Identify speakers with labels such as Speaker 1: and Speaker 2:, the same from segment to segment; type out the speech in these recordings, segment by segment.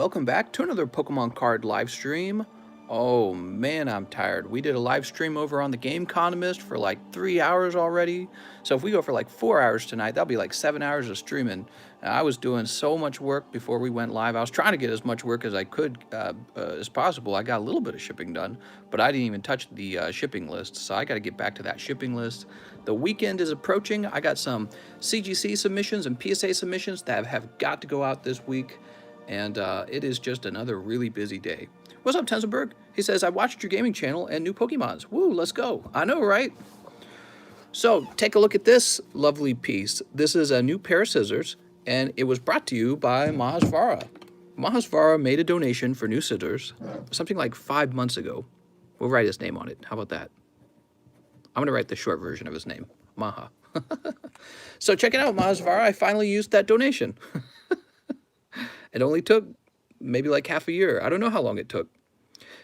Speaker 1: Welcome back to another Pokemon card live stream. Oh man, I'm tired. We did a live stream over on TheCardconomist for like 3 hours already. So if we go for like 4 hours tonight, that'll be like 7 hours of streaming. I was doing so much work before we went live. I was trying to get as much work as I could as possible. I got a little bit of shipping done, but I didn't even touch the shipping list. So I got to get back to that shipping list. The weekend is approaching. I got some CGC submissions and PSA submissions that have got to go out this week. And it is just another really busy day. What's up, Tenselberg? He says, I watched your gaming channel and new Pokemons. Woo, let's go. I know, right? So, take a look at this lovely piece. This is a new pair of scissors, and it was brought to you by Mahasvara. Mahasvara made a donation for new scissors something like 5 months ago. We'll write his name on it. How about that? I'm going to write the short version of his name, Maha. So, check it out, Mahasvara. I finally used that donation. It only took maybe like half a year. I don't know how long it took.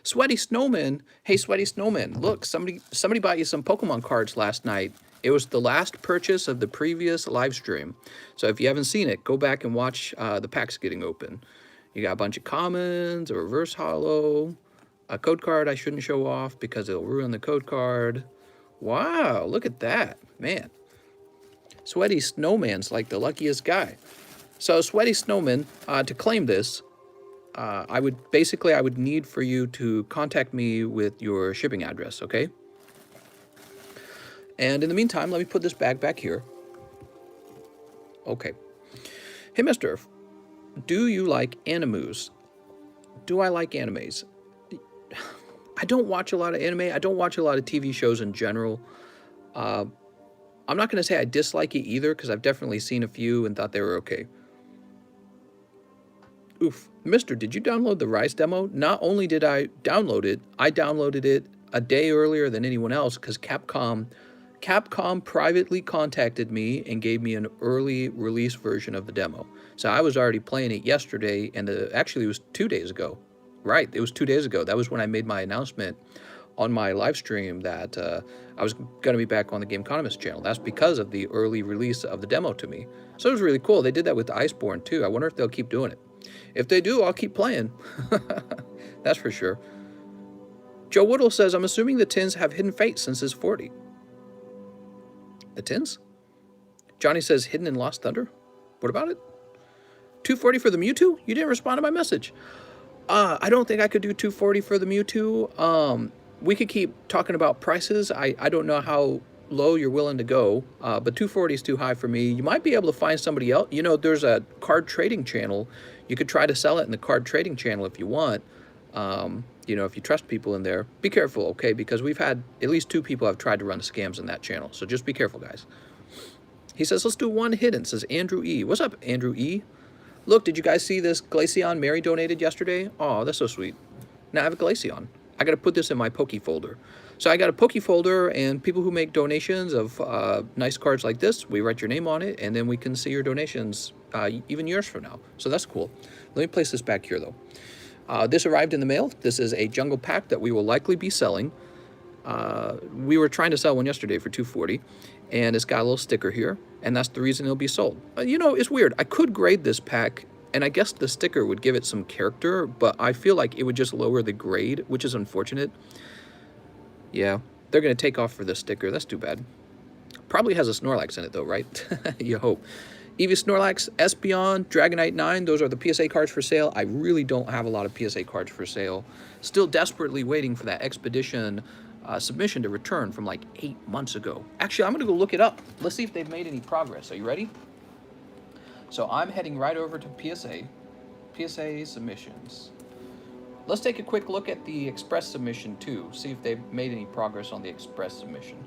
Speaker 1: Sweaty Snowman. Hey, Sweaty Snowman. Look, somebody bought you some Pokemon cards last night. It was the last purchase of the previous live stream. So if you haven't seen it, go back and watch the packs getting open. You got a bunch of commons, a reverse holo, a code card I shouldn't show off because it'll ruin the code card. Wow, look at that. Man. Sweaty Snowman's like the luckiest guy. So, Sweaty Snowman, to claim this, I would need for you to contact me with your shipping address, okay? And in the meantime, let me put this bag back here. Okay. Hey, mister, do you like animus? Do I like animes? I don't watch a lot of anime. I don't watch a lot of TV shows in general. I'm not going to say I dislike it either, because I've definitely seen a few and thought they were okay. Oof. Mister, did you download the Rise demo? Not only did I download it a day earlier than anyone else because Capcom privately contacted me and gave me an early release version of the demo. So I was already playing it yesterday, and actually it was 2 days ago. Right, it was 2 days ago. That was when I made my announcement on my live stream that I was going to be back on the TheCardconomist channel. That's because of the early release of the demo to me. So it was really cool. They did that with Iceborne too. I wonder if they'll keep doing it. If they do, I'll keep playing. That's for sure. Joe Woodle says, I'm assuming the Tins have Hidden Fate since his 40. The Tins? Johnny says, Hidden and Lost Thunder? What about it? 240 for the Mewtwo? You didn't respond to my message. I don't think I could do 240 for the Mewtwo. We could keep talking about prices. I don't know how low you're willing to go, but 240 is too high for me. You might be able to find somebody else. You know, there's a card trading channel. You could try to sell it in the card trading channel if you want. You know, if you trust people in there. Be careful, okay? Because we've had at least 2 people have tried to run scams in that channel. So just be careful, guys. He says, let's do one hidden, says Andrew E. What's up, Andrew E? Look, did you guys see this Glaceon Mary donated yesterday? Oh, that's so sweet. Now I have a Glaceon. I got to put this in my Poke folder. So I got a Poke folder, and people who make donations of nice cards like this, we write your name on it, and then we can see your donations even years from now. So that's cool. Let me place this back here, though. This arrived in the mail. This is a jungle pack that we will likely be selling. We were trying to sell one yesterday for $240, and it's got a little sticker here, and that's the reason it'll be sold. You know, it's weird. I could grade this pack, and I guess the sticker would give it some character, but I feel like it would just lower the grade, which is unfortunate. Yeah, they're going to take off for this sticker. That's too bad. Probably has a Snorlax in it, though, right? You hope. Eevee Snorlax, Espeon, Dragonite 9, those are the PSA cards for sale. I really don't have a lot of PSA cards for sale. Still desperately waiting for that Expedition submission to return from like 8 months ago. Actually, I'm going to go look it up. Let's see if they've made any progress. Are you ready? So I'm heading right over to PSA submissions. Let's take a quick look at the Express submission too. See if they've made any progress on the Express submission.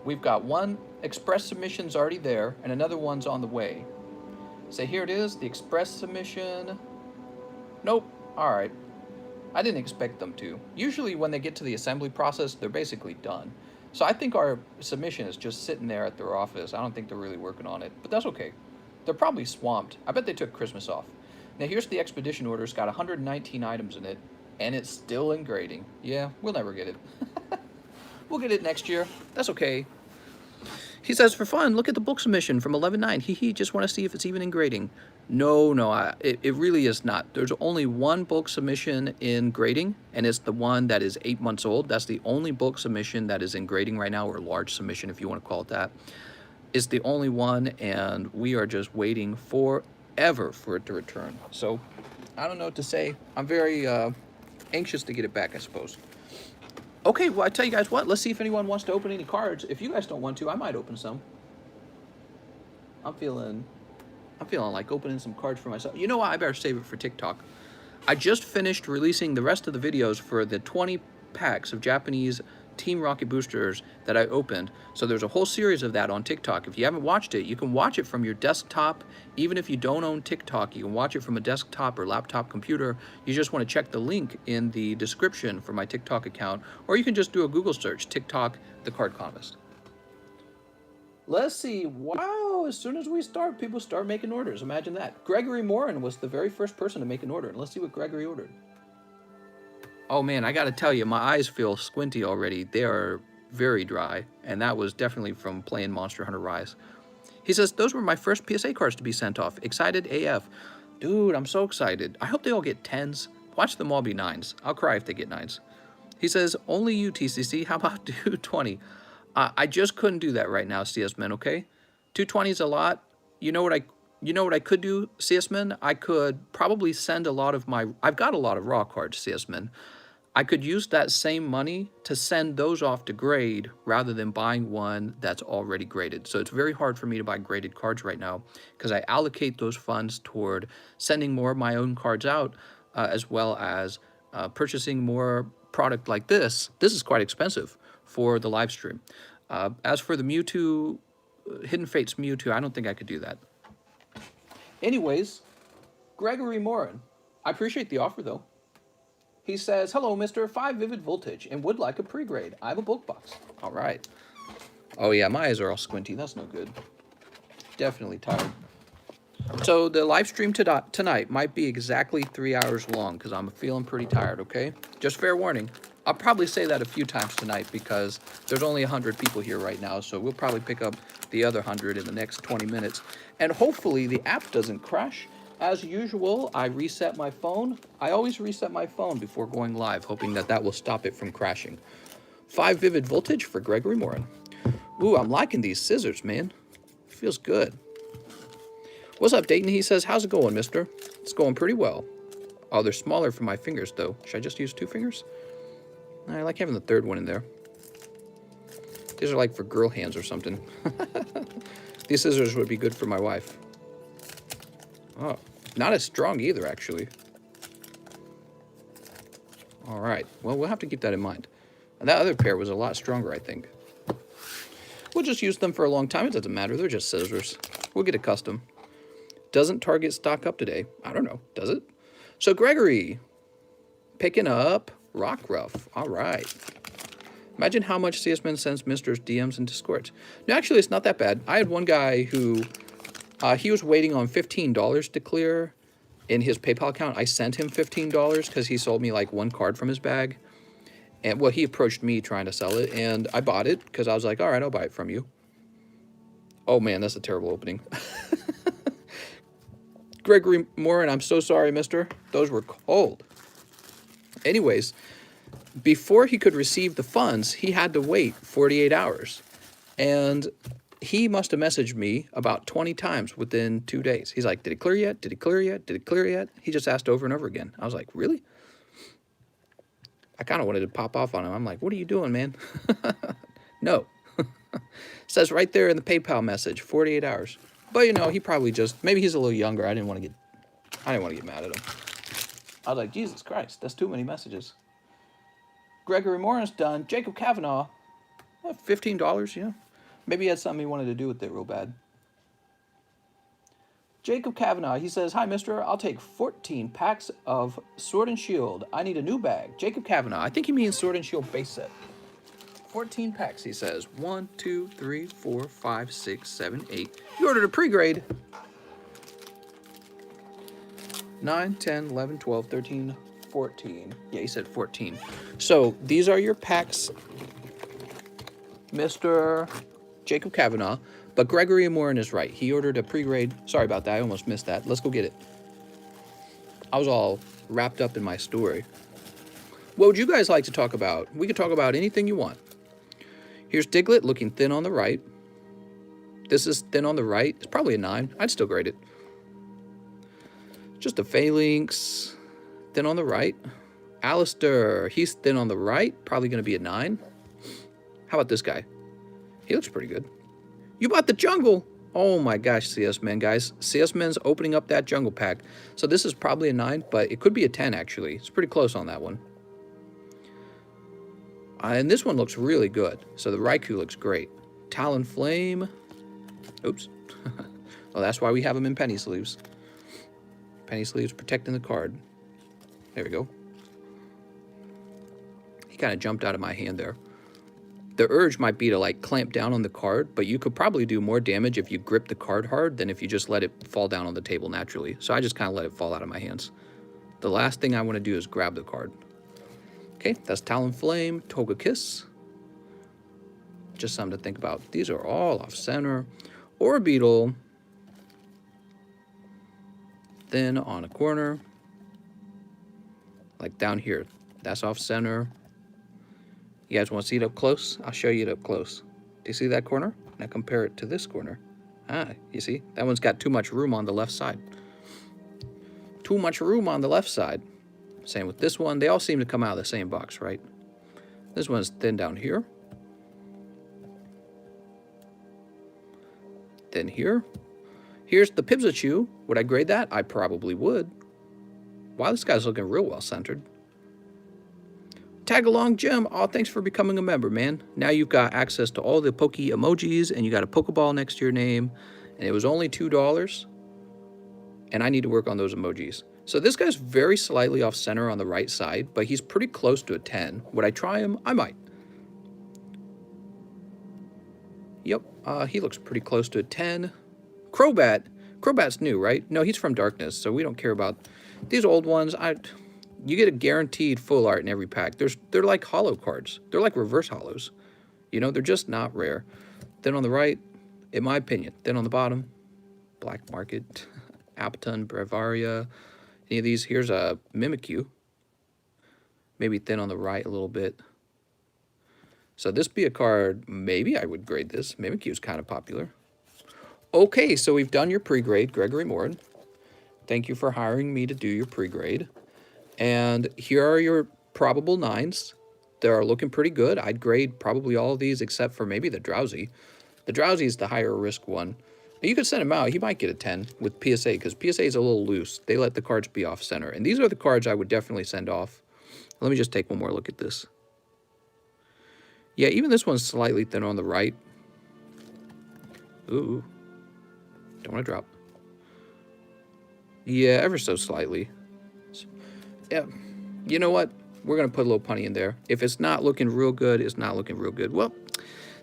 Speaker 1: We've got one Express submission's already there, and another one's on the way. So here it is, the Express submission. Nope. All right. I didn't expect them to. Usually when they get to the assembly process, they're basically done. So I think our submission is just sitting there at their office. I don't think they're really working on it, but that's okay. They're probably swamped. I bet they took Christmas off. Now here's the Expedition order. It's got 119 items in it, and it's still in grading. Yeah, we'll never get it. We'll get it next year. That's okay. He says, for fun, look at the book submission from 11/9. Hee hee, just want to see if it's even in grading. No, it really is not. There's only one book submission in grading, and it's the one that is 8 months old. That's the only book submission that is in grading right now, or large submission, if you want to call it that. It's the only one, and we are just waiting forever for it to return. So, I don't know what to say. I'm very anxious to get it back, I suppose. Okay, well, I tell you guys what. Let's see if anyone wants to open any cards. If you guys don't want to, I might open some. I'm feeling like opening some cards for myself. You know what? I better save it for TikTok. I just finished releasing the rest of the videos for the 20 packs of Japanese Team Rocket boosters that I opened. So there's a whole series of that on TikTok. If you haven't watched it, you can watch it from your desktop. Even if you don't own TikTok, you can watch it from a desktop or laptop computer. You just want to check the link in the description for my TikTok account, or you can just do a Google search, TikTok, TheCardconomist. Let's see. Wow, as soon as we start, people start making orders. Imagine that. Gregory Morin was the very first person to make an order. And let's see what Gregory ordered. Oh man, I gotta tell you, my eyes feel squinty already. They are very dry, and that was definitely from playing Monster Hunter Rise. He says, those were my first PSA cards to be sent off. Excited AF. Dude, I'm so excited. I hope they all get 10s. Watch them all be 9s. I'll cry if they get 9s. He says, only you, TCC. How about 220? I just couldn't do that right now, CS-Men, okay? 220 is a lot. You know what I could do, CS-Men? I could probably send a lot of my... I've got a lot of raw cards, CS-Men. I could use that same money to send those off to grade rather than buying one that's already graded. So it's very hard for me to buy graded cards right now because I allocate those funds toward sending more of my own cards out as well as purchasing more product like this. This is quite expensive for the live stream. As for the Mewtwo, Hidden Fates Mewtwo, I don't think I could do that. Anyways, Gregory Morin, I appreciate the offer though. He says, hello, Mr. 5 Vivid Voltage, and would like a pre-grade. I have a book box. All right. Oh, yeah, my eyes are all squinty. That's no good. Definitely tired. So the live stream tonight might be exactly 3 hours long because I'm feeling pretty tired, okay? Just fair warning. I'll probably say that a few times tonight because there's only 100 people here right now, so we'll probably pick up the other 100 in the next 20 minutes. And hopefully the app doesn't crash. As usual, I reset my phone. I always reset my phone before going live, hoping that that will stop it from crashing. 5 Vivid Voltage for Gregory Morin. Ooh, I'm liking these scissors, man. Feels good. What's up, Dayton? He says, how's it going, mister? It's going pretty well. Oh, they're smaller for my fingers, though. Should I just use 2 fingers? I like having the third one in there. These are like for girl hands or something. These scissors would be good for my wife. Oh, not as strong either, actually. All right. Well, we'll have to keep that in mind. And that other pair was a lot stronger, I think. We'll just use them for a long time. It doesn't matter. They're just scissors. We'll get accustomed. Doesn't Target stock up today? I don't know. Does it? So, Gregory, picking up Rockruff. All right. Imagine how much CS-Men sends Mr.'s DMs and Discords. No, actually, it's not that bad. I had one guy who... he was waiting on $15 to clear in his PayPal account. I sent him $15 because he sold me like 1 card from his bag. And well, he approached me trying to sell it, and I bought it because I was like, all right, I'll buy it from you. Oh man, that's a terrible opening. Gregory Morin, I'm so sorry, mister. Those were cold. Anyways, before he could receive the funds, he had to wait 48 hours. And he must have messaged me about 20 times within 2 days. He's like, did it clear yet? Did it clear yet? Did it clear yet? He just asked over and over again. I was like, really? I kind of wanted to pop off on him. I'm like, what are you doing, man? No. Says right there in the PayPal message, 48 hours. But, you know, he probably just, maybe he's a little younger. I didn't want to get mad at him. I was like, Jesus Christ, that's too many messages. Gregory Morin's done. Jacob Kavanaugh, $15, yeah. Maybe he had something he wanted to do with it real bad. Jacob Kavanaugh, he says, hi, mister. I'll take 14 packs of Sword and Shield. I need a new bag. Jacob Kavanaugh, I think he means Sword and Shield base set. 14 packs, he says. 1, 2, 3, 4, 5, 6, 7, 8. You ordered a pre-grade. 9, 10, 11, 12, 13, 14. Yeah, he said 14. So these are your packs, Mr. Jacob Kavanaugh, but Gregory Morin is right. He ordered a pre-grade. Sorry about that. I almost missed that. Let's go get it. I was all wrapped up in my story. What would you guys like to talk about? We could talk about anything you want. Here's Diglett looking thin on the right. This is thin on the right. It's probably a 9. I'd still grade it. Just a Phalanx, thin on the right. Alistair, he's thin on the right. Probably going to be a 9. How about this guy? He looks pretty good. You bought the jungle. Oh my gosh, CS Men, guys. CS Men's opening up that jungle pack. So this is probably a 9, but it could be a 10, actually. It's pretty close on that one. And this one looks really good. So the Raikou looks great. Talonflame. Oops. Well, that's why we have them in penny sleeves. Penny sleeves protecting the card. There we go. He kind of jumped out of my hand there. The urge might be to like clamp down on the card, but you could probably do more damage if you grip the card hard than if you just let it fall down on the table naturally. So I just kind of let it fall out of my hands. The last thing I want to do is grab the card. Okay, that's Talonflame, Togekiss. Just something to think about. These are all off center. Orbeetle, thin on a corner. Like down here, that's off center. You guys want to see it up close? I'll show you it up close. Do you see that corner? Now compare it to this corner. Ah, you see? That one's got too much room on the left side. Too much room on the left side. Same with this one. They all seem to come out of the same box, right? This one's thin down here. Then here. Here's the Pipsachew. Would I grade that? I probably would. Wow, this guy's looking real well centered. Tag along, Jim. Oh, thanks for becoming a member, man. Now you've got access to all the Poke emojis, and you got a Pokeball next to your name. And it was only $2. And I need to work on those emojis. So this guy's very slightly off center on the right side, but he's pretty close to a 10. Would I try him? I might. Yep, he looks pretty close to a 10. Crobat. Crobat's new, right? No, he's from Darkness, so we don't care about these old ones. You get a guaranteed full art in every pack. They're like hollow cards. They're like reverse hollows. You know, they're just not rare. Then on the right, in my opinion. Then on the bottom, Black Market, Apton, Bravaria. Any of these? Here's a Mimikyu. Maybe thin on the right a little bit. So this be a card, maybe I would grade this. Mimikyu's kind of popular. Okay, so we've done your pre-grade, Gregory Morin. Thank you for hiring me to do your pre-grade. And here are your probable 9s. They're looking pretty good. I'd grade probably all of these except for maybe the Drowsy. The Drowsy is the higher risk one. You could send him out. He might get a 10 with PSA because PSA is a little loose. They let the cards be off center. And these are the cards I would definitely send off. Let me just take one more look at this. Yeah, even this one's slightly thin on the right. Ooh. Don't want to drop. Yeah, ever so slightly. Yeah. You know what? We're going to put a little punny in there. If it's not looking real good, it's not looking real good. Well,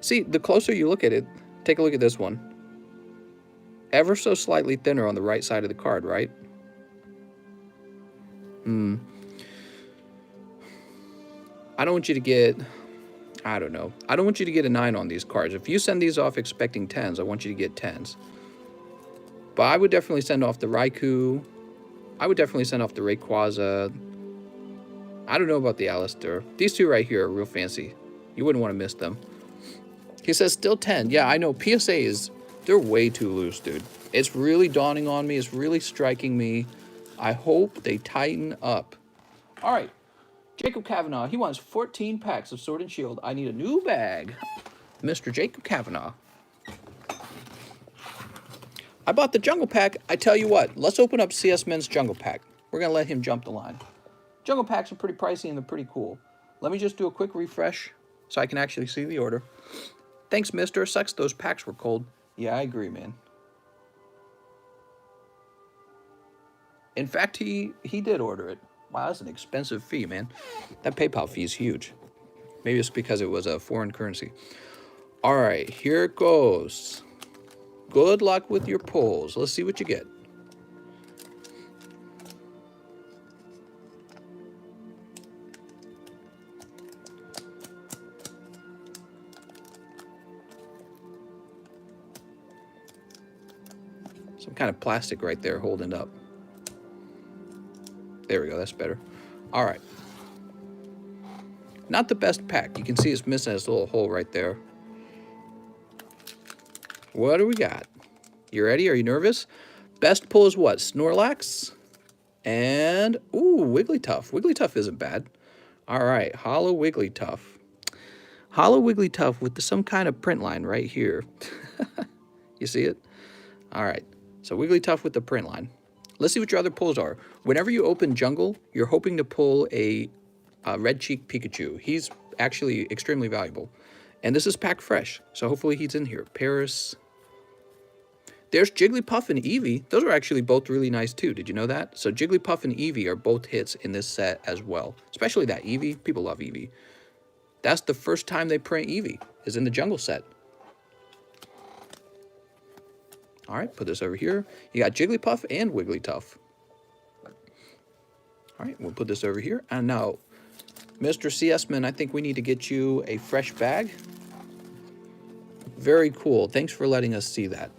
Speaker 1: see, the closer you look at it, take a look at this one. Ever so slightly thinner on the right side of the card, right? I don't want you to get... I don't know. I don't want you to get a 9 on these cards. If you send these off expecting 10s, I want you to get 10s. But I would definitely send off the Raikou. I would definitely send off the Rayquaza. I don't know about the Alistair. These two right here are real fancy. You wouldn't want to miss them. He says still 10. Yeah, I know. PSA is... They're way too loose, dude. It's really dawning on me. It's really striking me. I hope they tighten up. All right. Jacob Kavanaugh, he wants 14 packs of Sword and Shield. I need a new bag. Mr. Jacob Kavanaugh. I bought the Jungle Pack. I tell you what, let's open up CS Men's Jungle Pack. We're going to let him jump the line. Jungle Packs are pretty pricey and they're pretty cool. Let me just do a quick refresh so I can actually see the order. Thanks, mister. Sucks those packs were cold. Yeah, I agree, man. In fact, he did order it. Wow, that's an expensive fee, man. That PayPal fee is huge. Maybe it's because it was a foreign currency. All right, here it goes. Good luck with your pulls. Let's see what you get. Some kind of plastic right there holding up. There we go, that's better. All right. Not the best pack. You can see it's missing this little hole right there. What do we got? You ready? Are you nervous? Best pull is what? Snorlax? And, ooh, Wigglytuff. Wigglytuff isn't bad. All right, Hollow Wigglytuff. Hollow Wigglytuff with some kind of print line right here. You see it? All right, so Wigglytuff with the print line. Let's see what your other pulls are. Whenever you open Jungle, you're hoping to pull a Red Cheek Pikachu. He's actually extremely valuable. And this is packed fresh, so hopefully he's in here. Paris. There's Jigglypuff and Eevee. Those are actually both really nice too. Did you know that? So Jigglypuff and Eevee are both hits in this set as well. Especially that Eevee. People love Eevee. That's the first time they print Eevee, is in the Jungle set. All right, put this over here. You got Jigglypuff and Wigglytuff. All right, we'll put this over here. And now, Mr. CS-Man, I think we need to get you a fresh bag. Very cool. Thanks for letting us see that.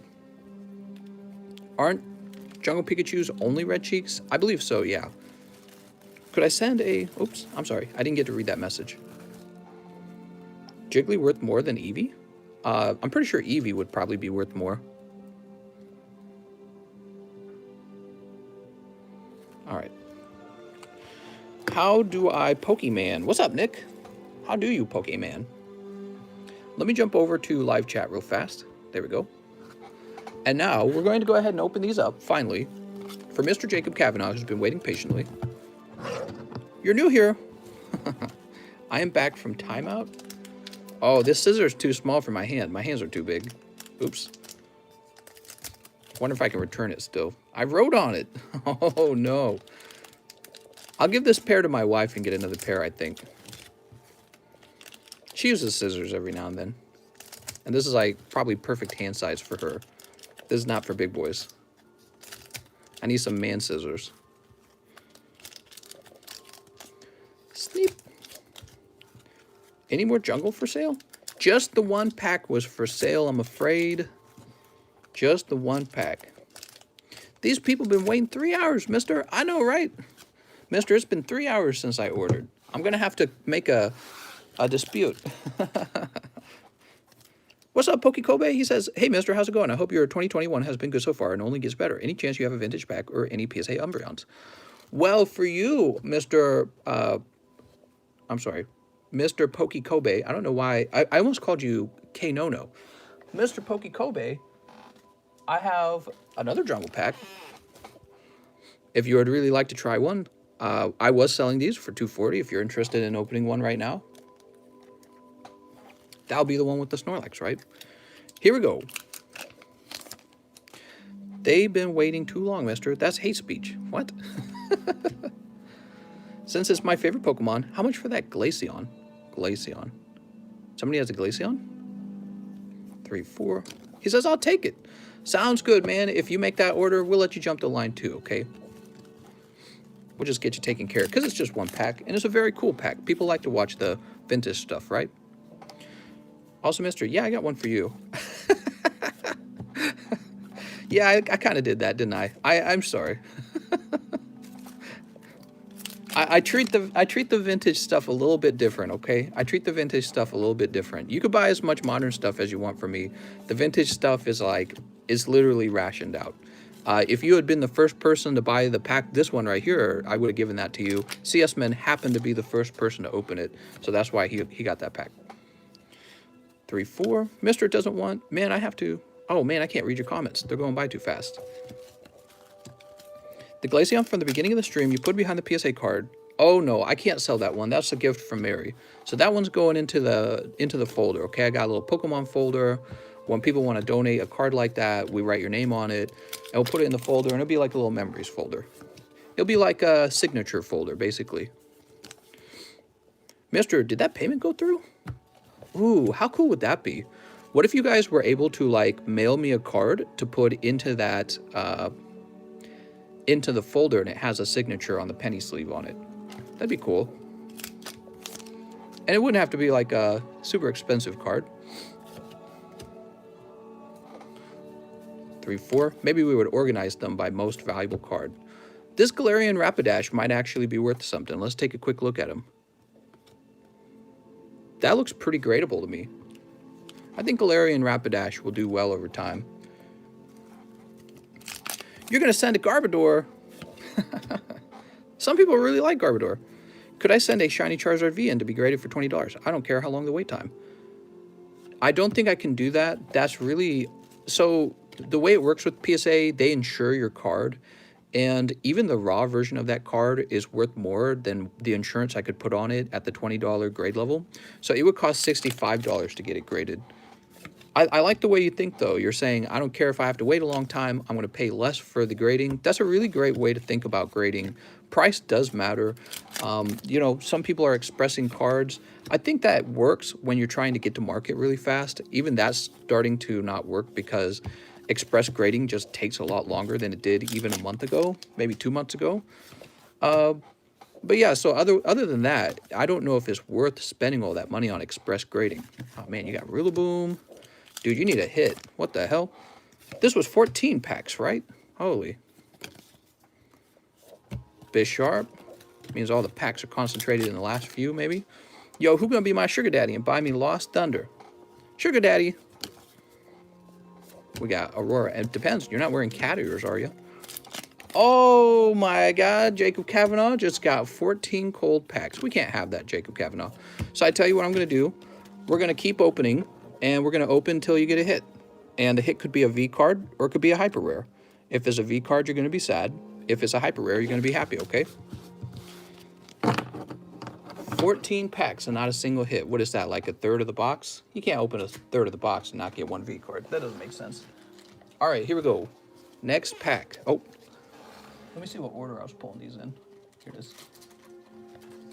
Speaker 1: Aren't Jungle Pikachus only red cheeks? I believe so, yeah. Could I send a... Oops, I'm sorry. I didn't get to read that message. Jiggly worth more than Eevee? I'm pretty sure Eevee would probably be worth more. All right. How do I Pokemon? What's up, Nick? How do you Pokemon? Let me jump over to live chat real fast. There we go. And now we're going to go ahead and open these up, finally, for Mr. Jacob Kavanaugh, who's been waiting patiently. You're new here. I am back from timeout. Oh, this scissor is too small for my hand. My hands are too big. Oops. Wonder if I can return it still. I wrote on it. Oh, no. I'll give this pair to my wife and get another pair, I think. She uses scissors every now and then. And this is like probably perfect hand size for her. This is not for big boys. I need some man scissors. Sneap. Any more Jungle for sale? Just the one pack was for sale, I'm afraid. Just the one pack. These people have been waiting 3 hours, mister. I know, right? Mister, it's been 3 hours since I ordered. I'm going to have to make a dispute. What's up, Poke-Kobe? He says, hey, mister, how's it going? I hope your 2021 has been good so far and only gets better. Any chance you have a vintage pack or any PSA Umbreons? Well, for you, Mr. I'm sorry, Mr. Poke-Kobe. I don't know why. I almost called you K-No-No. Mr. Poke-Kobe, I have another Jungle pack. If you would really like to try one, I was selling these for $240 if you're interested in opening one right now. That'll be the one with the Snorlax, right? Here we go. They've been waiting too long, mister. That's hate speech. What? Since it's my favorite Pokemon, how much for that Glaceon? Glaceon. Somebody has a Glaceon? 3, 4. He says, I'll take it. Sounds good, man. If you make that order, we'll let you jump the line too, okay? We'll just get you taken care of because it's just one pack, and it's a very cool pack. People like to watch the vintage stuff, right? Also, mister, yeah, I got one for you. Yeah, I kind of did that, didn't I? I'm sorry. I treat the vintage stuff a little bit different, okay? I treat the vintage stuff a little bit different. You could buy as much modern stuff as you want from me. The vintage stuff is literally rationed out. If you had been the first person to buy the pack, this one right here, I would have given that to you. CS-Man happened to be the first person to open it, so that's why he got that pack. 3, 4. Mister doesn't want... Man, I have to... Oh, man, I can't read your comments. They're going by too fast. The Glaceon from the beginning of the stream, you put behind the PSA card. Oh, no, I can't sell that one. That's a gift from Mary. So that one's going into the folder, okay? I got a little Pokemon folder. When people want to donate a card like that, we write your name on it, and we'll put it in the folder, and it'll be like a little memories folder. It'll be like a signature folder, basically. Mister, did that payment go through? Ooh, how cool would that be? What if you guys were able to, like, mail me a card to put into that, into the folder, and it has a signature on the penny sleeve on it? That'd be cool. And it wouldn't have to be, like, a super expensive card. 3, 4. Maybe we would organize them by most valuable card. This Galarian Rapidash might actually be worth something. Let's take a quick look at him. That looks pretty gradable to me. I think Galarian Rapidash will do well over time. You're going to send a Garbodor. Some people really like Garbodor. Could I send a Shiny Charizard V in to be graded for $20? I don't care how long the wait time. I don't think I can do that. That's really... So the way it works with PSA, they insure your card. And even the raw version of that card is worth more than the insurance I could put on it at the $20 grade level. So it would cost $65 to get it graded. I like the way you think, though. You're saying, I don't care if I have to wait a long time, I'm going to pay less for the grading. That's a really great way to think about grading. Price does matter. You know, some people are expressing cards. I think that works when you're trying to get to market really fast. Even that's starting to not work because express grading just takes a lot longer than it did even a month ago, maybe 2 months ago. But yeah, so other than that, I don't know if it's worth spending all that money on express grading. Oh man, you got Rillaboom. Dude, you need a hit. What the hell? This was 14 packs, right? Holy. Bisharp. Means all the packs are concentrated in the last few, maybe. Yo, who gonna be my sugar daddy and buy me Lost Thunder? Sugar daddy. We got Aurora. It depends. You're not wearing cat ears, are you? Oh my god, Jacob Kavanaugh just got 14 cold packs. We can't have that, Jacob Kavanaugh. So I tell you what I'm gonna do. We're gonna keep opening. And we're going to open until you get a hit. And the hit could be a V card or it could be a hyper rare. If it's a V card, you're going to be sad. If it's a hyper rare, you're going to be happy, okay? 14 packs and not a single hit. What is that, like a third of the box? You can't open a third of the box and not get one V card. That doesn't make sense. All right, here we go. Next pack. Oh, let me see what order I was pulling these in. Here it is.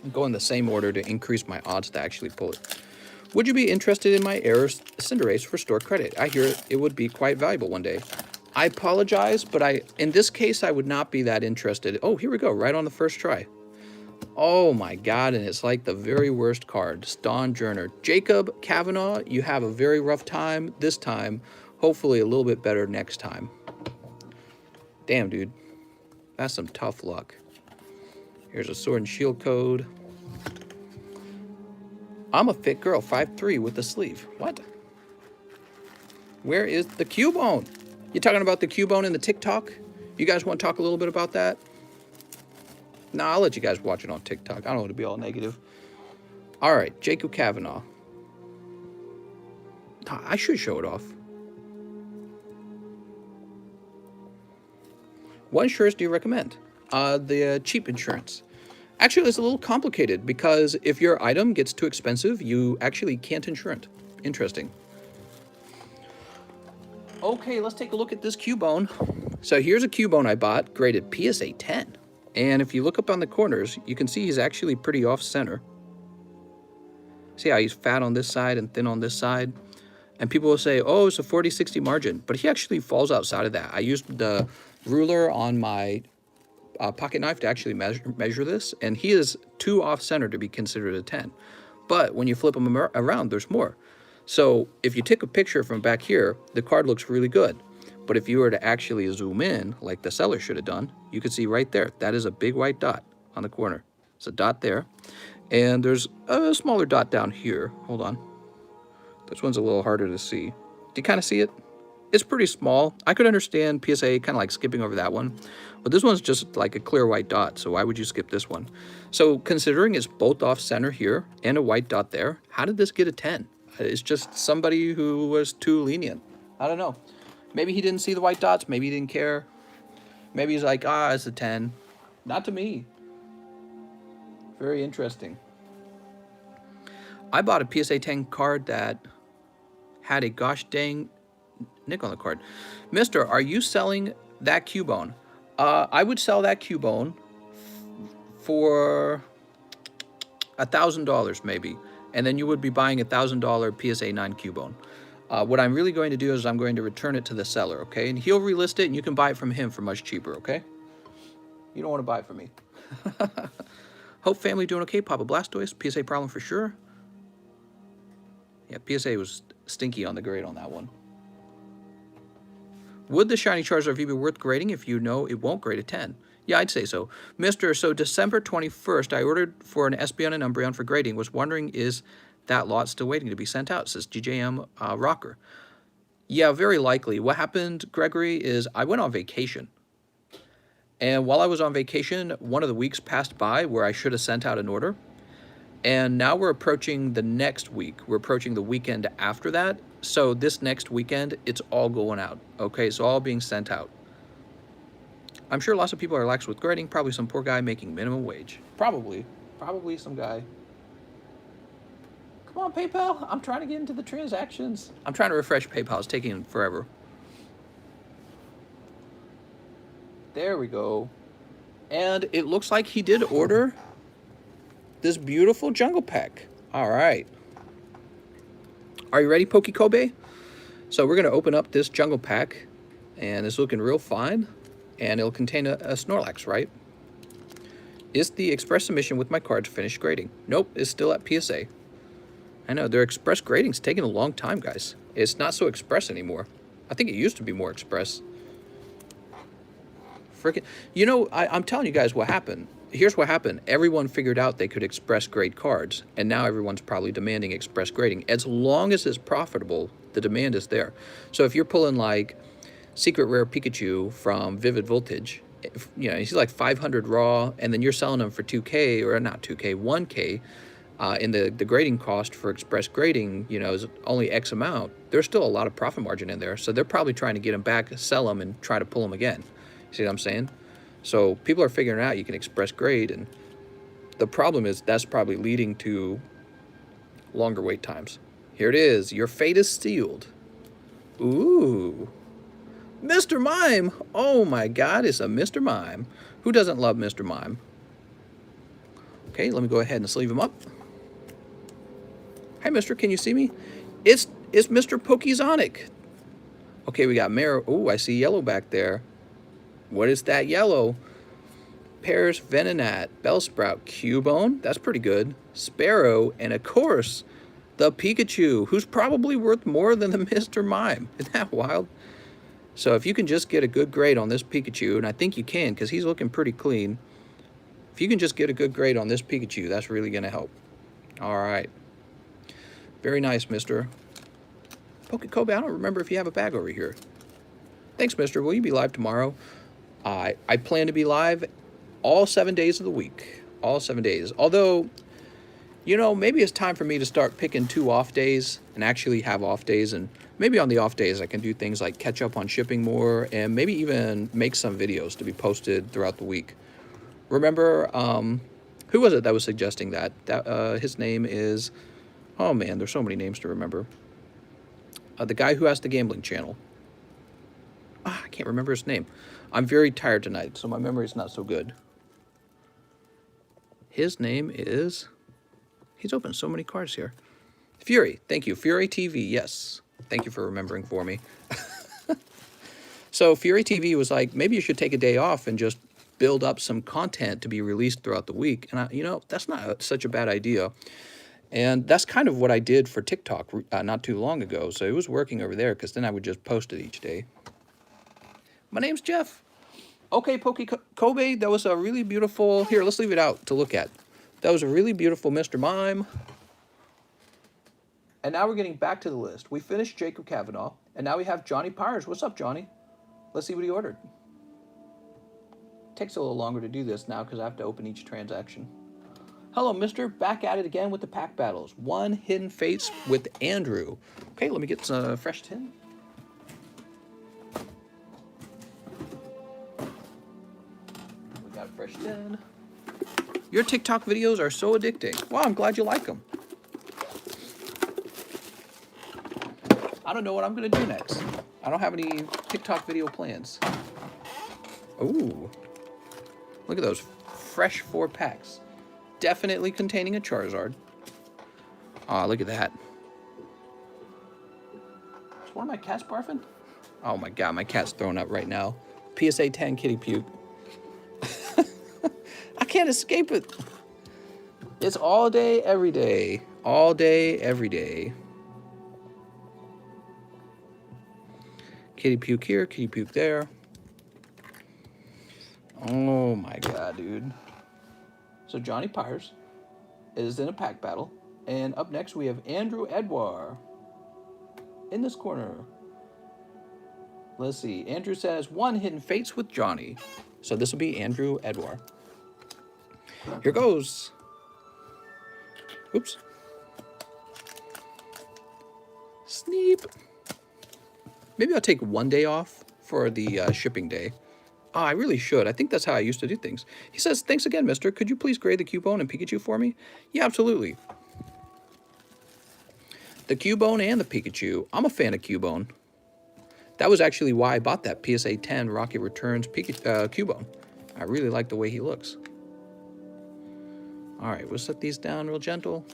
Speaker 1: I'm going the same order to increase my odds to actually pull it. Would you be interested in my Air Cinderace for store credit? I hear it would be quite valuable one day. I apologize, but in this case, I would not be that interested. Oh, here we go, right on the first try. Oh my god, and it's like the very worst card. Ston Journer. Jacob Kavanaugh, you have a very rough time this time. Hopefully a little bit better next time. Damn, dude. That's some tough luck. Here's a Sword and Shield code. I'm a fit girl, 5'3" with a sleeve. What? Where is the Cubone? You talking about the Cubone in the TikTok? You guys want to talk a little bit about that? Nah, I'll let you guys watch it on TikTok. I don't want to be all negative. All right, Jacob Kavanaugh. I should show it off. What insurance do you recommend? The cheap insurance. Actually, it's a little complicated because if your item gets too expensive, you actually can't insure it. Interesting. Okay, let's take a look at this Cubone. So here's a Cubone I bought, graded PSA 10. And if you look up on the corners, you can see he's actually pretty off-center. See how he's fat on this side and thin on this side? And people will say, oh, it's a 40-60 margin. But he actually falls outside of that. I used the ruler on my pocket knife to actually measure this, and he is too off-center to be considered a 10. But when you flip him around, there's more. So if you take a picture from back here, the card looks really good. But if you were to actually zoom in, like the seller should have done, you could see right there, that is a big white dot on the corner. It's a dot there. And there's a smaller dot down here. Hold on. This one's a little harder to see. Do you kind of see it? It's pretty small. I could understand PSA kind of like skipping over that one. But this one's just like a clear white dot, so why would you skip this one? So considering it's both off center here and a white dot there, how did this get a 10? It's just somebody who was too lenient. I don't know. Maybe he didn't see the white dots. Maybe he didn't care. Maybe he's like, it's a 10. Not to me. Very interesting. I bought a PSA 10 card that had a gosh dang nick on the card. Mister, are you selling that Cubone? I would sell that Cubone for $1,000 maybe. And then you would be buying a $1,000 PSA 9 Cubone. What I'm really going to do is I'm going to return it to the seller, okay? And he'll relist it, and you can buy it from him for much cheaper, okay? You don't want to buy it from me. Hope family doing okay. Papa Blastoise, PSA problem for sure. Yeah, PSA was stinky on the grade on that one. Would the Shiny Charizard V be worth grading if you know it won't grade a 10? Yeah, I'd say so. Mr. So December 21st, I ordered for an Espeon and Umbreon for grading. Was wondering, is that lot still waiting to be sent out? Says GJM Rocker. Yeah, very likely. What happened, Gregory, is I went on vacation. And while I was on vacation, one of the weeks passed by where I should have sent out an order. And now we're approaching the next week. We're approaching the weekend after that. So this next weekend, it's all going out. Okay, so all being sent out. I'm sure lots of people are lax with grading. Probably some poor guy making minimum wage. Probably some guy. Come on, PayPal. I'm trying to get into the transactions. I'm trying to refresh PayPal. It's taking forever. There we go. And it looks like he did order this beautiful jungle pack. All right. Are you ready, Poke-Kobe? So we're going to open up this jungle pack. And it's looking real fine. And it'll contain a Snorlax, right? Is the express submission with my cards finished grading? Nope, it's still at PSA. I know, their express grading's taking a long time, guys. It's not so express anymore. I think it used to be more express. Freaking, you know, I'm telling you guys what happened. Here's what happened. Everyone figured out they could express grade cards, and now everyone's probably demanding express grading. As long as it's profitable, the demand is there. So if you're pulling like Secret Rare Pikachu from Vivid Voltage, you know, he's like 500 raw, and then you're selling them for 2K, or not 2K, 1K, and the grading cost for express grading, you know, is only X amount. There's still a lot of profit margin in there, so they're probably trying to get them back, sell them, and try to pull them again. See what I'm saying? So people are figuring out you can express grade, and the problem is that's probably leading to longer wait times. Here it is. Your fate is sealed. Ooh. Mr. Mime! Oh my God, it's a Mr. Mime. Who doesn't love Mr. Mime? Okay, let me go ahead and sleeve him up. Hi, mister, can you see me? It's Mr. Pokezonic. Okay, we got Mare. Oh, I see yellow back there. What is that yellow? Pears, Venonat, Bellsprout, Cubone. That's pretty good. Sparrow, and of course, the Pikachu, who's probably worth more than the Mr. Mime. Isn't that wild? So if you can just get a good grade on this Pikachu, and I think you can because he's looking pretty clean. If you can just get a good grade on this Pikachu, that's really going to help. All right. Very nice, mister. Poke-Kobe, I don't remember if you have a bag over here. Thanks, mister. Will you be live tomorrow? I plan to be live all 7 days of the week. All 7 days. Although, you know, maybe it's time for me to start picking 2 off days and actually have off days. And maybe on the off days I can do things like catch up on shipping more and maybe even make some videos to be posted throughout the week. Remember, who was it that was suggesting that? His name is, oh man, there's so many names to remember. The guy who has the gambling channel. I can't remember his name. I'm very tired tonight, so my memory's not so good. His name is, he's opened so many cards here. Fury, thank you. Fury TV, yes. Thank you for remembering for me. So Fury TV was like, maybe you should take a day off and just build up some content to be released throughout the week. And, you know, that's not such a bad idea. And that's kind of what I did for TikTok not too long ago. So it was working over there because then I would just post it each day. My name's Jeff. Okay, Poke-Kobe, that was a really beautiful... Here, let's leave it out to look at. That was a really beautiful Mr. Mime. And now we're getting back to the list. We finished Jacob Kavanaugh, and now we have Johnny Pyers. What's up, Johnny? Let's see what he ordered. Takes a little longer to do this now because I have to open each transaction. Hello, mister. Back at it again with the pack battles. 1 Hidden Fates with Andrew. Okay, let me get some fresh tin. We got fresh tin. Your TikTok videos are so addicting. Wow, I'm glad you like them. I don't know what I'm going to do next. I don't have any TikTok video plans. Ooh. Look at those fresh 4 packs. Definitely containing a Charizard. Aw, look at that. Is one of my cats barfing? Oh my God, my cat's throwing up right now. PSA 10 kitty puke. I can't escape it. It's all day, every day. All day, every day. Kitty puke here, kitty puke there. Oh my god, dude. So Johnny Pyres is in a pack battle. And up next we have Andrew Edouard in this corner. Let's see. Andrew says, 1 Hidden Fates with Johnny. So this will be Andrew Edouard. Here goes. Oops. Sneep. Maybe I'll take 1 day off for the shipping day. Oh, I really should. I think that's how I used to do things. He says, thanks again, mister. Could you please grade the Cubone and Pikachu for me? Yeah, absolutely. The Cubone and the Pikachu. I'm a fan of Cubone. That was actually why I bought that PSA 10 Rocket Returns Cubone. I really like the way he looks. All right, we'll set these down real gentle.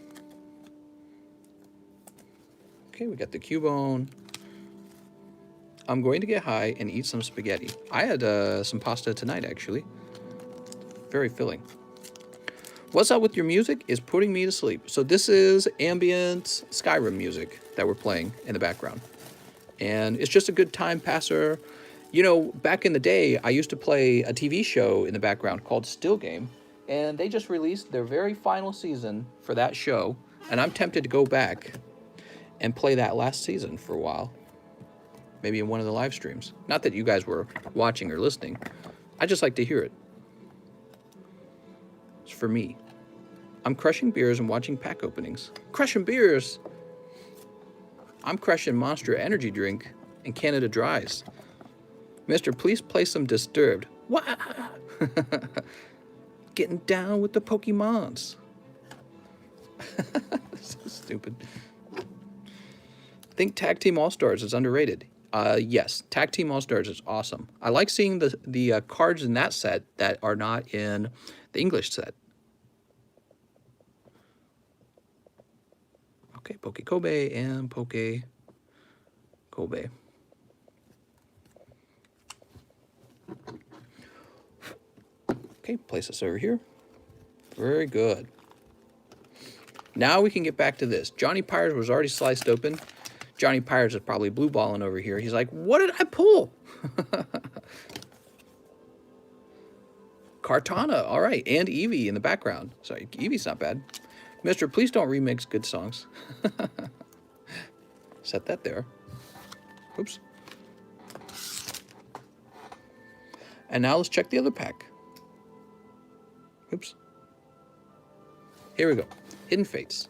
Speaker 1: Okay, we got the Cubone. I'm going to get high and eat some spaghetti. I had some pasta tonight, actually. Very filling. What's up with your music is putting me to sleep. So this is ambient Skyrim music that we're playing in the background. And it's just a good time passer. You know, back in the day, I used to play a TV show in the background called Still Game. And they just released their very final season for that show. And I'm tempted to go back and play that last season for a while. Maybe in one of the live streams. Not that you guys were watching or listening. I just like to hear it. It's for me. I'm crushing beers and watching pack openings. Crushing beers! I'm crushing Monster Energy drink and Canada Dries. Mister, please play some Disturbed. What? Getting down with the Pokemons. So stupid. I think Tag Team All-Stars is underrated. Yes, Tag Team All-Stars is awesome. I like seeing the cards in that set that are not in the English set. Okay, Poke-Kobe and Poke-Kobe. Okay, place this over here. Very good. Now we can get back to this. Johnny Pyres was already sliced open. Johnny Pyres is probably blue balling over here. He's like, what did I pull? Kartana, all right. And Eevee in the background. Sorry, Eevee's not bad. Mister, please don't remix good songs. Set that there. Oops. And now let's check the other pack. Oops. Here we go. Hidden Fates.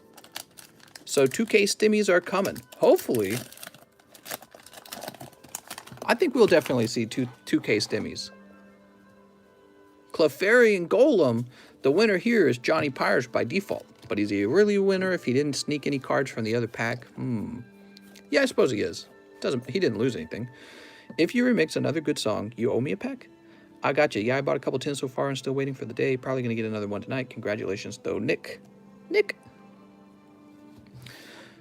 Speaker 1: So 2K stimmies are coming. Hopefully. I think we'll definitely see 2K stimmies. Clefairy and Golem. The winner here is Johnny Pyres by default. But is he really a winner if he didn't sneak any cards from the other pack? Yeah, I suppose he is. He didn't lose anything. If you remix another good song, you owe me a pack? I got you. Yeah, I bought a couple tins so far and still waiting for the day. Probably going to get another one tonight. Congratulations, though, Nick.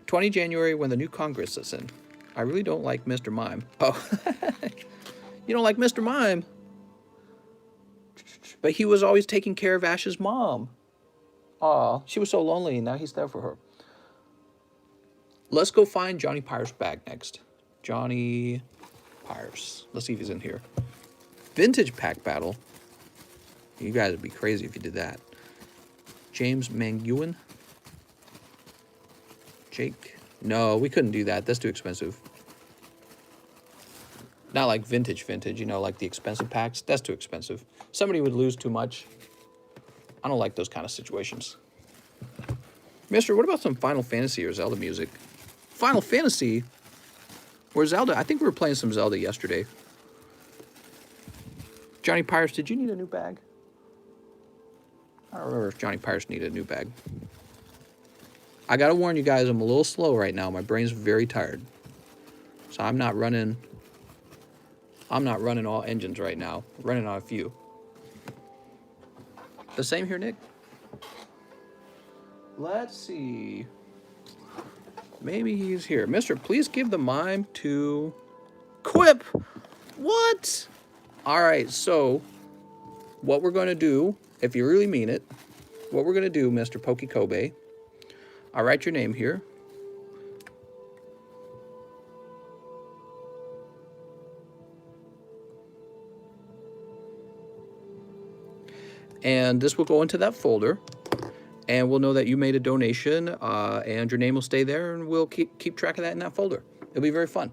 Speaker 1: 20 January when the new Congress is in. I really don't like Mr. Mime. Oh, you don't like Mr. Mime? But he was always taking care of Ash's mom. Aw, she was so lonely and now he's there for her. Let's go find Johnny Pyres' bag next. Johnny Pyres. Let's see if he's in here. Vintage pack battle. You guys would be crazy if you did that. James Manguin. Jake. No, we couldn't do that. That's too expensive. Not like vintage, you know, like the expensive packs. That's too expensive. Somebody would lose too much. I don't like those kind of situations. Mister, what about some Final Fantasy or Zelda music? Final Fantasy? Or Zelda? I think we were playing some Zelda yesterday. Johnny Pyres, did you need a new bag? I don't remember if Johnny Pyres needed a new bag. I gotta warn you guys, I'm a little slow right now. My brain's very tired. So I'm not running all engines right now. I'm running on a few. The same here, Nick. Let's see. Maybe he's here. Mister, please give the mime to Quip. What? All right, so what we're going to do, if you really mean it, what we're going to do, Mr. Poke-Kobe, I'll write your name here. And this will go into that folder. And we'll know that you made a donation, and your name will stay there, and we'll keep track of that in that folder. It'll be very fun.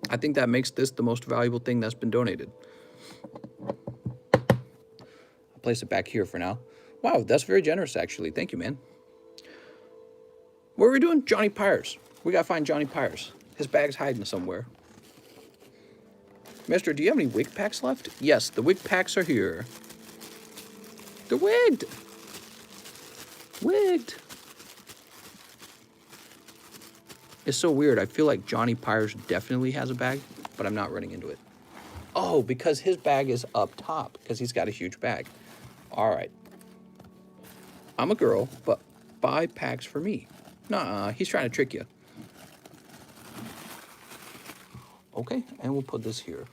Speaker 1: I think that makes this the most valuable thing that's been donated. I'll place it back here for now. Wow, that's very generous, actually. Thank you, man. What are we doing? Johnny Pyres. We gotta find Johnny Pyres. His bag's hiding somewhere. Mister, do you have any wig packs left? Yes, the wig packs are here. They're wigged. Wigged. It's so weird. I feel like Johnny Pyres definitely has a bag, but I'm not running into it. Oh, because his bag is up top, because he's got a huge bag. All right. I'm a girl, but buy packs for me. Nuh-uh, he's trying to trick you. Okay, and we'll put this here.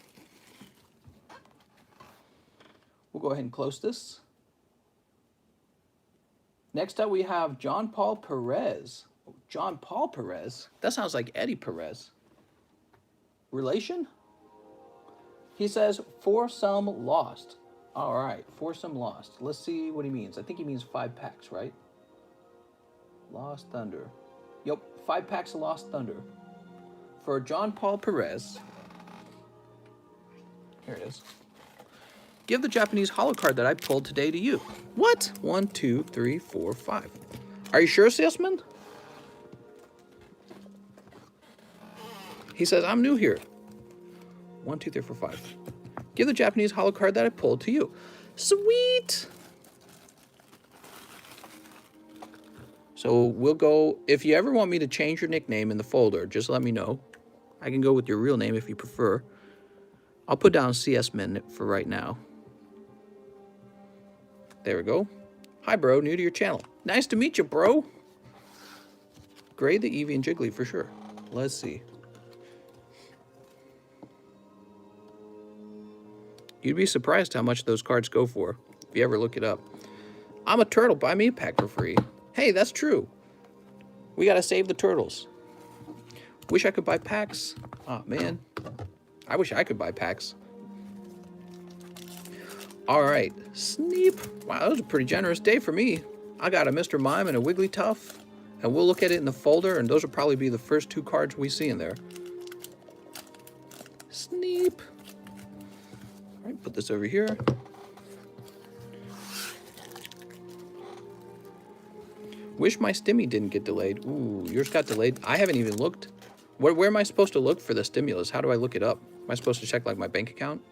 Speaker 1: We'll go ahead and close this. Next up, we have John Paul Perez. John Paul Perez? That sounds like Eddie Perez. Relation? He says, for some lost. All right, for some lost. Let's see what he means. I think he means 5 packs, right? Lost Thunder. Yep, 5 packs of Lost Thunder. For John Paul Perez. Here it is. Give the Japanese holo card that I pulled today to you. What? 1, 2, 3, 4, 5. Are you sure, salesman? He says, I'm new here. 1, 2, 3, 4, 5. Give the Japanese holo card that I pulled to you. Sweet. So we'll go, if you ever want me to change your nickname in the folder, just let me know. I can go with your real name if you prefer. I'll put down CS Min for right now. There we go. Hi, bro. New to your channel. Nice to meet you, bro. Gray, the Eevee, and Jiggly for sure. Let's see. You'd be surprised how much those cards go for if you ever look it up. I'm a turtle. Buy me a pack for free. Hey, that's true. We got to save the turtles. Wish I could buy packs. Oh, man. I wish I could buy packs. All right. Sneep. Wow, that was a pretty generous day for me. I got a Mr. Mime and a Wigglytuff. And we'll look at it in the folder, and those will probably be the first 2 cards we see in there. Sneep. All right, put this over here. Wish my stimmy didn't get delayed. Ooh, yours got delayed. I haven't even looked. Where am I supposed to look for the stimulus? How do I look it up? Am I supposed to check like my bank account?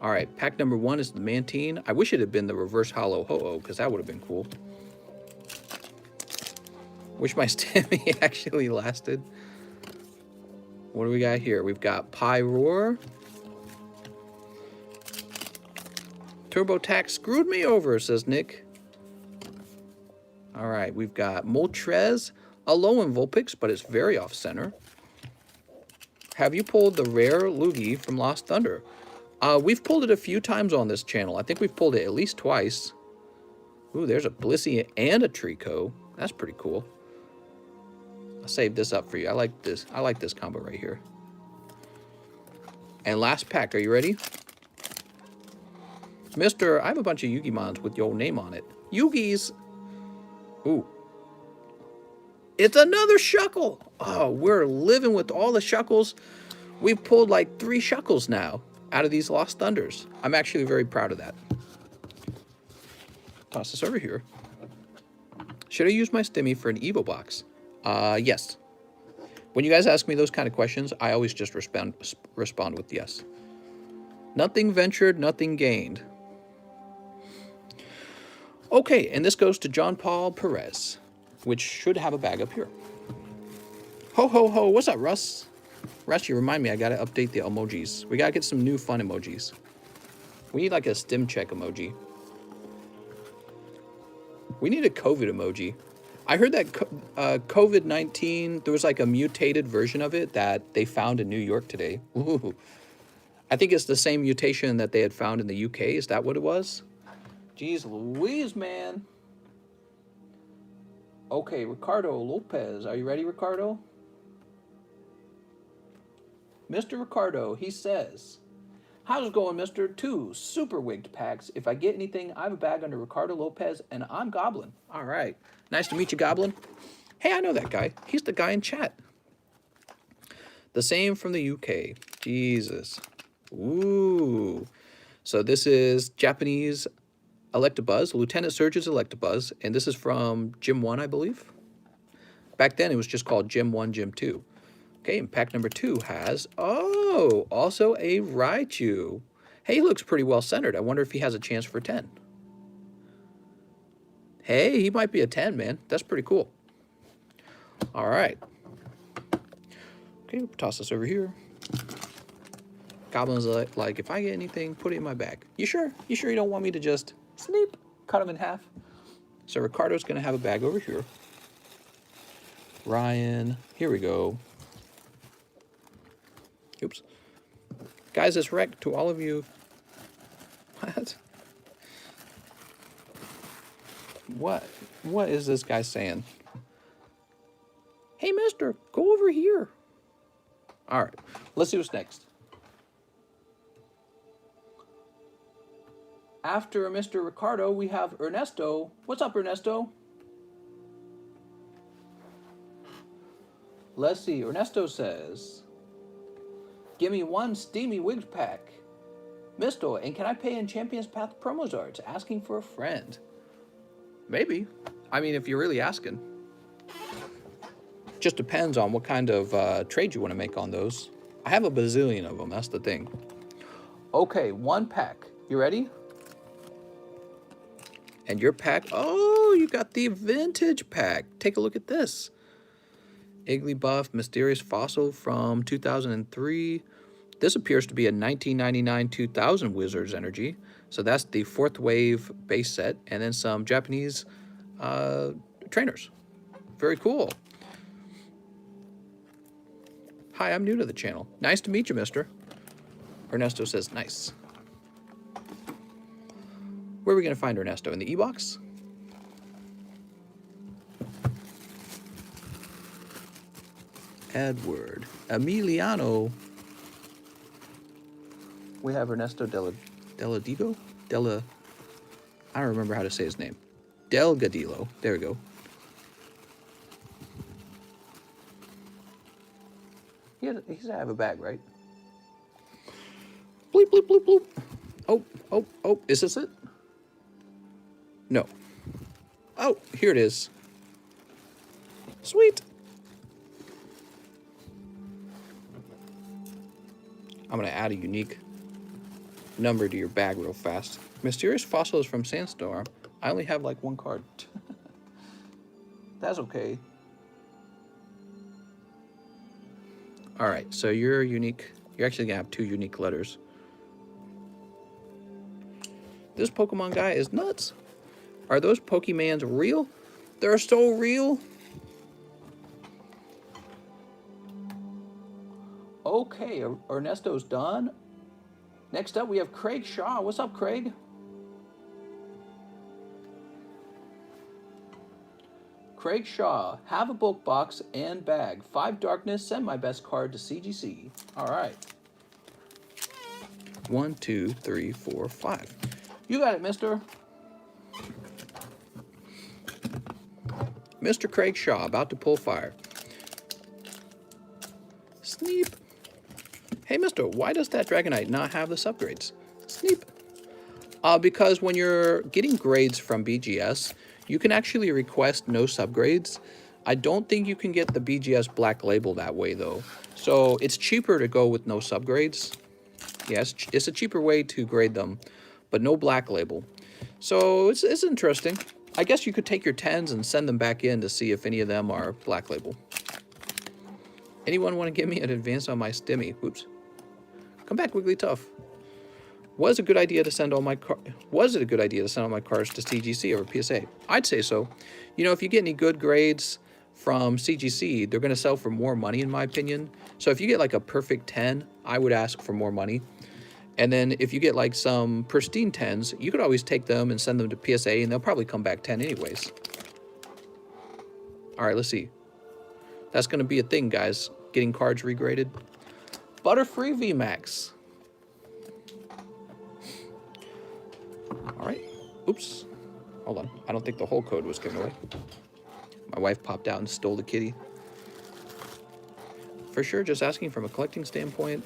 Speaker 1: All right, pack number 1 is the Mantine. I wish it had been the reverse hollow Ho-Oh, because that would have been cool. Wish my stimmy actually lasted. What do we got here? We've got Pyroar. TurboTax screwed me over, says Nick. All right, we've got Moltres, a low in Vulpix, but it's very off-center. Have you pulled the rare Lugia from Lost Thunder? We've pulled it a few times on this channel. I think we've pulled it at least twice. Ooh, there's a Blissey and a Trico. That's pretty cool. I'll save this up for you. I like this. I like this combo right here. And last pack. Are you ready? Mister, I have a bunch of Yugimons with your name on it. Yugis. Ooh. It's another Shuckle. Oh, we're living with all the Shuckles. We've pulled like 3 Shuckles now out of these Lost Thunders. I'm actually very proud of that. Toss this over here. Should I use my Stimmy for an Evo box? Yes. When you guys ask me those kind of questions, I always just respond with yes. Nothing ventured, nothing gained. Okay, and this goes to John Paul Perez, which should have a bag up here. Ho, ho, ho. What's up, Russ? Russ, you remind me I got to update the emojis. We got to get some new fun emojis. We need like a stim check emoji. We need a COVID emoji. I heard that COVID-19, there was like a mutated version of it that they found in New York today. Ooh. I think it's the same mutation that they had found in the UK. Is that what it was? Jeez Louise, man. Okay, Ricardo Lopez. Are you ready, Ricardo? Mr. Ricardo, he says, How's it going, mister? 2 super wigged packs. If I get anything, I have a bag under Ricardo Lopez, and I'm Goblin. All right. Nice to meet you, Goblin. Hey, I know that guy. He's the guy in chat. The same from the UK. Jesus. Ooh. So this is Japanese Electabuzz, Lieutenant Surge's Electabuzz, and this is from Gym 1, I believe. Back then, it was just called Gym 1, Gym 2. Okay, and pack number 2 has, oh, also a Raichu. Hey, he looks pretty well centered. I wonder if he has a chance for 10. Hey, he might be a 10, man. That's pretty cool. All right. Okay, we'll toss this over here. Goblin's like, if I get anything, put it in my bag. You sure? You sure you don't want me to just sneap, cut him in half? So Ricardo's going to have a bag over here. Ryan, here we go. Oops. Guys, this wreck to all of you. What is this guy saying? Hey, mister, go over here. All right, let's see what's next. After Mr. Ricardo, we have Ernesto. What's up, Ernesto? Let's see. Ernesto says, give me 1 steamy wigged pack. Misto, and can I pay in Champions Path promo zards? Asking for a friend. Maybe. I mean, if you're really asking. Just depends on what kind of trade you want to make on those. I have a bazillion of them. That's the thing. Okay, 1 pack. You ready? And your pack, oh, you got the vintage pack. Take a look at this. Igglybuff, Mysterious Fossil from 2003. This appears to be a 1999-2000 Wizards energy. So that's the 4th wave base set. And then some Japanese trainers. Very cool. Hi, I'm new to the channel. Nice to meet you, mister. Ernesto says, nice. Where are we going to find Ernesto? In the E-box? Edward. Emiliano. We have Ernesto Delgadillo? I don't remember how to say his name. Delgadillo. There we go. He's gonna have a bag, right? Bleep, bleep, bleep, bleep. Oh. Is this it? No. Oh, here it is. Sweet. I'm going to add a unique number to your bag real fast. Mysterious Fossil is from Sandstorm. I only have like 1 card. That's okay. All right, so you're unique. You're actually going to have 2 unique letters. This Pokemon guy is nuts. Are those Pokemans real? They're so real. Okay, Ernesto's done. Next up, we have Craig Shaw. What's up, Craig? Craig Shaw, have a bulk box and bag. 5 darkness, send my best card to CGC. All right. 1, 2, 3, 4, 5. You got it, mister. Mr. Craig Shaw, about to pull fire. Sneep. Hey, mister, why does that Dragonite not have this upgrades? Sneep. Because when you're getting grades from BGS, you can actually request no subgrades. I don't think you can get the BGS Black Label that way, though. So it's cheaper to go with no subgrades. Yes, it's a cheaper way to grade them, but no Black Label. So it's interesting. I guess you could take your 10s and send them back in to see if any of them are Black Label. Anyone want to give me an advance on my Stimmy? Oops. Come back, Wigglytuff. Was it a good idea to send all my cards to CGC over PSA? I'd say so. You know, if you get any good grades from CGC, they're going to sell for more money, in my opinion. So if you get like a perfect 10, I would ask for more money. And then if you get like some pristine 10s, you could always take them and send them to PSA, and they'll probably come back 10 anyways. All right, let's see. That's going to be a thing, guys. Getting cards regraded. Butterfree VMAX. All right. Oops. Hold on. I don't think the whole code was given away. My wife popped out and stole the kitty. For sure, just asking from a collecting standpoint.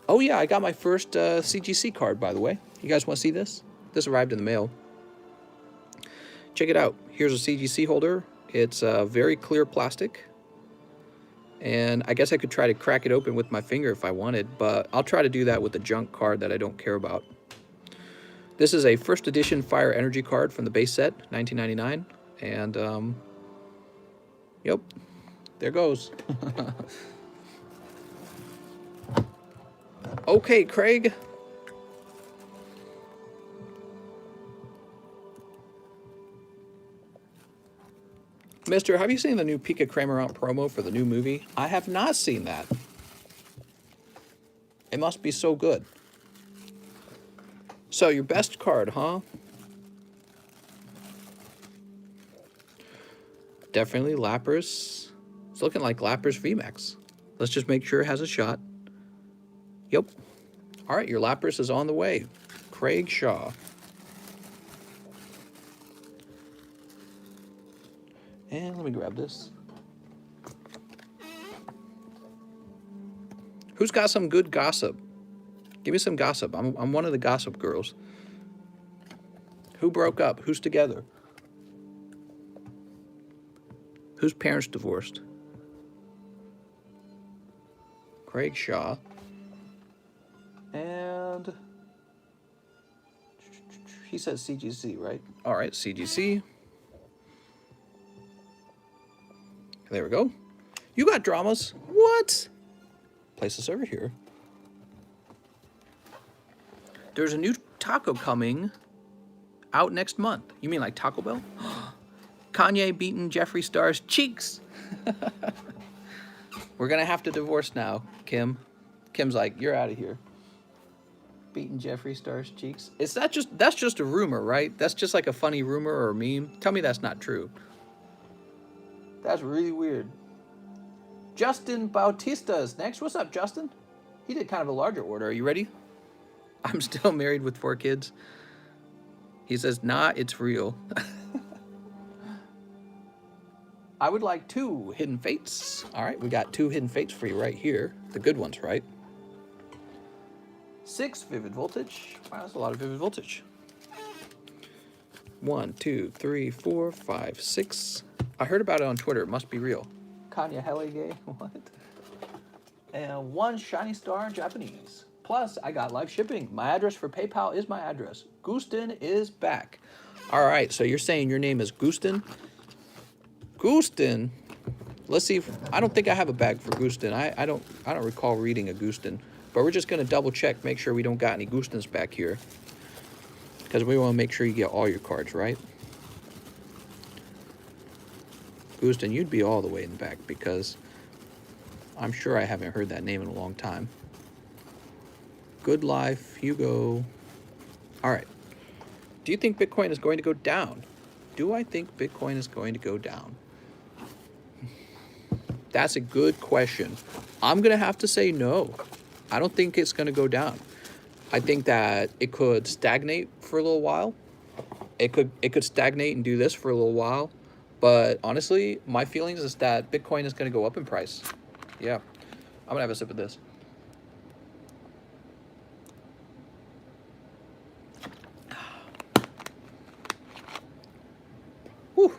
Speaker 1: Oh yeah, I got my first CGC card, by the way. You guys want to see this? This arrived in the mail. Check it out. Here's a CGC holder. It's very clear plastic. And I guess I could try to crack it open with my finger if I wanted, but I'll try to do that with a junk card that I don't care about. This is a first edition Fire Energy card from the base set, 1999. And, yep, there goes. Okay, Craig. Mister, have you seen the new Pika Kramer out promo for the new movie? I have not seen that. It must be so good. So, your best card, huh? Definitely Lapras. It's looking like Lapras VMAX. Let's just make sure it has a shot. Yep. All right, your Lapras is on the way. Craig Shaw. And let me grab this. Who's got some good gossip? Give me some gossip. I'm one of the gossip girls. Who broke up? Who's together? Whose parents divorced? Craig Shaw. And he says CGC, right? All right, CGC. There we go. You got dramas. What? Place this over here. There's a new taco coming out next month. You mean like Taco Bell? Kanye beating Jeffree Star's cheeks. We're going to have to divorce now, Kim. Kim's like, you're out of here. Beating Jeffree Star's cheeks. That's just a rumor, right? That's just like a funny rumor or a meme. Tell me that's not true. That's really weird. Justin Bautista is next. What's up, Justin? He did kind of a larger order. Are you ready? I'm still married with 4 kids. He says, nah, it's real. I would like 2 Hidden Fates. All right, we got 2 Hidden Fates for you right here. The good ones, right? 6 Vivid Voltage. Wow, that's a lot of Vivid Voltage. 1, 2, 3, 4, 5, 6. I heard about it on Twitter. It must be real. Kanye Hellige. What? And 1 Shiny Star Japanese. Plus, I got live shipping. My address for PayPal is my address. Gustin is back. All right, so you're saying your name is Gustin? Gustin. Let's see if I don't think I have a bag for Gustin. I don't recall reading a Gustin. But we're just gonna double check, make sure we don't got any Gustins back here. Because we want to make sure you get all your cards, right? Gustin, you'd be all the way in the back because I'm sure I haven't heard that name in a long time. Good Life, Hugo. All right. Do you think Bitcoin is going to go down? Do I think Bitcoin is going to go down? That's a good question. I'm going to have to say no. I don't think it's going to go down. I think that it could stagnate for a little while. It could stagnate and do this for a little while. But honestly, my feelings is that Bitcoin is going to go up in price. Yeah. I'm going to have a sip of this. Whew.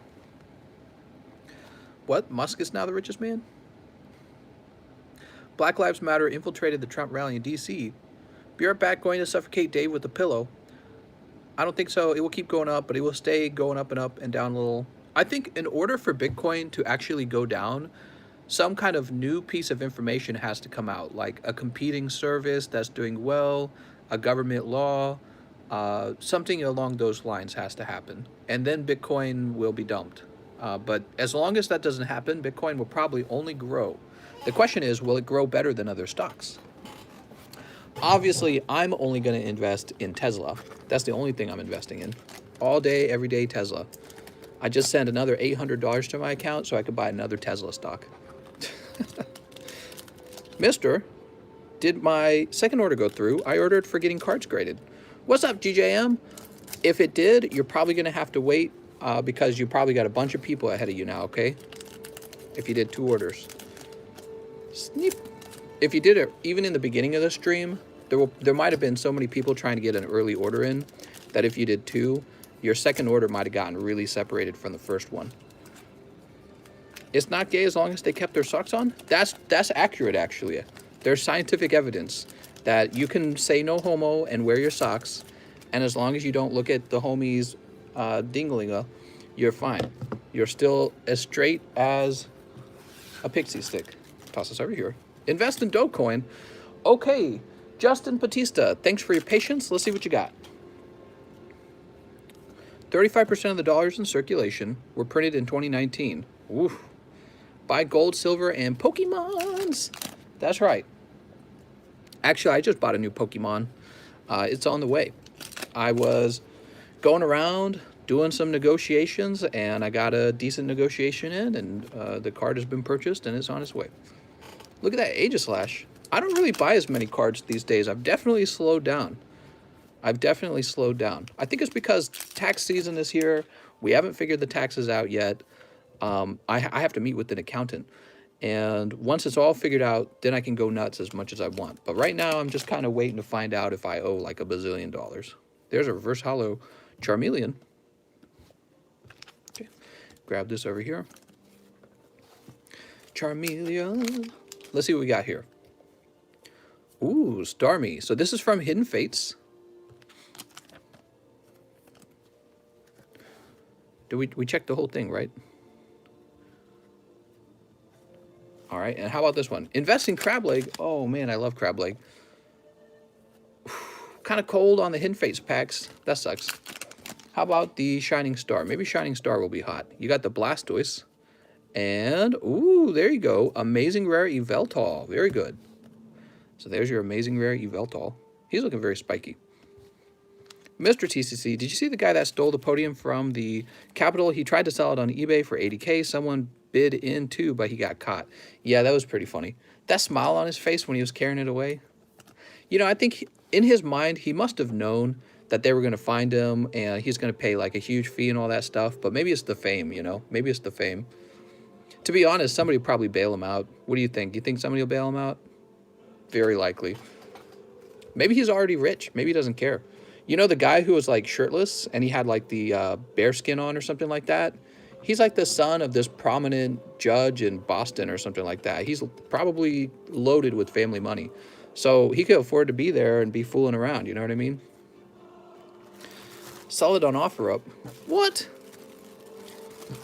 Speaker 1: What? Musk is now the richest man? Black Lives Matter infiltrated the Trump rally in D.C. Be right back, going to suffocate Dave with a pillow. I don't think so. It will keep going up, but it will stay going up and down a little. I think in order for Bitcoin to actually go down, some kind of new piece of information has to come out, like a competing service that's doing well, a government law, something along those lines has to happen. And then Bitcoin will be dumped. But as long as that doesn't happen, Bitcoin will probably only grow. The question is, will it grow better than other stocks? Obviously, I'm only going to invest in Tesla. That's the only thing I'm investing in. All day, every day, Tesla. I just sent another $800 to my account so I could buy another Tesla stock. Mister, Did my second order go through? I ordered for getting cards graded. What's up, GJM? If it did, you're probably going to have to wait because you probably got a bunch of people ahead of you now, okay? If you did 2 orders. Sneep. If you did it even in the beginning of the stream, there might have been so many people trying to get an early order in that if you did 2, your second order might have gotten really separated from the first one. It's not gay as long as they kept their socks on? That's accurate, actually. There's scientific evidence that you can say no homo and wear your socks, and as long as you don't look at the homie's dinglinga, you're fine. You're still as straight as a pixie stick. Toss this over here. Invest in Dogecoin. Okay, Justin Batista, thanks for your patience. Let's see what you got. 35% of the dollars in circulation were printed in 2019. Oof. Buy gold, silver, and Pokemons. That's right. Actually, I just bought a new Pokemon. It's on the way. I was going around doing some negotiations, and I got a decent negotiation in, and the card has been purchased, and it's on its way. Look at that Aegislash. I don't really buy as many cards these days. I've definitely slowed down. I think it's because tax season is here. We haven't figured the taxes out yet. I have to meet with an accountant. And once it's all figured out, then I can go nuts as much as I want. But right now, I'm just kind of waiting to find out if I owe like $1 bazillion. There's a reverse hollow Charmeleon. Okay, grab this over here. Charmeleon. Let's see what we got here. Ooh, Starmie. So this is from Hidden Fates. We checked the whole thing, right? All right, and how about this one? Invest in Crableg. Oh, man, I love Crableg. Kind of cold on the Hidden Fates packs. That sucks. How about the Shining Star? Maybe Shining Star will be hot. You got the Blastoise. And, ooh, there you go. Amazing Rare Yveltal. Very good. So there's your Amazing Rare Yveltal. He's looking very spiky. Mr. TCC, did you see the guy that stole the podium from the Capitol? He tried to sell it on eBay for 80K. Someone bid in too, but he got caught. Yeah, that was pretty funny. That smile on his face when he was carrying it away. You know, I think in his mind, he must have known that they were going to find him and he's going to pay like a huge fee and all that stuff. But maybe it's the fame, you know? Maybe it's the fame. To be honest, somebody will probably bail him out. What do you think? Do you think somebody will bail him out? Very likely. Maybe he's already rich. Maybe he doesn't care. You know the guy who was like shirtless and he had like the bear skin on or something like that? He's like the son of this prominent judge in Boston or something like that. He's probably loaded with family money. So he could afford to be there and be fooling around, you know what I mean? Sell it on OfferUp. What?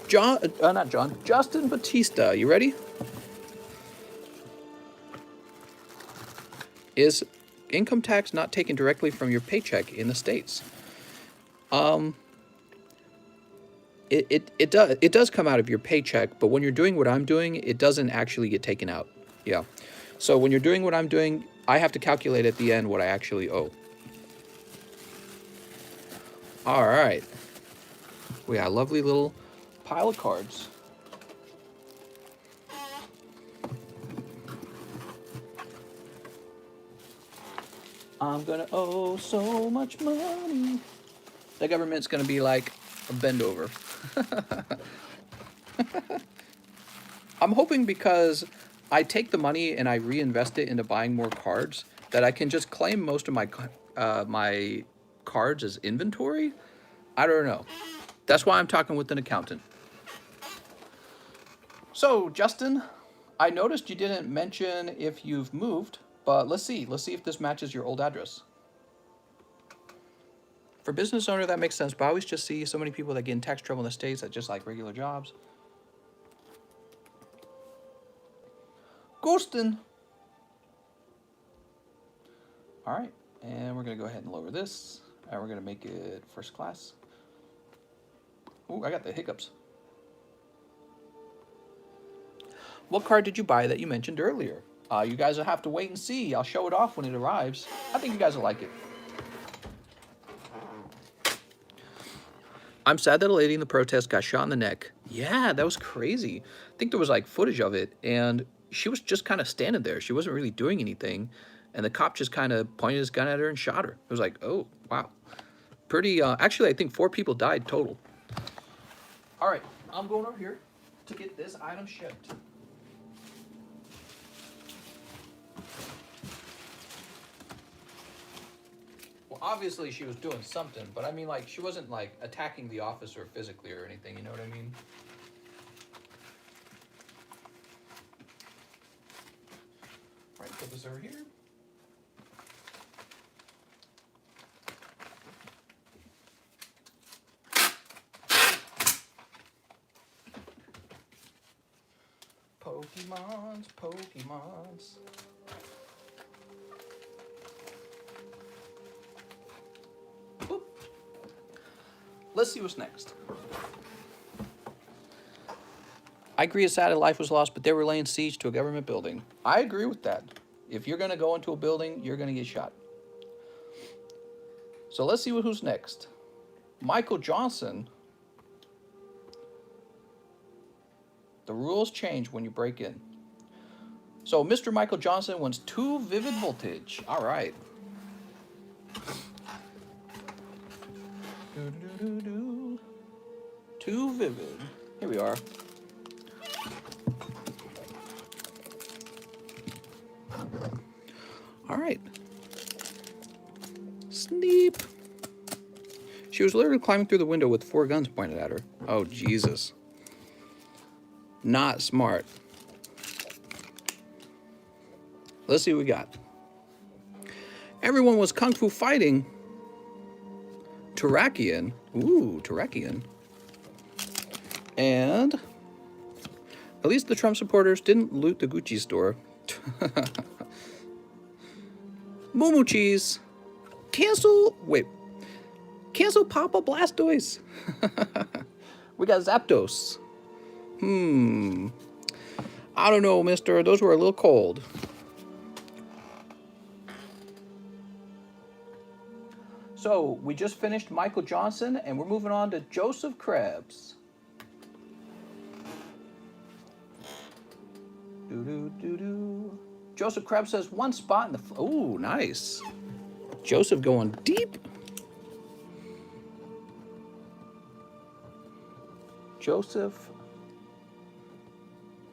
Speaker 1: Justin Batista, you ready? Is income tax not taken directly from your paycheck in the States? It does come out of your paycheck, but when you're doing what I'm doing, it doesn't actually get taken out. Yeah. So when you're doing what I'm doing, I have to calculate at the end what I actually owe. All right. We got a lovely little pile of cards. I'm gonna owe so much money. The government's gonna be like a bend over. I'm hoping because I take the money and I reinvest it into buying more cards that I can just claim most of my my cards as inventory. I don't know. That's why I'm talking with an accountant. So, Justin, I noticed you didn't mention if you've moved, but let's see. Let's see if this matches your old address. For business owner, that makes sense, but I always just see so many people that get in tax trouble in the States that just like regular jobs. Ghostin. All right, and we're gonna go ahead and lower this, and we're gonna make it first class. Oh, I got the hiccups. What card did you buy that you mentioned earlier? You guys will have to wait and see. I'll show it off when it arrives. I think you guys will like it. I'm sad that a lady in the protest got shot in the neck. Yeah, that was crazy. I think there was like footage of it, and she was just kind of standing there. She wasn't really doing anything, and the cop just kind of pointed his gun at her and shot her. It was like, oh, wow. Pretty, actually, I think 4 people died total. All right, I'm going over here to get this item shipped. Well, obviously she was doing something, but I mean, like, she wasn't, like, attacking the officer physically or anything, you know what I mean? All right, put this over here. Pokemons, Pokemons. Boop. Let's see what's next. I agree, a sad life was lost, but they were laying siege to a government building. I agree with that. If you're going to go into a building, you're going to get shot. So let's see who's next. Michael Johnson. The rules change when you break in. So Mr. Michael Johnson wants 2 Vivid Voltage. All right. 2 Vivid. Here we are. All right. Sneep. She was literally climbing through the window with 4 guns pointed at her. Oh, Jesus. Not smart. Let's see what we got. Everyone was kung fu fighting. Terrakian. Ooh, Terrakian. And at least the Trump supporters didn't loot the Gucci store. Moo cheese. Cancel. Wait. Cancel Papa Blastoise. We got Zapdos. I don't know, mister. Those were a little cold. So, we just finished Michael Johnson, and we're moving on to Joseph Krebs. Joseph Krebs says 1 spot in the... Ooh, nice. Joseph going deep. Joseph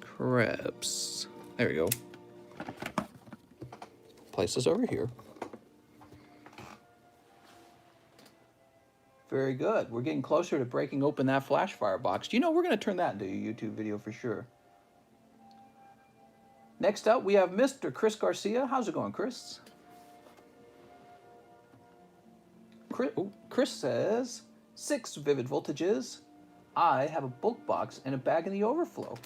Speaker 1: Krebs. There we go. Place this over here. Very good. We're getting closer to breaking open that flash fire box. You know, we're going to turn that into a YouTube video for sure. Next up, we have Mr. Chris Garcia. How's it going, Chris? Chris says, 6 Vivid Voltages. I have a bulk box and a bag in the overflow.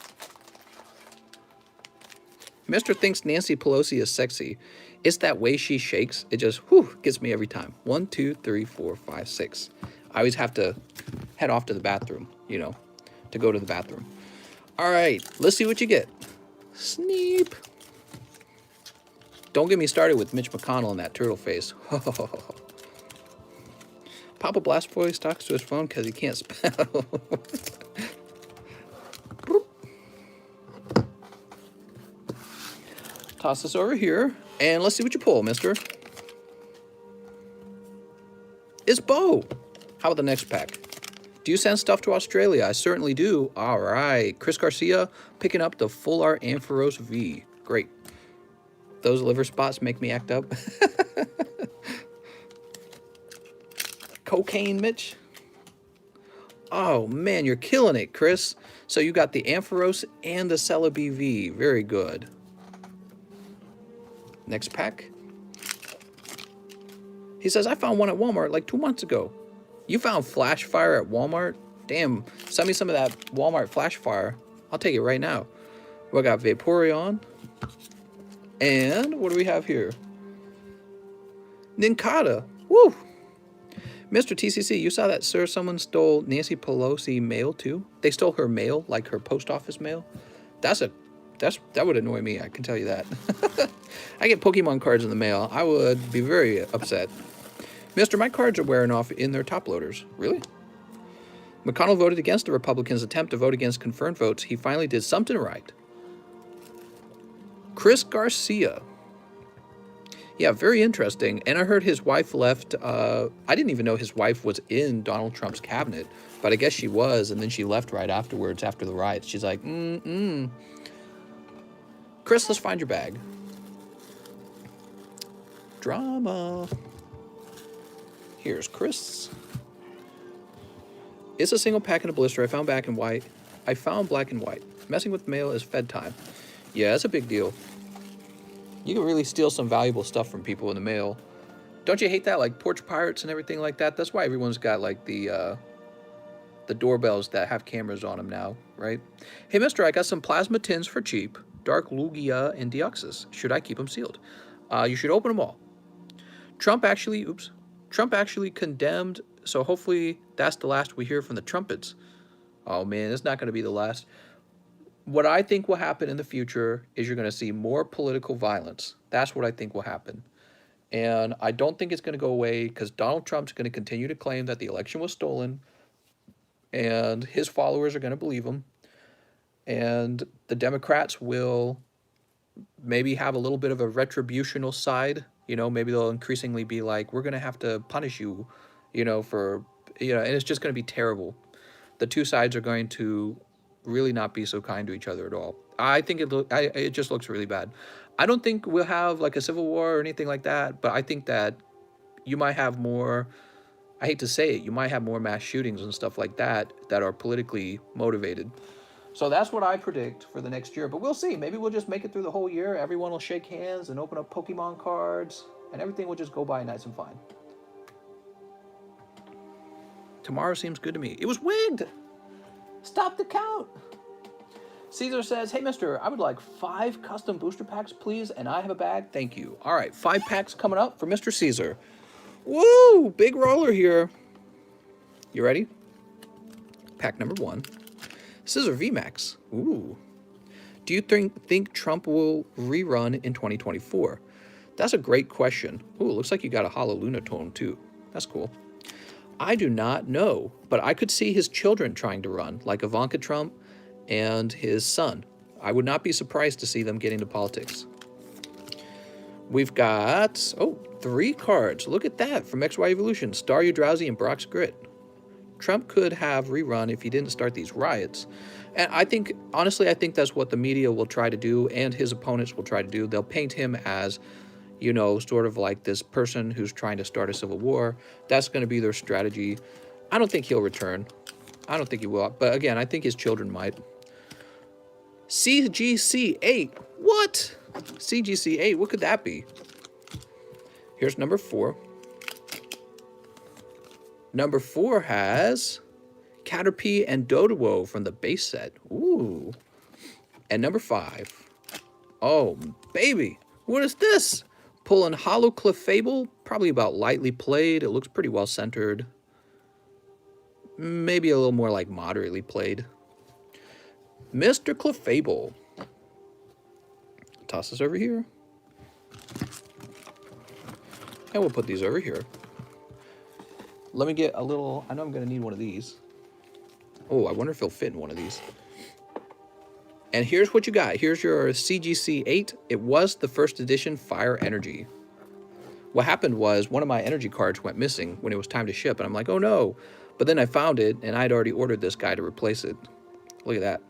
Speaker 1: Mr. thinks Nancy Pelosi is sexy. It's that way she shakes. It just, whew, gets me every time. 1, 2, 3, 4, 5, 6. I always have to head off to the bathroom, you know, to go to the bathroom. All right, let's see what you get. Sneep. Don't get me started with Mitch McConnell and that turtle face. Papa Blastoise talks to his phone because he can't spell. Toss this over here, and let's see what you pull, mister. It's Bo. How about the next pack? Do you send stuff to Australia? I certainly do. All right. Chris Garcia picking up the Full Art Ampharos V. Great. Those liver spots make me act up. Cocaine Mitch. Oh, man, you're killing it, Chris. So you got the Ampharos and the Celebi V. Very good. Next pack. He says, I found one at Walmart like 2 months ago. You found Flash Fire at Walmart? Damn, send me some of that Walmart Flash Fire. I'll take it right now. We got Vaporeon. And what do we have here? Nincada. Woo! Mr. TCC, you saw that, sir? Someone stole Nancy Pelosi mail, too? They stole her mail, like her post office mail? That would annoy me, I can tell you that. I get Pokemon cards in the mail. I would be very upset. Mister, my cards are wearing off in their top loaders. Really? McConnell voted against the Republicans' attempt to vote against confirmed votes. He finally did something right. Chris Garcia. Yeah, very interesting. And I heard his wife left. I didn't even know his wife was in Donald Trump's cabinet, but I guess she was. And then she left right afterwards after the riots. She's like, Chris, let's find your bag. Drama. Here's Chris. It's a single pack in a blister. I found black and white. I found black and white. Messing with mail is fed time. Yeah, that's a big deal. You can really steal some valuable stuff from people in the mail. Don't you hate that? Like porch pirates and everything like that. That's why everyone's got like the doorbells that have cameras on them now, right? Hey, mister, I got some plasma tins for cheap. Dark Lugia and Deoxys. Should I keep them sealed? You should open them all. Trump actually condemned, so hopefully that's the last we hear from the trumpets. Oh man, it's not going to be the last. What I think will happen in the future is you're going to see more political violence. That's what I think will happen. And I don't think it's going to go away because Donald Trump's going to continue to claim that the election was stolen and his followers are going to believe him. And the Democrats will maybe have a little bit of a retributional side. You know, maybe they'll increasingly be like, we're going to have to punish you, for, and it's just going to be terrible. The two sides are going to really not be so kind to each other at all. I think it just looks really bad. I don't think we'll have like a civil war or anything like that, but I think that you might have more, I hate to say it, you might have more mass shootings and stuff like that that are politically motivated. So that's what I predict for the next year, but we'll see. Maybe we'll just make it through the whole year. Everyone will shake hands and open up Pokemon cards and everything will just go by nice and fine. Tomorrow seems good to me. It was wigged. Stop the count. Caesar says, hey, mister, I would like 5 custom booster packs, please, and I have a bag. Thank you. All right, 5 packs coming up for Mr. Caesar. Woo, big roller here. You ready? Pack number 1. Scissor VMAX. Ooh. Do you think Trump will rerun in 2024? That's a great question. Ooh, looks like you got a Hollow Lunatone, too. That's cool. I do not know, but I could see his children trying to run, like Ivanka Trump and his son. I would not be surprised to see them get into politics. We've got, 3 cards. Look at that from XY Evolution. Star You Drowsy and Brock's Grit. Trump could have rerun if he didn't start these riots. And I think, honestly, I think that's what the media will try to do and his opponents will try to do. They'll paint him as, sort of like this person who's trying to start a civil war. That's going to be their strategy. I don't think he'll return. I don't think he will. But again, I think his children might. CGC8. What? CGC8. What could that be? Here's number 4. Number 4 has Caterpie and Doduo from the base set. Ooh. And number 5. Oh, baby. What is this? Pulling Hollow Clefable. Probably about lightly played. It looks pretty well centered. Maybe a little more like moderately played. Mr. Clefable. Toss this over here. And we'll put these over here. Let me get a little, I know I'm going to need one of these. Oh, I wonder if he'll fit in one of these. And here's what you got. Here's your CGC8. It was the first edition Fire Energy. What happened was one of my energy cards went missing when it was time to ship. And I'm like, oh no. But then I found it and I'd already ordered this guy to replace it. Look at that.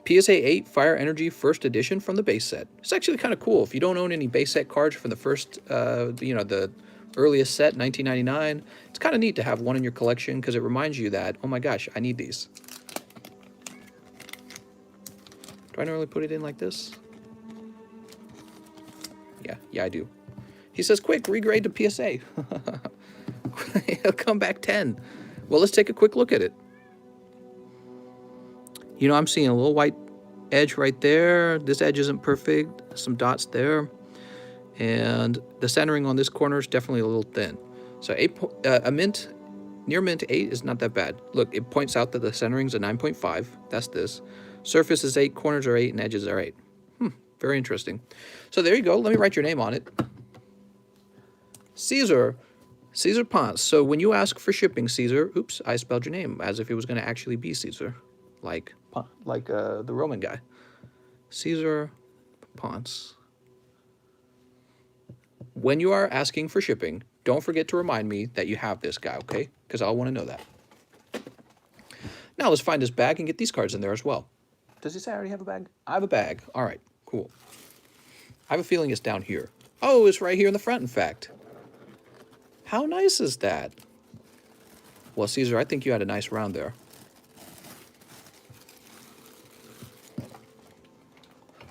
Speaker 1: PSA 8 Fire Energy first edition from the base set. It's actually kind of cool. If you don't own any base set cards from the first, the earliest set, 1999, it's kind of neat to have one in your collection because it reminds you that, oh my gosh, I need these. Do I normally put it in like this? Yeah, I do. He says, quick, regrade to PSA. He'll come back 10. Well, let's take a quick look at it. I'm seeing a little white edge right there. This edge isn't perfect. Some dots there. And the centering on this corner is definitely a little thin. So near mint 8 is not that bad. Look, it points out that the centering's a 9.5. That's this. Surface is 8, corners are 8, and edges are 8. Very interesting. So there you go. Let me write your name on it. Caesar Ponce. So when you ask for shipping, Caesar, oops, I spelled your name as if it was going to actually be Caesar. Like the Roman guy. Caesar Ponce. When you are asking for shipping, don't forget to remind me that you have this guy, okay? Because I'll want to know that. Now let's find this bag and get these cards in there as well. Does he say I already have a bag? I have a bag. All right, cool. I have a feeling it's down here. Oh, it's right here in the front, in fact. How nice is that? Well, Caesar, I think you had a nice round there.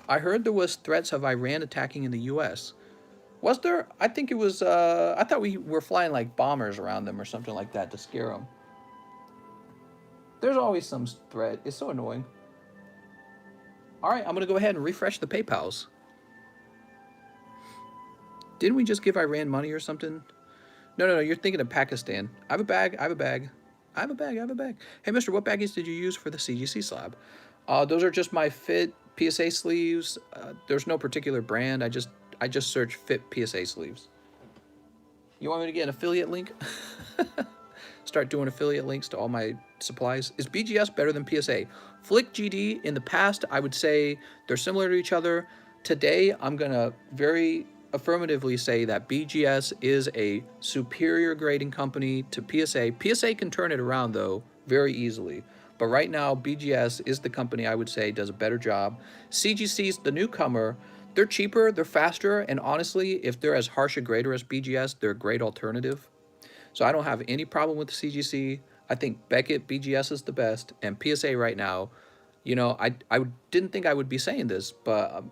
Speaker 1: I heard there was threats of Iran attacking in the U.S. Was there? I think it was, I thought we were flying like bombers around them or something like that to scare them. There's always some threat. It's so annoying. All right, I'm going to go ahead and refresh the PayPals. Didn't we just give Iran money or something? No, you're thinking of Pakistan. I have a bag, I have a bag. I have a bag, I have a bag. Hey, mister, what baggies did you use for the CGC slab? Those are just my Fit PSA sleeves. There's no particular brand. I just search Fit PSA sleeves. You want me to get an affiliate link? Start doing affiliate links to all my supplies. Is BGS better than PSA? Flick GD, in the past, I would say they're similar to each other. Today, I'm going to very affirmatively say that BGS is a superior grading company to PSA. PSA can turn it around, though, very easily. But right now, BGS is the company I would say does a better job. CGC's the newcomer. They're cheaper, they're faster, and honestly, if they're as harsh a grader as BGS, they're a great alternative. So I don't have any problem with the CGC. I think Beckett BGS is the best, and PSA right now, you know, I didn't think I would be saying this, but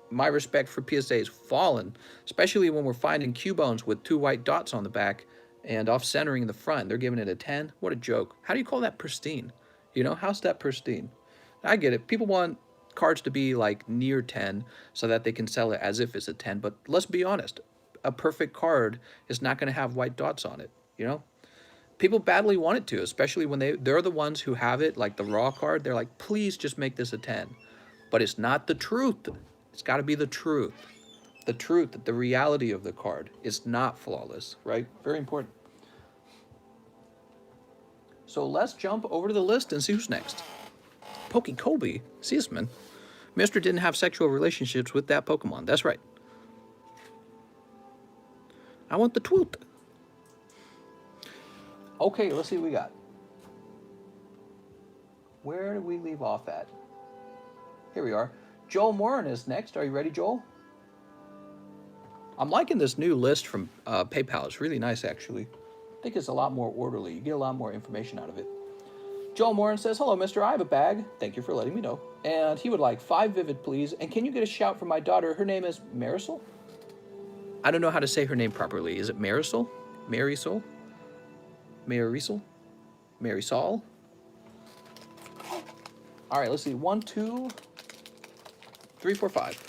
Speaker 1: my respect for PSA has fallen, especially when we're finding Cubones with 2 white dots on the back and off-centering the front. They're giving it a 10. What a joke. How do you call that pristine? You know, how's that pristine? I get it. People want cards to be like near 10 so that they can sell it as if it's a 10, but let's be honest. A perfect card is not going to have white dots on it, you know? People badly want it to, especially when they're the ones who have it, like the raw card. They're like, please just make this a 10. But it's not the truth. It's got to be the truth. The truth, the reality of the card. It's not flawless, right? Very important. So let's jump over to the list and see who's next. Poke-Kobe, Seisman. Mister didn't have sexual relationships with that Pokemon. That's right. I want the truth. Okay, let's see what we got. Where did we leave off at? Here we are. Joel Morin is next. Are you ready, Joel? I'm liking this new list from PayPal. It's really nice, actually. I think it's a lot more orderly. You get a lot more information out of it. Joel Morin says, hello, mister. I have a bag. Thank you for letting me know. And he would like 5 Vivid, please. And can you get a shout from my daughter? Her name is Marisol. I don't know how to say her name properly. Is it Marisol? Marisol? Marisol? Marisol? All right, let's see. 1, 2, 3, 4, 5.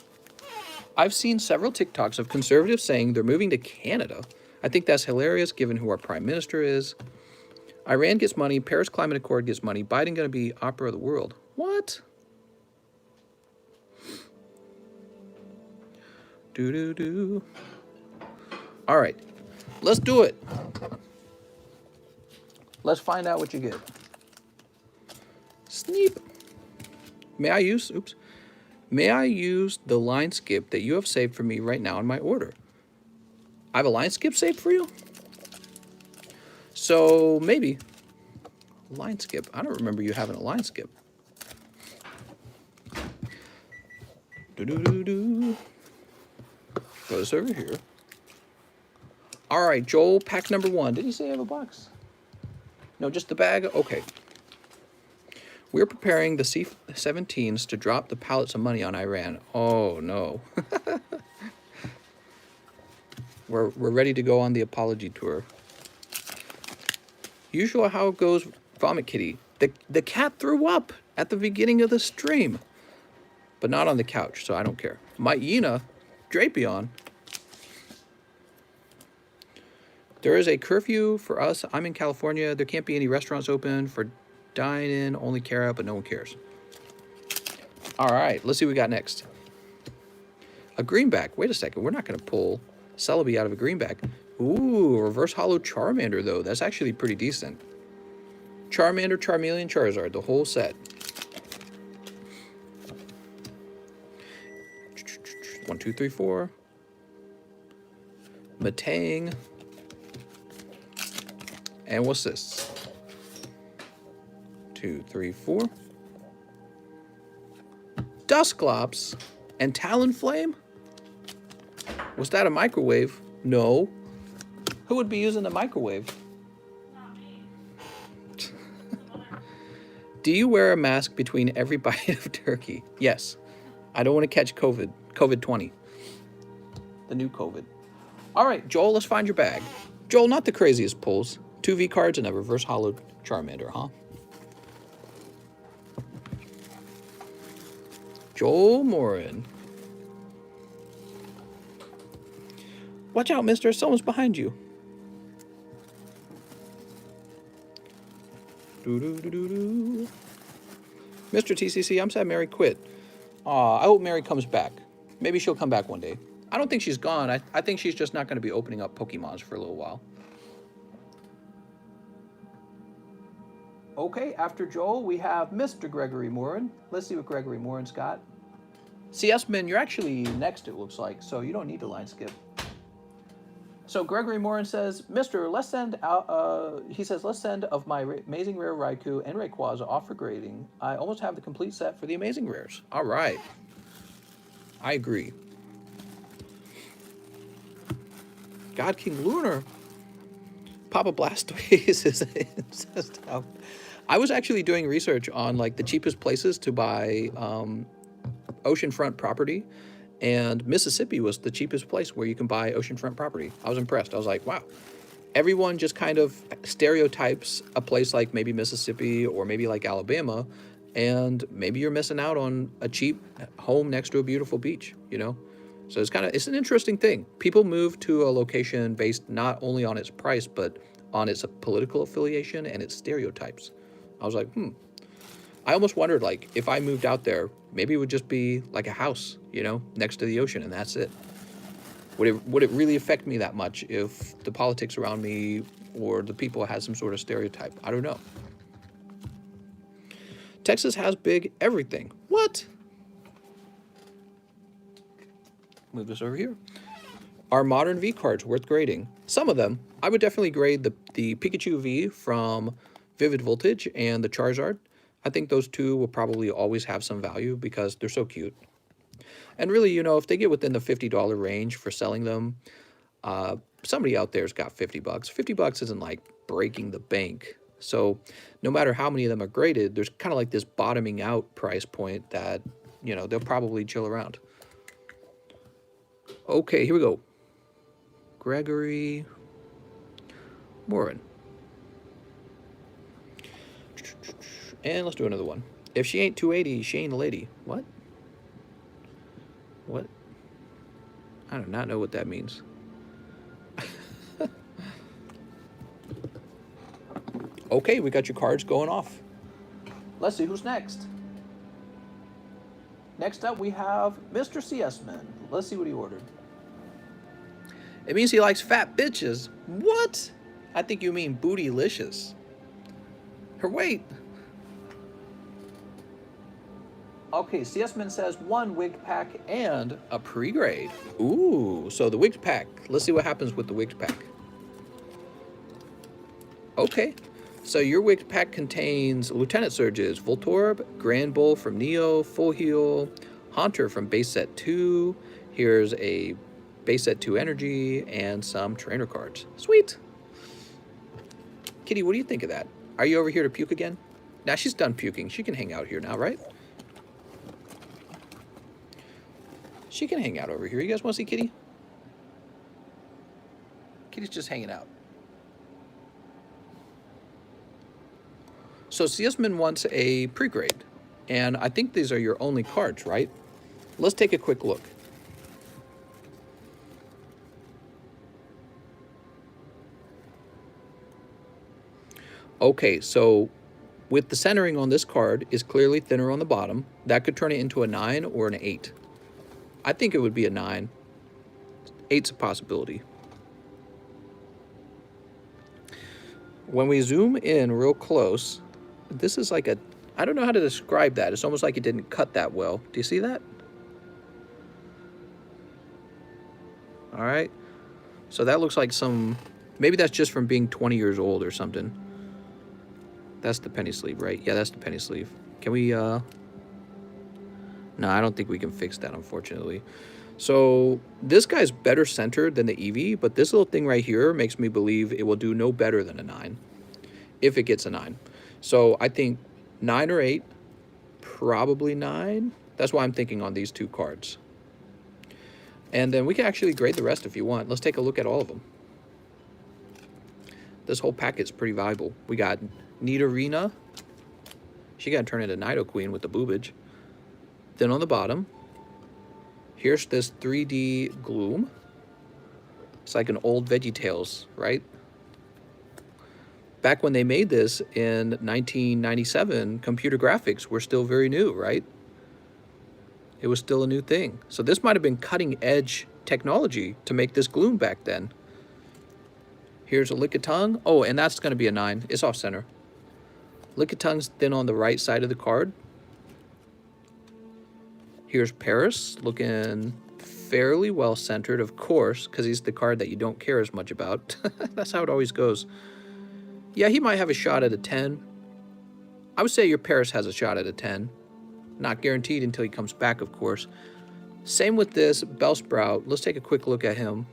Speaker 1: I've seen several TikToks of conservatives saying they're moving to Canada. I think that's hilarious given who our prime minister is. Iran gets money. Paris Climate Accord gets money. Biden going to be opera of the world. What? Do. All right, let's do it. Let's find out what you get. Sneep. May I use the line skip that you have saved for me right now in my order? I have a line skip saved for you? So maybe. Line skip. I don't remember you having a line skip. Throw this over here. All right, Joel, pack number 1. Did he say I have a box? No, just the bag? Okay. We're preparing the C-17s to drop the pallets of money on Iran. Oh, no. We're ready to go on the apology tour. Usual how it goes, Vomit Kitty. The cat threw up at the beginning of the stream. But not on the couch, so I don't care. Myena, Drapion. There is a curfew for us. I'm in California. There can't be any restaurants open for dine-in, only carry out, but no one cares. All right, let's see what we got next. A greenback. Wait a second. We're not going to pull Celebi out of a greenback. Ooh, reverse hollow Charmander, though. That's actually pretty decent. Charmander, Charmeleon, Charizard, the whole set. 1, 2, 3, 4. Matang. And what's this? 2, 3, 4. Dusclops and Talonflame? Was that a microwave? No. Who would be using the microwave?
Speaker 2: Not me.
Speaker 1: Do you wear a mask between every bite of turkey? Yes. I don't want to catch COVID. COVID-20. The new COVID. All right, Joel, let's find your bag. Joel, not the craziest pulls. 2 V cards and a reverse hollow Charmander, huh? Joel Morin. Watch out, mister. Someone's behind you. Doo-doo-doo-doo-doo. Mr. TCC, I'm sad Mary quit. Aw, I hope Mary comes back. Maybe she'll come back one day. I don't think she's gone. I think she's just not going to be opening up Pokemons for a little while. Okay, after Joel, we have Mr. Gregory Morin. Let's see what Gregory Morin's got. CS Man, you're actually next, it looks like, so you don't need to line skip. So Gregory Morin says, Mr. Let's send out, he says, let's send of my amazing rare Raikou and Rayquaza off for grading. I almost have the complete set for the amazing rares. All right. I agree. God King Lunar. Papa Blastoise is incest out. I was actually doing research on like the cheapest places to buy oceanfront property, and Mississippi was the cheapest place where you can buy oceanfront property. I was impressed. I was like, wow. Everyone just kind of stereotypes a place like maybe Mississippi or maybe like Alabama, and maybe you're missing out on a cheap home next to a beautiful beach, you know? So it's an interesting thing. People move to a location based not only on its price, but on its political affiliation and its stereotypes. I was like, I almost wondered, like, if I moved out there, maybe it would just be like a house, you know, next to the ocean, and that's it. Would it really affect me that much if the politics around me or the people had some sort of stereotype? I don't know. Texas has big everything. What? Move this over here. Are modern V cards worth grading? Some of them. I would definitely grade the Pikachu V from Vivid Voltage and the Charizard. I think those two will probably always have some value because they're so cute. And really, you know, if they get within the $50 range for selling them, somebody out there's got $50. $50 isn't like breaking the bank. So no matter how many of them are graded, there's kind of like this bottoming out price point that, you know, they'll probably chill around. Okay, here we go. Gregory Morin. And let's do another one. If she ain't 280, she ain't a lady. What? What? I do not know what that means. Okay, we got your cards going off. Let's see who's next. Next up, we have Mr. CS Man. Let's see what he ordered. It means he likes fat bitches. What? I think you mean bootylicious. Or wait. Okay, CS Man says 1 wig pack and a pre-grade. Ooh, so the wig pack. Let's see what happens with the wig pack. Okay, so your wig pack contains Lieutenant Surges, Voltorb, Grand Bull from Neo, Full Heal, Haunter from base set 2. Here's a base set 2 energy and some trainer cards. Sweet. Kitty, what do you think of that? Are you over here to puke again? Now she's done puking. She can hang out here now, right? She can hang out over here. You guys want to see Kitty? Kitty's just hanging out. So CSman wants a pre-grade, and I think these are your only cards, right? Let's take a quick look. Okay, so with the centering on this card is clearly thinner on the bottom. That could turn it into a 9 or an 8. I think it would be a 9. 8's a possibility. When we zoom in real close, this is like a, I don't know how to describe that. It's almost like it didn't cut that well. Do you see that? All right. So that looks like some, maybe that's just from being 20 years old or something. That's the penny sleeve, right? Yeah, that's the penny sleeve. Can we, no, I don't think we can fix that, unfortunately. So this guy's better centered than the Eevee, but this little thing right here makes me believe it will do no better than a 9, if it gets a 9. So I think 9 or 8, probably 9. That's why I'm thinking on these 2 cards. And then we can actually grade the rest if you want. Let's take a look at all of them. This whole packet's pretty valuable. We got Nidorina. She got to turn into Nidoqueen with the boobage. Then on the bottom, here's this 3D Gloom. It's like an old VeggieTales, right? Back when they made this in 1997, computer graphics were still very new, right? It was still a new thing. So this might have been cutting edge technology to make this Gloom back then. Here's a Lickitung. Oh, and that's going to be a 9. It's off center. Lickitung's then on the right side of the card. Here's Paris, looking fairly well centered, of course, because he's the card that you don't care as much about. That's how it always goes. Yeah, he might have a shot at a 10. I would say your Paris has a shot at a 10. Not guaranteed until he comes back, of course. Same with this Bellsprout. Let's take a quick look at him.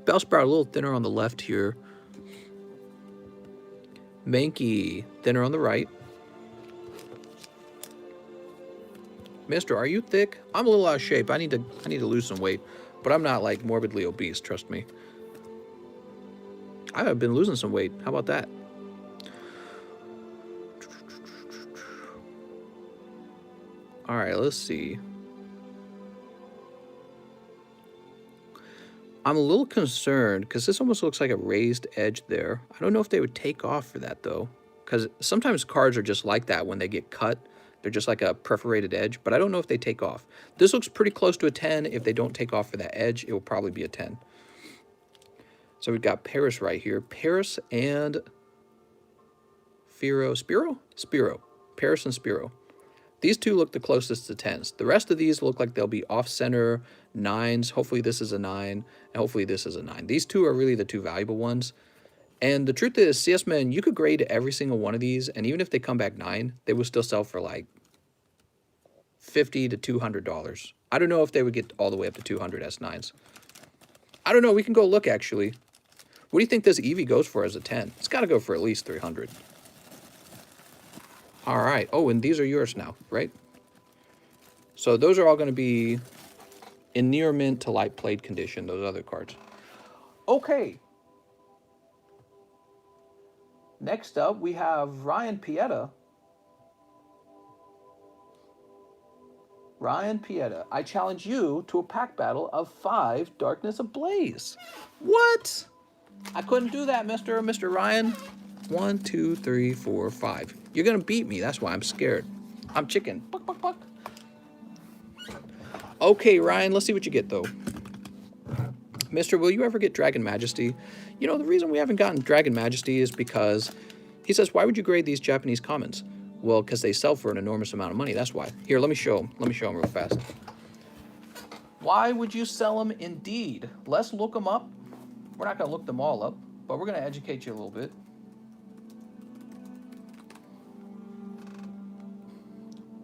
Speaker 1: Bellsprout a little thinner on the left here. Mankey thinner on the right. Mister, are you thick? I'm a little out of shape. I need to lose some weight, but I'm not like morbidly obese, trust me. I have been losing some weight. How about that? All right, let's see. I'm a little concerned because this almost looks like a raised edge there. I don't know if they would take off for that though, because sometimes cards are just like that when they get cut. They're just like a perforated edge, but I don't know if they take off. This looks pretty close to a 10. If they don't take off for that edge, it will probably be a 10. So we've got Paris right here. Paris and Spiro. Paris and Spiro. These two look the closest to 10s. The rest of these look like they'll be off-center 9s. Hopefully this is a 9, and hopefully this is a 9. These two are really the two valuable ones. And the truth is, CS-Men, you could grade every single one of these, and even if they come back 9, they will still sell for like $50 to $200. I don't know if they would get all the way up to 200 S9s. I don't know. We can go look, actually. What do you think this Eevee goes for as a 10? It's got to go for at least 300. All right. Oh, and these are yours now, right? So those are all going to be in near mint to light played condition, those other cards. Okay. Next up, we have Ryan Pieta. Ryan Pieta, I challenge you to a pack battle of 5 Darkness Ablaze. What? I couldn't do that, Mr. Ryan. 1, 2, 3, 4, 5. You're going to beat me. That's why I'm scared. I'm chicken. Buck, buck, buck. Okay, Ryan, let's see what you get, though. Mister, will you ever get Dragon Majesty? You know, the reason we haven't gotten Dragon Majesty is because he says, why would you grade these Japanese commons? Well, because they sell for an enormous amount of money. That's why. Here, let me show him. Let me show him real fast. Why would you sell them? Indeed. Let's look them up. We're not going to look them all up, but we're going to educate you a little bit.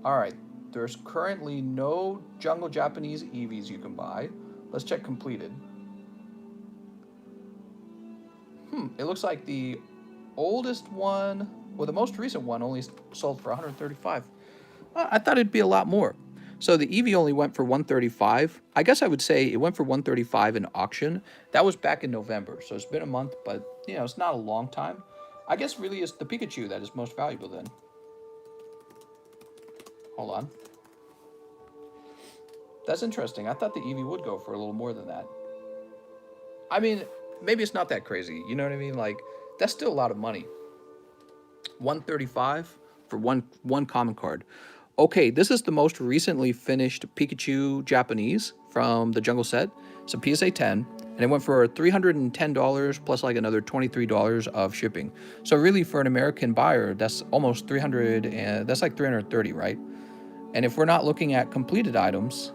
Speaker 1: All right. There's currently no Jungle Japanese Eevees you can buy. Let's check completed. It looks like the oldest one, well, the most recent one only sold for 135. I thought it'd be a lot more. So the Eevee only went for 135. I guess I would say it went for 135 in auction. That was back in November, so it's been a month, but you know, it's not a long time. I guess really it's the Pikachu that is most valuable then. Hold on. That's interesting. I thought the Eevee would go for a little more than that. I mean, maybe it's not that crazy. You know what I mean? Like, that's still a lot of money. 135 for one common card. Okay, this is the most recently finished Pikachu Japanese from the Jungle set. It's a PSA 10, and it went for $310 plus like another $23 of shipping. So really, for an American buyer, that's almost 300, and that's like 330, right? And if we're not looking at completed items,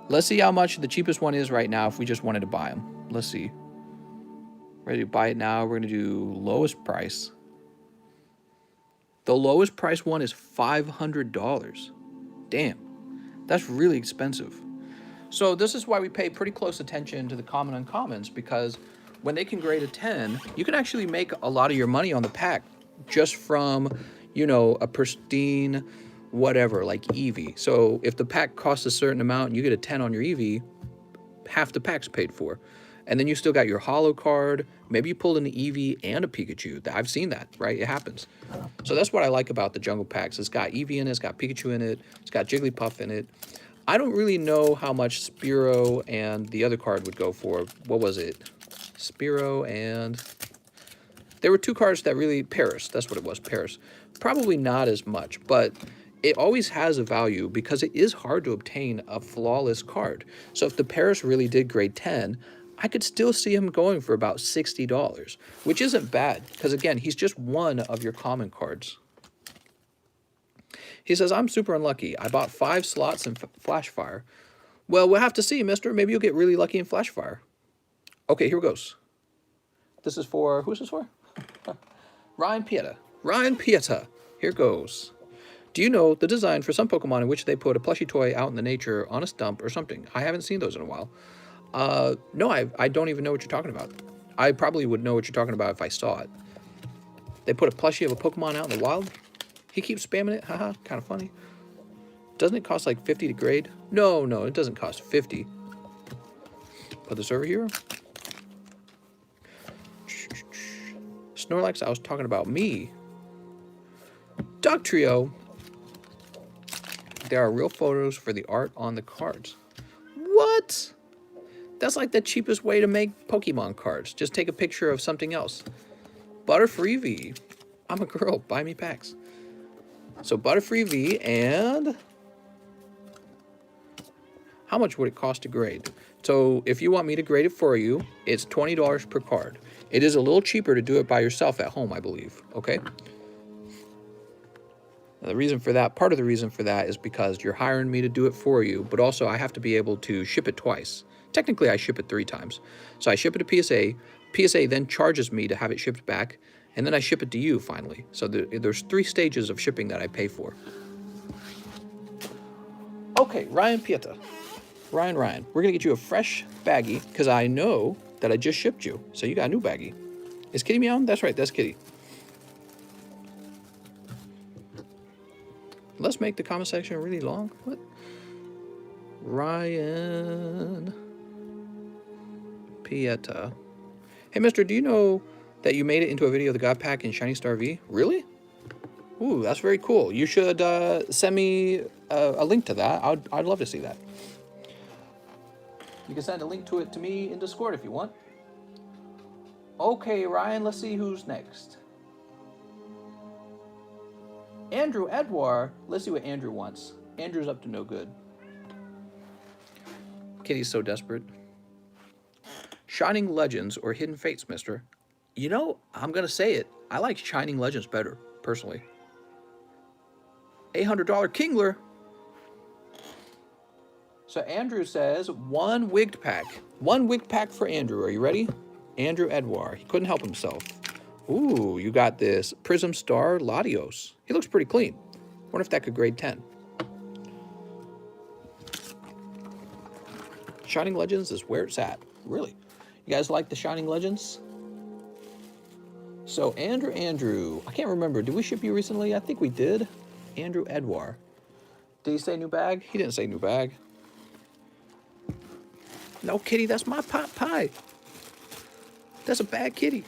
Speaker 1: Let's see how much the cheapest one is right now if we just wanted to buy them. Let's see. Ready to buy it now. We're going to do lowest price. The lowest price one is $500. Damn. That's really expensive. So this is why we pay pretty close attention to the common uncommons, because when they can grade a 10, you can actually make a lot of your money on the pack just from, you know, a pristine whatever, like Eevee. So if the pack costs a certain amount and you get a 10 on your Eevee, half the pack's paid for. And then you still got your holo card. Maybe you pulled an Eevee and a Pikachu. I've seen that, right? It happens. So that's what I like about the jungle packs. It's got Eevee in it, it's got Pikachu in it, it's got Jigglypuff in it. I don't really know how much Spearow and the other card would go for. What was it? Spearow and... There were two cards that really... Paris, that's what it was, Paris. Probably not as much, but it always has a value because it is hard to obtain a flawless card. So if the Paris really did grade 10, I could still see him going for about $60, which isn't bad because, again, he's just one of your common cards. He says, I'm super unlucky. I bought 5 slots in Flashfire. Well, we'll have to see, mister. Maybe you'll get really lucky in Flashfire. Okay, here goes. This is for... Who's this for? Ryan Pieta. Ryan Pieta. Here goes. Do you know the design for some Pokemon in which they put a plushie toy out in the nature on a stump or something? I haven't seen those in a while. No, I don't even know what you're talking about. I probably would know what you're talking about if I saw it. They put a plushie of a Pokemon out in the wild? He keeps spamming it. Haha, kind of funny. Doesn't it cost like 50 to grade? No, it doesn't cost 50. Put this over here. Snorlax, I was talking about me. Dog Trio. There are real photos for the art on the cards. What? That's like the cheapest way to make Pokemon cards. Just take a picture of something else. Butterfree V. I'm a girl. Buy me packs. So Butterfree V, and how much would it cost to grade? So if you want me to grade it for you, it's $20 per card. It is a little cheaper to do it by yourself at home, I believe. Okay. Now, the reason for that, part of the reason for that is because you're hiring me to do it for you, but also I have to be able to ship it twice. Technically, I ship it 3 times. So I ship it to PSA. PSA then charges me to have it shipped back, and then I ship it to you finally. So there's 3 stages of shipping that I pay for. Okay, Ryan Pieta. Ryan, we're going to get you a fresh baggie because I know that I just shipped you. So you got a new baggie. Is Kitty meowing? That's right, that's Kitty. Let's make the comment section really long. What? Ryan Pieta. Hey, mister, do you know that you made it into a video of the God Pack in Shiny Star V? Really? Ooh, that's very cool. You should send me a link to that. I'd love to see that. You can send a link to it to me in Discord if you want. Okay, Ryan, let's see who's next. Andrew Edward. Let's see what Andrew wants. Andrew's up to no good. Kitty's so desperate. Shining Legends or Hidden Fates, mister? You know, I'm going to say it. I like Shining Legends better, personally. $800 Kingler. So Andrew says, 1 wigged pack. 1 wigged pack for Andrew. Are you ready? Andrew Edward. He couldn't help himself. Ooh, you got this Prism Star Latios. He looks pretty clean. Wonder if that could grade 10. Shining Legends is where it's at. Really? You guys like the Shining Legends? So Andrew. I can't remember. Did we ship you recently? I think we did. Andrew Edward. Did he say new bag? He didn't say new bag. No, Kitty, that's my pot pie. That's a bad kitty.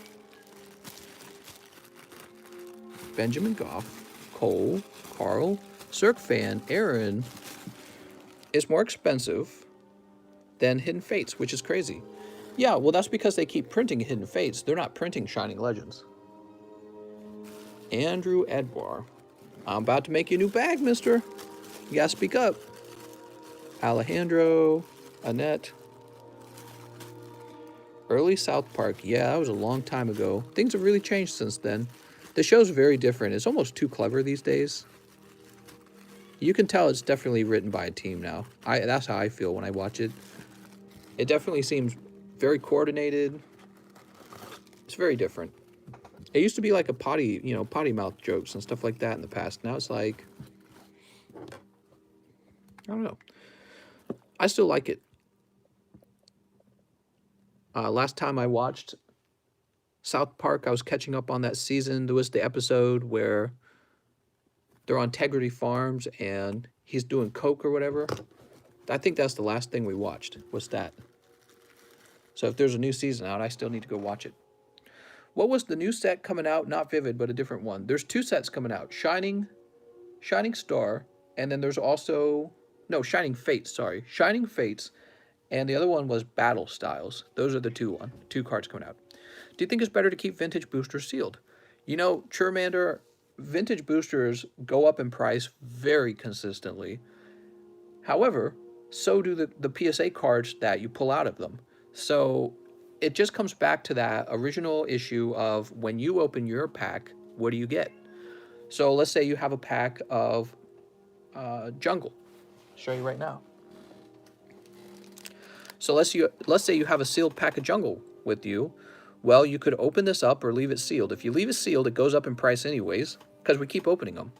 Speaker 1: Benjamin Goff, Cole, Carl, Cirque Fan, Aaron is more expensive than Hidden Fates, which is crazy. Yeah, well, that's because they keep printing Hidden Fates. They're not printing Shining Legends. Andrew Edward. I'm about to make you a new bag, mister. You gotta speak up. Alejandro, Annette. Early South Park. Yeah, that was a long time ago. Things have really changed since then. The show's very different. It's almost too clever these days. You can tell it's definitely written by a team now. That's how I feel when I watch it. It definitely seems very coordinated. It's very different. It used to be like a potty, you know, potty mouth jokes and stuff like that in the past. Now it's like, I don't know. I still like it. Last time I watched South Park, I was catching up on that season. There was the episode where they're on Integrity Farms and he's doing coke or whatever. I think that's the last thing we watched, was that. So if there's a new season out, I still need to go watch it. What was the new set coming out? Not Vivid, but a different one. There's 2 sets coming out. Shining Star, and then there's also... No, Shining Fates, sorry. Shining Fates, and the other one was Battle Styles. Those are the 2 cards coming out. Do you think it's better to keep vintage boosters sealed? You know, Charmander, vintage boosters go up in price very consistently. However, so do the PSA cards that you pull out of them. So it just comes back to that original issue of when you open your pack, what do you get? So let's say you have a pack of Jungle. I'll show you right now. So let's say you have a sealed pack of Jungle with you. Well, you could open this up or leave it sealed. If you leave it sealed, it goes up in price anyways, because we keep opening them.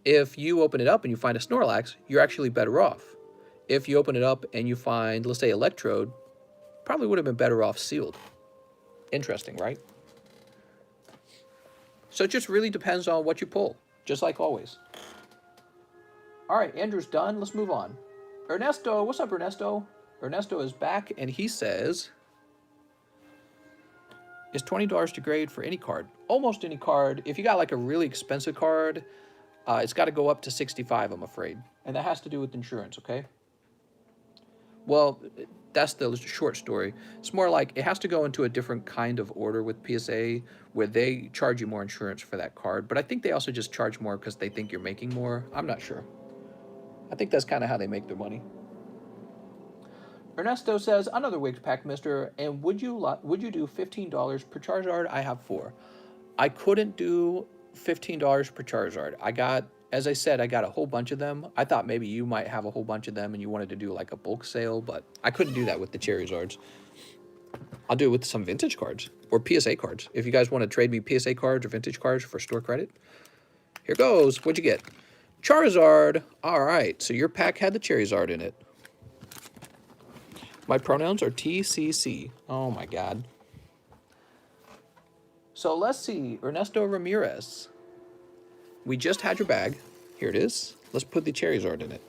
Speaker 1: If you open it up and you find a Snorlax, you're actually better off. If you open it up and you find, let's say, Electrode, probably would have been better off sealed. Interesting, right? So it just really depends on what you pull, just like always. All right, Andrew's done. Let's move on. Ernesto, what's up, Ernesto? Ernesto is back, and he says, it's $20 to grade for any card. Almost any card. If you got like a really expensive card, it's got to go up to 65, I'm afraid. And that has to do with insurance, okay? Well, that's the short story. It's more like it has to go into a different kind of order with PSA where they charge you more insurance for that card. But I think they also just charge more because they think you're making more. I'm not sure. I think that's kind of how they make their money. Ernesto says, another Wigs pack, mister, and would you do $15 per Charizard? I have 4. I couldn't do $15 per Charizard. As I said, I got a whole bunch of them. I thought maybe you might have a whole bunch of them and you wanted to do like a bulk sale, but I couldn't do that with the Charizards. I'll do it with some vintage cards or PSA cards. If you guys want to trade me PSA cards or vintage cards for store credit, here goes. What'd you get? Charizard. All right, so your pack had the Charizard in it. My pronouns are TCC. Oh my God. So let's see, Ernesto Ramirez. We just had your bag. Here it is. Let's put the Charizard in it.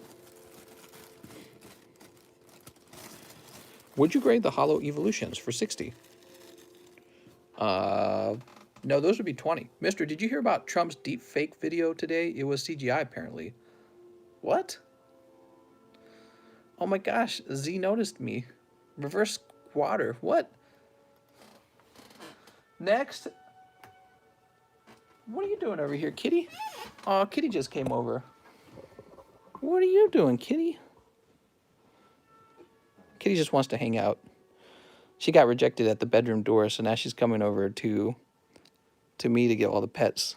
Speaker 1: Would you grade the Holo Evolutions for 60? No, those would be 20. Mister, did you hear about Trump's deep fake video today? It was CGI apparently. What? Oh my gosh, Z noticed me. Reverse squatter. What? Next. What are you doing over here, Kitty? Oh, Kitty just came over. What are you doing, Kitty? Kitty just wants to hang out. She got rejected at the bedroom door, so now she's coming over to me to get all the pets.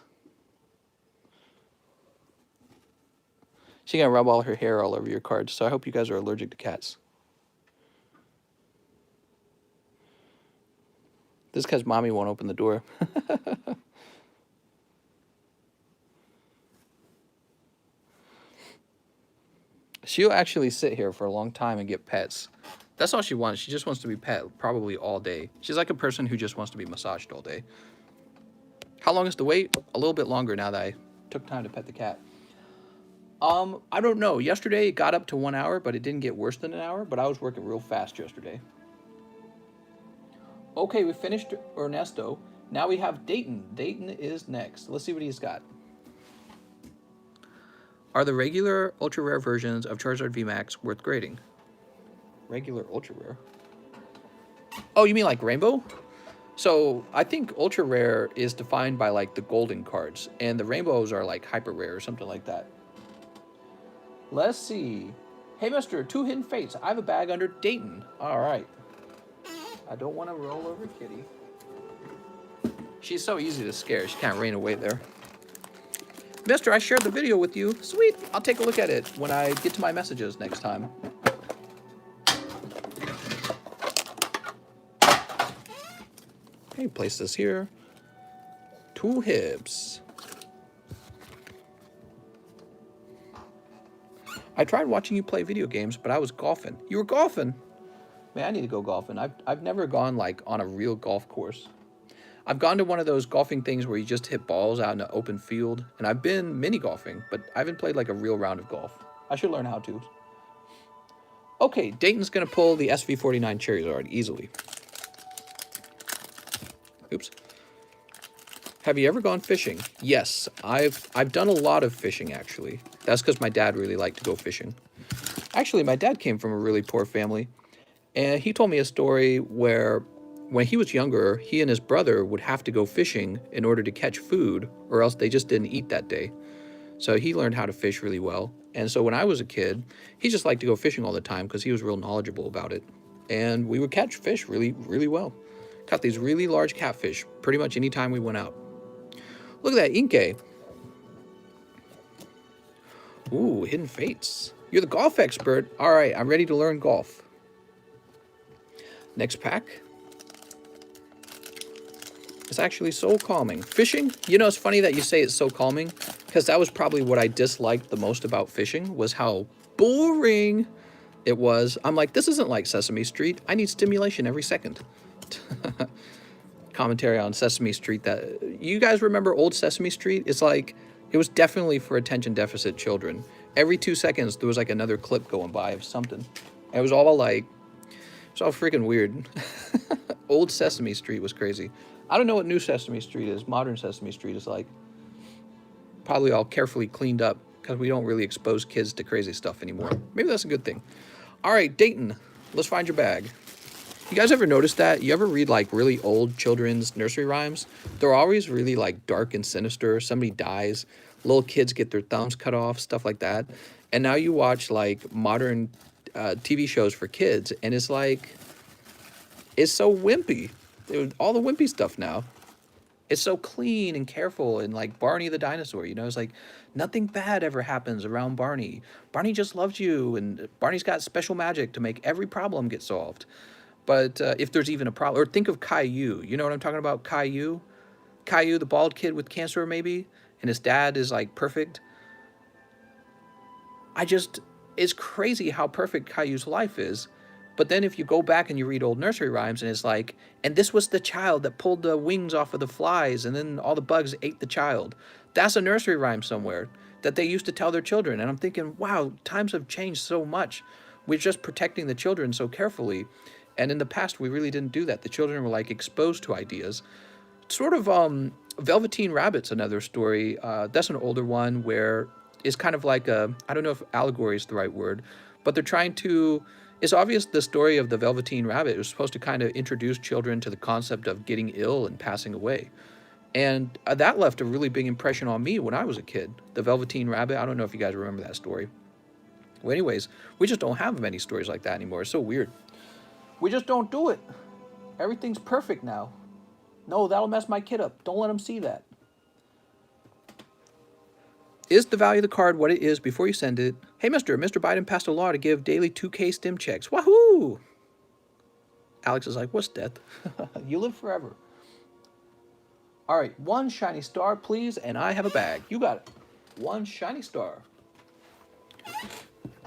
Speaker 1: She's gonna rub all her hair all over your cards, so I hope you guys are allergic to cats. This is because mommy won't open the door. She'll actually sit here for a long time and get pets. That's all she wants. She just wants to be pet probably all day. She's like a person who just wants to be massaged all day. How long is the wait? A little bit longer now that I took time to pet the cat. I don't know. Yesterday it got up to 1 hour, but it didn't get worse than an hour. But I was working real fast yesterday. Okay, we finished Ernesto. Now we have Dayton. Dayton is next. Let's see what he's got. Are the regular ultra rare versions of Charizard VMAX worth grading? Regular ultra rare? Oh, you mean like rainbow? So I think ultra rare is defined by like the golden cards, and the rainbows are like hyper rare or something like that. Let's see. Hey, mister, 2 hidden fates. I have a bag under Dayton. All right. I don't want to roll over Kitty. She's so easy to scare. She can't rain away there. Mister, I shared the video with you. Sweet. I'll take a look at it when I get to my messages next time. Okay, place this here. 2 hips. I tried watching you play video games, but I was golfing. You were golfing? Man, I need to go golfing. I've never gone like on a real golf course. I've gone to one of those golfing things where you just hit balls out in an open field, and I've been mini golfing, but I haven't played like a real round of golf. I should learn how to. Okay, Dayton's gonna pull the SV49 Charizard easily. Oops. Have you ever gone fishing? Yes, I've done a lot of fishing actually. That's because my dad really liked to go fishing. Actually, my dad came from a really poor family, and he told me a story where when he was younger, he and his brother would have to go fishing in order to catch food, or else they just didn't eat that day. So he learned how to fish really well. And so when I was a kid, he just liked to go fishing all the time because he was real knowledgeable about it. And we would catch fish really, really well. Caught these really large catfish pretty much any time we went out. Look at that Inkay. Ooh, Hidden Fates. You're the golf expert. All right, I'm ready to learn golf. Next pack. It's actually so calming. Fishing, you know, it's funny that you say it's so calming, because that was probably what I disliked the most about fishing, was how boring it was. I'm like, this isn't like Sesame Street. I need stimulation every second. Commentary on Sesame Street. That you guys remember old Sesame Street? It's like, it was definitely for attention deficit children. Every 2 seconds, there was like another clip going by of something. And it was all like, it's all freaking weird. Old Sesame Street was crazy. I don't know what new Sesame Street is. Modern Sesame Street is like probably all carefully cleaned up because we don't really expose kids to crazy stuff anymore. Maybe that's a good thing. All right, Dayton, let's find your bag. You guys ever notice that? You ever read like really old children's nursery rhymes? They're always really like dark and sinister. Somebody dies, little kids get their thumbs cut off, stuff like that. And now you watch like modern TV shows for kids, and it's like, it's so wimpy. All the wimpy stuff now. It's so clean and careful, and like Barney the dinosaur, you know, it's like nothing bad ever happens around Barney. Barney just loves you, and Barney's got special magic to make every problem get solved. But if there's even a problem, or think of Caillou. You know what I'm talking about? Caillou? Caillou, the bald kid with cancer maybe, and his dad is like perfect. It's crazy how perfect Caillou's life is. But then if you go back and you read old nursery rhymes, and it's like, and this was the child that pulled the wings off of the flies, and then all the bugs ate the child. That's a nursery rhyme somewhere that they used to tell their children. And I'm thinking, wow, times have changed so much. We're just protecting the children so carefully. And in the past, we really didn't do that. The children were like exposed to ideas. Sort of Velveteen Rabbit's another story. That's an older one where it's kind of like a, I don't know if allegory is the right word, but they're trying to, it's obvious the story of the Velveteen Rabbit was supposed to kind of introduce children to the concept of getting ill and passing away. And that left a really big impression on me when I was a kid. The Velveteen Rabbit, I don't know if you guys remember that story. Well, anyways, we just don't have many stories like that anymore. It's so weird. We just don't do it. Everything's perfect now. No, that'll mess my kid up. Don't let him see that. Is the value of the card what it is before you send it? Hey, Mr. Biden passed a law to give daily 2K stim checks. Wahoo! Alex is like, what's death? You live forever. All right, 1 shiny star, please, and I have a bag. You got it. 1 shiny star.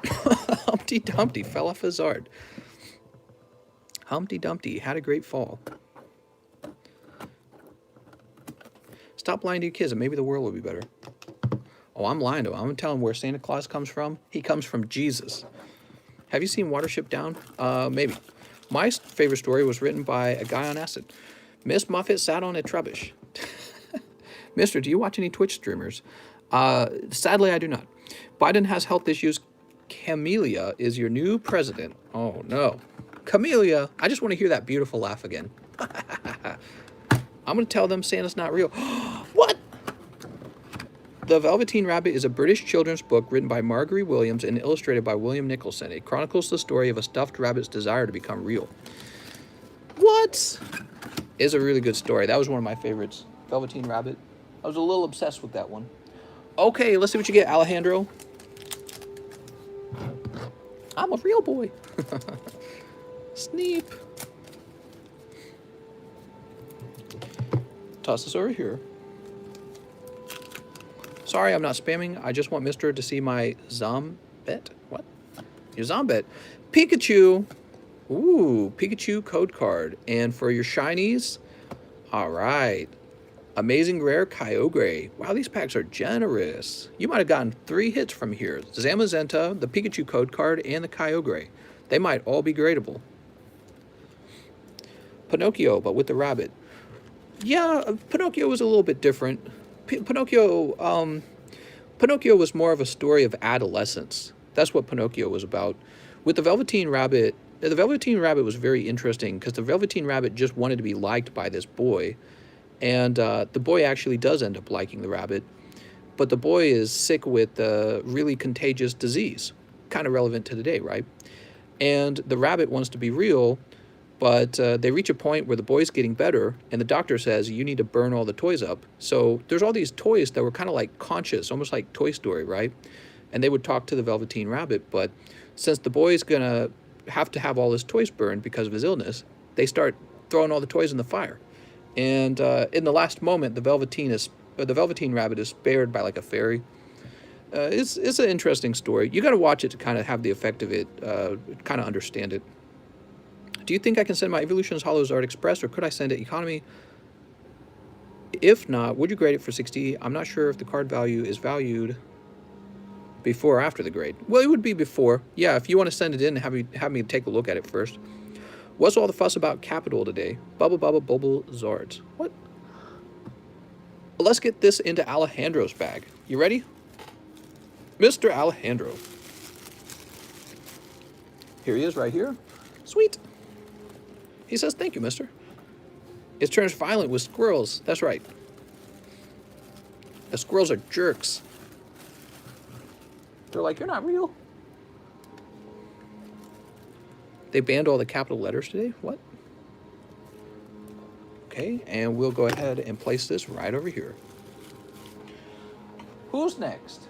Speaker 1: Humpty Dumpty fell off his art. Humpty Dumpty had a great fall. Stop lying to your kids and maybe the world will be better. Oh, I'm lying to him. I'm going to tell him where Santa Claus comes from. He comes from Jesus. Have you seen Watership Down? Maybe. My favorite story was written by a guy on acid. Miss Muffet sat on a trubbish. Mister, do you watch any Twitch streamers? Sadly, I do not. Biden has health issues. Camellia is your new president. Oh, no. Camellia. I just want to hear that beautiful laugh again. I'm going to tell them Santa's not real. What? The Velveteen Rabbit is a British children's book written by Marguerite Williams and illustrated by William Nicholson. It chronicles the story of a stuffed rabbit's desire to become real. What? It's a really good story. That was one of my favorites. Velveteen Rabbit. I was a little obsessed with that one. Okay, let's see what you get, Alejandro. I'm a real boy. Sneep. Toss this over here. Sorry, I'm not spamming. I just want Mister to see my Zombet. What? Your Zombet. Pikachu. Ooh, Pikachu code card. And for your shinies, all right. Amazing Rare Kyogre. Wow, these packs are generous. You might have gotten 3 hits from here. Zamazenta, the Pikachu code card, and the Kyogre. They might all be gradable. Pinocchio, but with the rabbit. Yeah, Pinocchio was a little bit different. Pinocchio was more of a story of adolescence. That's what Pinocchio was about. With the Velveteen Rabbit was very interesting because the Velveteen Rabbit just wanted to be liked by this boy. And the boy actually does end up liking the rabbit. But the boy is sick with a really contagious disease. Kind of relevant to today, right? And the rabbit wants to be real, but they reach a point where the boy's getting better, and the doctor says, you need to burn all the toys up. So there's all these toys that were kind of like conscious, almost like Toy Story, right? And they would talk to the Velveteen Rabbit, but since the boy's going to have all his toys burned because of his illness, they start throwing all the toys in the fire. And in the last moment, the Velveteen Rabbit is spared by like a fairy. It's an interesting story. You got to watch it to kind of have the effect of it, kind of understand it. Do you think I can send my Evolutions Hollows Art Express, or could I send it economy? If not, would you grade it for 60? I'm not sure if the card value is valued before or after the grade. Well, it would be before. Yeah, if you want to send it in, have me take a look at it first. What's all the fuss about Capital today? Bubble Zards. What? Well, let's get this into Alejandro's bag. You ready? Mr. Alejandro. Here he is right here. Sweet. He says, thank you, mister. It turns violent with squirrels. That's right. The squirrels are jerks. They're like, you're not real. They banned all the capital letters today? What? Okay, and we'll go ahead and place this right over here. Who's next?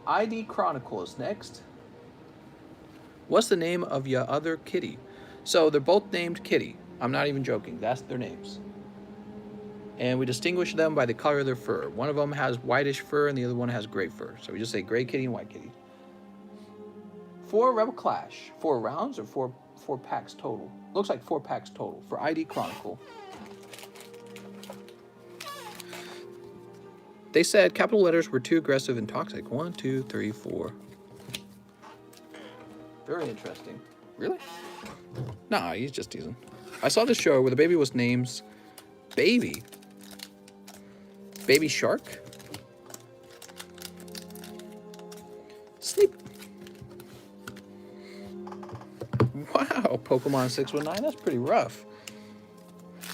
Speaker 1: ID Chronicle is next. What's the name of your other kitty? So they're both named Kitty. I'm not even joking. That's their names. And we distinguish them by the color of their fur. One of them has whitish fur and the other one has gray fur. So we just say gray kitty and white kitty. 4 Rebel Clash. 4 rounds or 4 packs total? Looks like 4 packs total for ID Chronicle. They said capital letters were too aggressive and toxic. 1, 2, 3, 4. Very interesting. Really? Nah, he's just teasing. I saw this show where the baby was named Baby Shark? Sleep. Wow, Pokemon 619, that's pretty rough.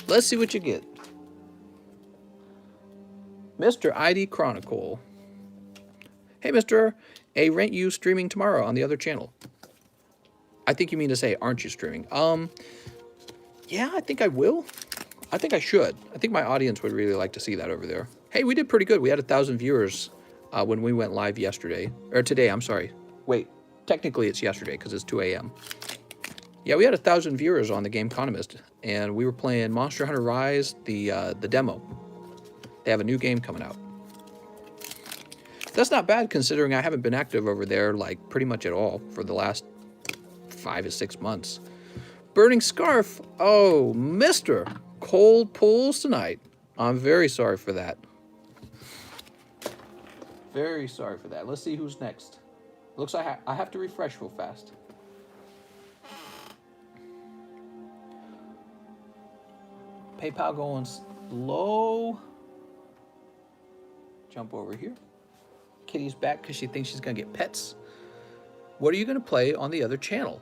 Speaker 1: Let's see what you get. Mr. ID Chronicle. Hey, Mr. Rent you streaming tomorrow on the other channel. I think you mean to say, aren't you streaming? Yeah, I think I will. I think I should. I think my audience would really like to see that over there. Hey, we did pretty good. We had 1,000 viewers when we went live yesterday. Or today, I'm sorry. Wait, technically it's yesterday because it's 2 a.m. Yeah, we had 1,000 viewers on TheCardconomist, and we were playing Monster Hunter Rise, the demo. They have a new game coming out. That's not bad considering I haven't been active over there like pretty much at all for the last 5 to 6 months. Burning Scarf. Oh, mister. Cold pulls tonight. I'm very sorry for that. Very sorry for that. Let's see who's next. Looks like I have to refresh real fast. PayPal going slow. Jump over here. Kitty's back because she thinks she's going to get pets. What are you going to play on the other channel?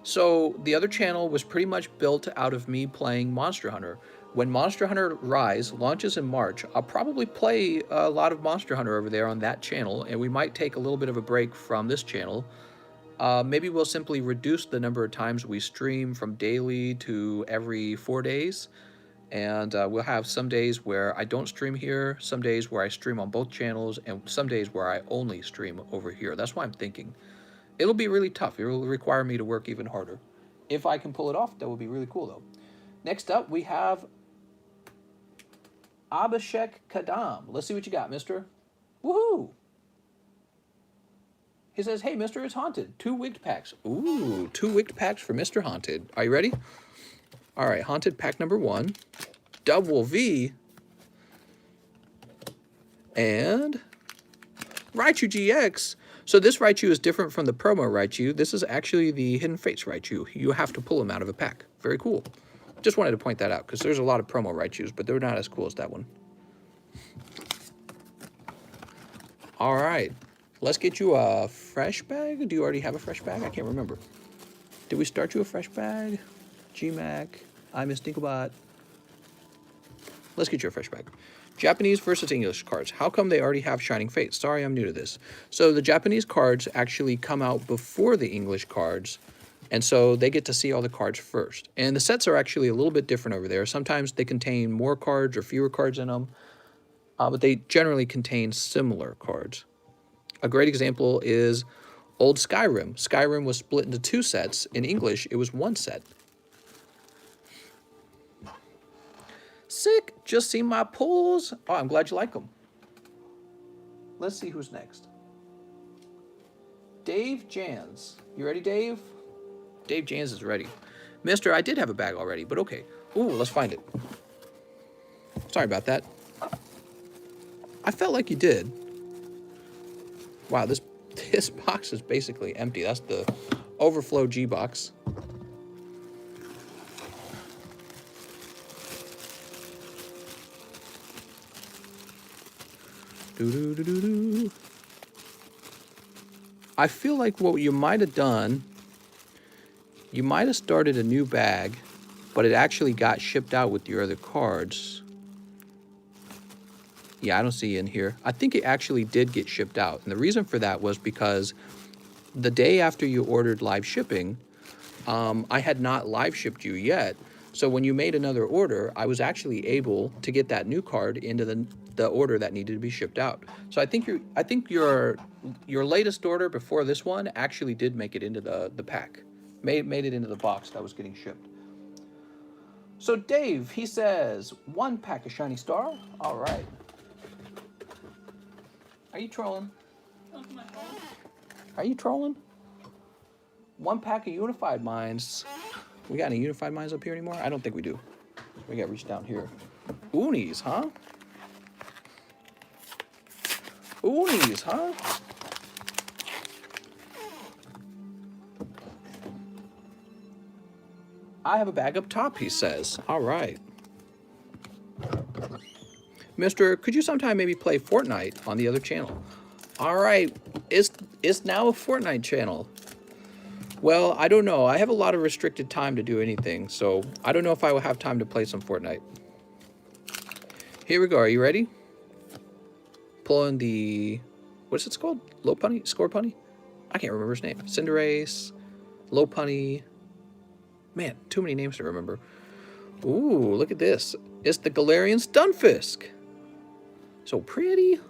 Speaker 1: So the other channel was pretty much built out of me playing Monster Hunter. When Monster Hunter Rise launches in March, I'll probably play a lot of Monster Hunter over there on that channel, and we might take a little bit of a break from this channel. Maybe we'll simply reduce the number of times we stream from daily to every 4 days, And we'll have some days where I don't stream here, some days where I stream on both channels, and some days where I only stream over here. That's why I'm thinking. It'll be really tough. It will require me to work even harder. If I can pull it off, that would be really cool, though. Next up, we have Abhishek Kadam. Let's see what you got, mister. Woohoo! He says, hey, mister, it's Haunted. 2 wigged packs. Ooh, 2 wigged packs for Mr. Haunted. Are you ready? All right, Haunted pack number 1. Double V. And Raichu GX. So this Raichu is different from the promo Raichu. This is actually the Hidden Fates Raichu. You have to pull him out of a pack. Very cool. Just wanted to point that out because there's a lot of promo Raichus, but they're not as cool as that one. All right. Let's get you a fresh bag. Do you already have a fresh bag? I can't remember. Did we start you a fresh bag? GMAC. I miss Dinklebot. Let's get you a fresh bag. Japanese versus English cards. How come they already have Shining Fates? Sorry, I'm new to this. So the Japanese cards actually come out before the English cards, and so they get to see all the cards first. And the sets are actually a little bit different over there. Sometimes they contain more cards or fewer cards in them, but they generally contain similar cards. A great example is old Skyrim. Skyrim was split into 2 sets. In English, it was 1 set. Sick. Just seen my pulls. Oh, I'm glad you like them. Let's see who's next. Dave Jans. You ready, Dave? Dave Jans is ready. Mister, I did have a bag already, but okay. Ooh, let's find it. Sorry about that. I felt like you did. Wow, this box is basically empty. That's the Overflow G box. Doo-doo-doo-doo-doo. I feel like what you might have done, you might have started a new bag, but it actually got shipped out with your other cards. Yeah, I don't see it in here. I think it actually did get shipped out. And the reason for that was because the day after you ordered live shipping, I had not live shipped you yet. So when you made another order, I was actually able to get that new card into the order that needed to be shipped out. So I think your latest order before this one actually did make it into the pack. Made it into the box that was getting shipped. So Dave, he says, 1 pack of Shiny Star. All right. Are you trolling? Are you trolling? 1 pack of Unified Minds. We got any Unified Minds up here anymore? I don't think we do. We got to reach down here. Oonies, huh? Oonies, huh? I have a bag up top, he says. All right. Mister, could you sometime maybe play Fortnite on the other channel? All right. It's now a Fortnite channel. Well, I don't know. I have a lot of restricted time to do anything, so I don't know if I will have time to play some Fortnite. Here we go. Are you ready? Pulling the... What's it called? Lopunny? Scorepunny? I can't remember his name. Cinderace. Lopunny. Man, too many names to remember. Ooh, look at this. It's the Galarian Stunfisk. So pretty.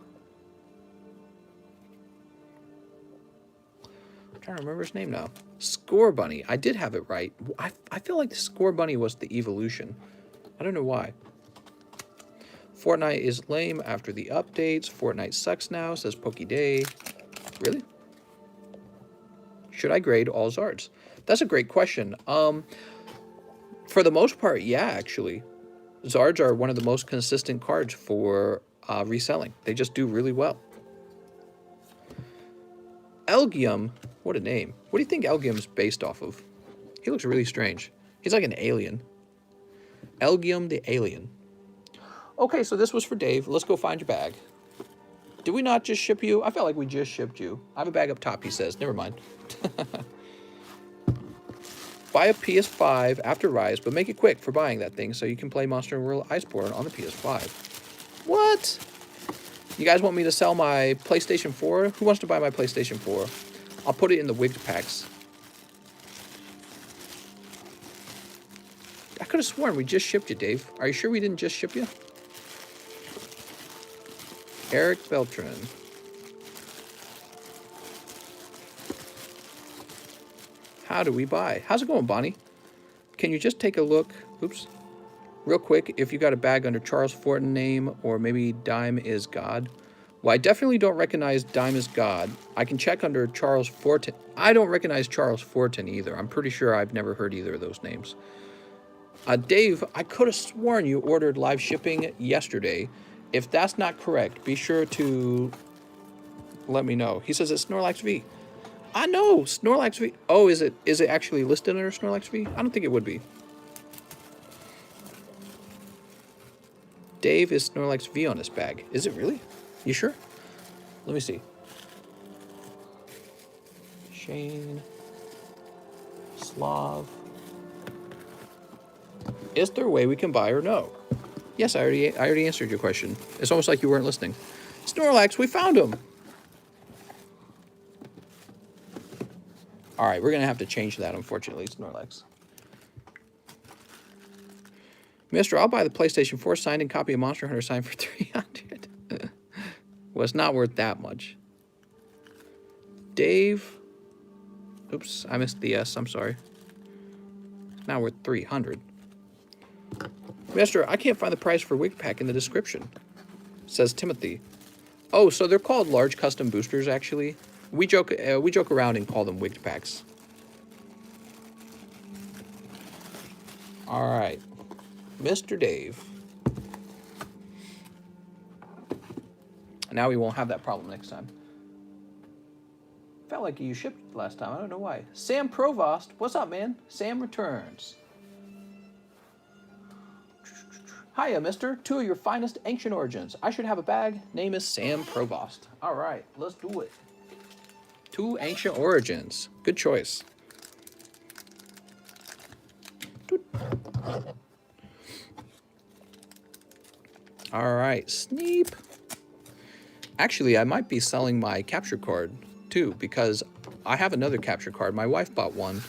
Speaker 1: I'm trying to remember his name now. Scorbunny. I did have it right. I feel like the Scorbunny was the evolution. I don't know why. Fortnite is lame after the updates. Fortnite sucks now, says Poke-Day. Really? Should I grade all Zards? That's a great question. For the most part, yeah, actually. Zards are one of the most consistent cards for reselling. They just do really well. Elgium, what a name. What do you think Elgium's based off of? He looks really strange. He's like an alien. Elgium the alien. Okay, so this was for Dave. Let's go find your bag. Did we not just ship you? I felt like we just shipped you. I have a bag up top, he says. Never mind. Buy a PS5 after Rise, but make it quick for buying that thing so you can play Monster World Iceborne on the PS5. What? You guys want me to sell my PlayStation 4? Who wants to buy my PlayStation 4? I'll put it in the wigged packs. I could could have sworn we just shipped you, Dave. Are you sure we didn't just ship you? Eric Beltran. How do we buy? How's it going, Bonnie? Can you just take a look? Oops. Real quick, if you got a bag under Charles Fortin name, or maybe Dime is God. Well, I definitely don't recognize Dime is God. I can check under Charles Fortin. I don't recognize Charles Fortin either. I'm pretty sure I've never heard either of those names. Dave, I could have sworn you ordered live shipping yesterday. If that's not correct, be sure to let me know. He says it's Snorlax V. I know, Snorlax V. Oh, is it actually listed under Snorlax V? I don't think it would be. Dave is Snorlax V on this bag. Is it really? You sure? Let me see. Shane. Slav. Is there a way we can buy or no? Yes, I already answered your question. It's almost like you weren't listening. Snorlax, we found him. All right, we're going to have to change that, unfortunately, Snorlax. Mister, I'll buy the PlayStation 4 signed copy of Monster Hunter signed for $300. Well, it's not worth that much. Dave. Oops, I missed the S. I'm sorry. It's now worth $300. Mister, I can't find the price for wig pack in the description. Says Timothy. Oh, so they're called large custom boosters, actually. We joke around and call them wig packs. All right. Mr. Dave. Now we won't have that problem next time. Felt like you shipped last time. I don't know why. Sam Provost. What's up, man? Sam returns. Hiya, mister. Two of your finest ancient origins. I should have a bag. Name is Sam Provost. All right, let's do it. Two ancient origins. Good choice. All right, Sneep. Actually, I might be selling my capture card too, because I have another capture card. My wife bought one.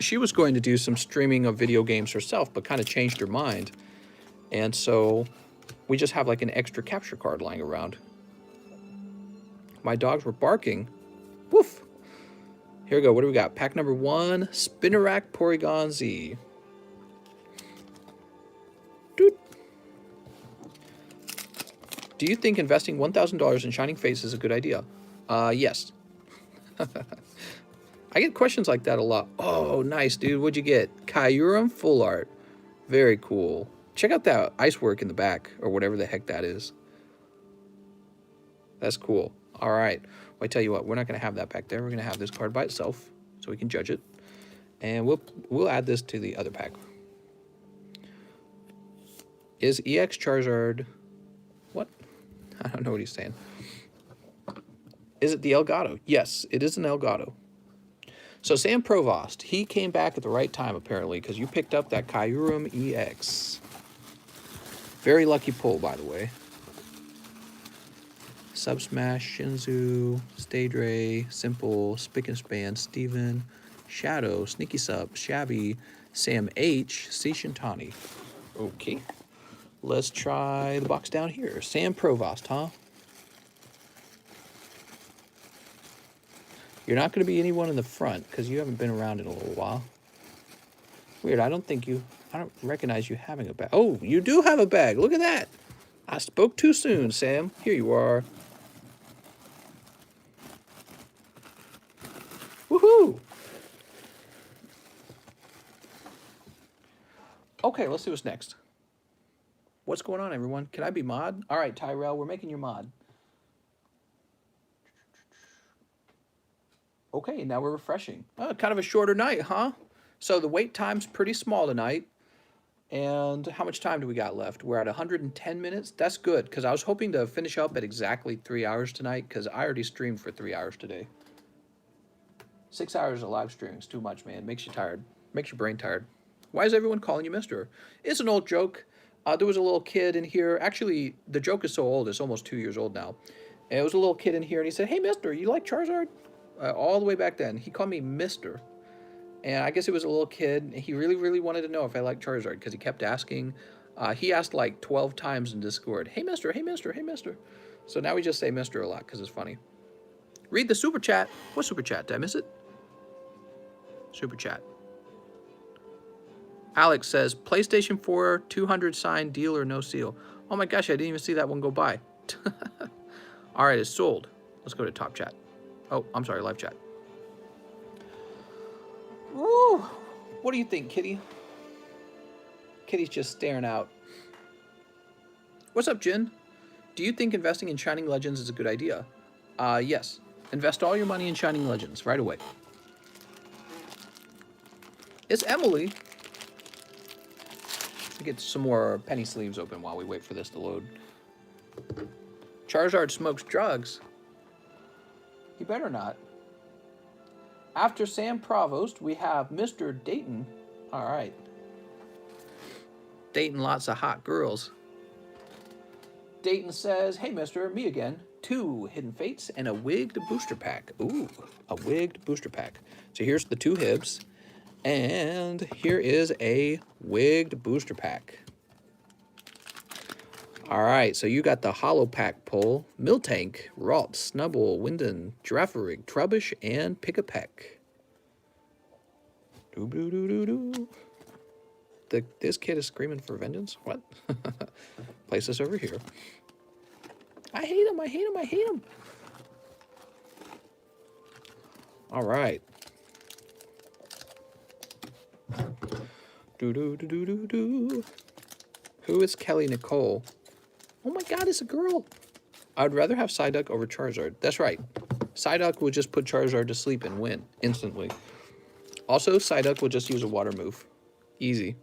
Speaker 1: She was going to do some streaming of video games herself, but kind of changed her mind. And so we just have like an extra capture card lying around. My dogs were barking. Woof. Here we go. What do we got? Pack number 1, Spinnerack Porygon Z. Doot. Do you think investing $1,000 in Shining Face is a good idea? Yes. I get questions like that a lot. Oh, nice, dude. What'd you get? Kyurem Full Art. Very cool. Check out that ice work in the back, or whatever the heck that is. That's cool. All right. Well, I tell you what, we're not going to have that back there. We're going to have this card by itself, so we can judge it. And we'll add this to the other pack. Is EX Charizard... What? I don't know what he's saying. Is it the Elgato? Yes, it is an Elgato. So Sam Provost, he came back at the right time, apparently, because you picked up that Kyurem EX. Very lucky pull, by the way. Subsmash, Shinzu, Staydray, Simple, Spick and Span, Steven, Shadow, Sneaky Sub, Shabby, Sam H, C. Shintani. Okay. Let's try the box down here. Sam Provost, huh? You're not going to be anyone in the front because you haven't been around in a little while. Weird, I don't recognize you having a bag. Oh, you do have a bag. Look at that. I spoke too soon, Sam. Here you are. Woohoo! Okay, let's see what's next. What's going on, everyone? Can I be mod? All right, Tyrell, we're making your mod. Okay, now we're refreshing. Oh, kind of a shorter night, huh? So the wait time's pretty small tonight. And how much time do we got left? We're at 110 minutes. That's good, because I was hoping to finish up at exactly 3 hours tonight, because I already streamed for 3 hours today. 6 hours of live streaming is too much, man. Makes you tired. Makes your brain tired. Why is everyone calling you mister? It's an old joke. There was a little kid in here. Actually, the joke is so old, it's almost 2 years old now. And it was a little kid in here, and he said, "Hey, mister, you like Charizard?" All the way back then. He called me mister. And I guess it was a little kid. He really wanted to know if I liked Charizard because he kept asking. He asked like 12 times in Discord, hey, mister, hey, mister, hey, mister. So now we just say mister a lot because it's funny. Read the super chat. What super chat? Did I miss it? Super chat. Alex says, PlayStation 4 200 signed deal or no seal. Oh my gosh, I didn't even see that one go by. All right, it's sold. Let's go to top chat. Oh, I'm sorry, live chat. Woo! What do you think, Kitty? Kitty's just staring out. What's up, Jin? Do you think investing in Shining Legends is a good idea? Yes. Invest all your money in Shining Legends right away. It's Emily. Let's get some more penny sleeves open while we wait for this to load. Charizard smokes drugs. He better not. After Sam Provost, we have Mr. Dayton. All right. Dayton, lots of hot girls. Dayton says, hey, mister, me again. 2 Hidden Fates and a wigged booster pack. Ooh, a wigged booster pack. So here's the 2 Hibs. And here is a wigged booster pack. All right, so you got the Hollow Pack pull, Miltank, Ralt, Snubbull, Winden, Girafarig, Trubbish, and Pick-a-Peck. This kid is screaming for vengeance? What? Place this over here. I hate him, I hate him, I hate him. All right. Who is Kelly Nicole? Oh my god, it's a girl. I'd rather have Psyduck over Charizard. That's right. Psyduck will just put Charizard to sleep and win instantly. Also, Psyduck will just use a water move. Easy.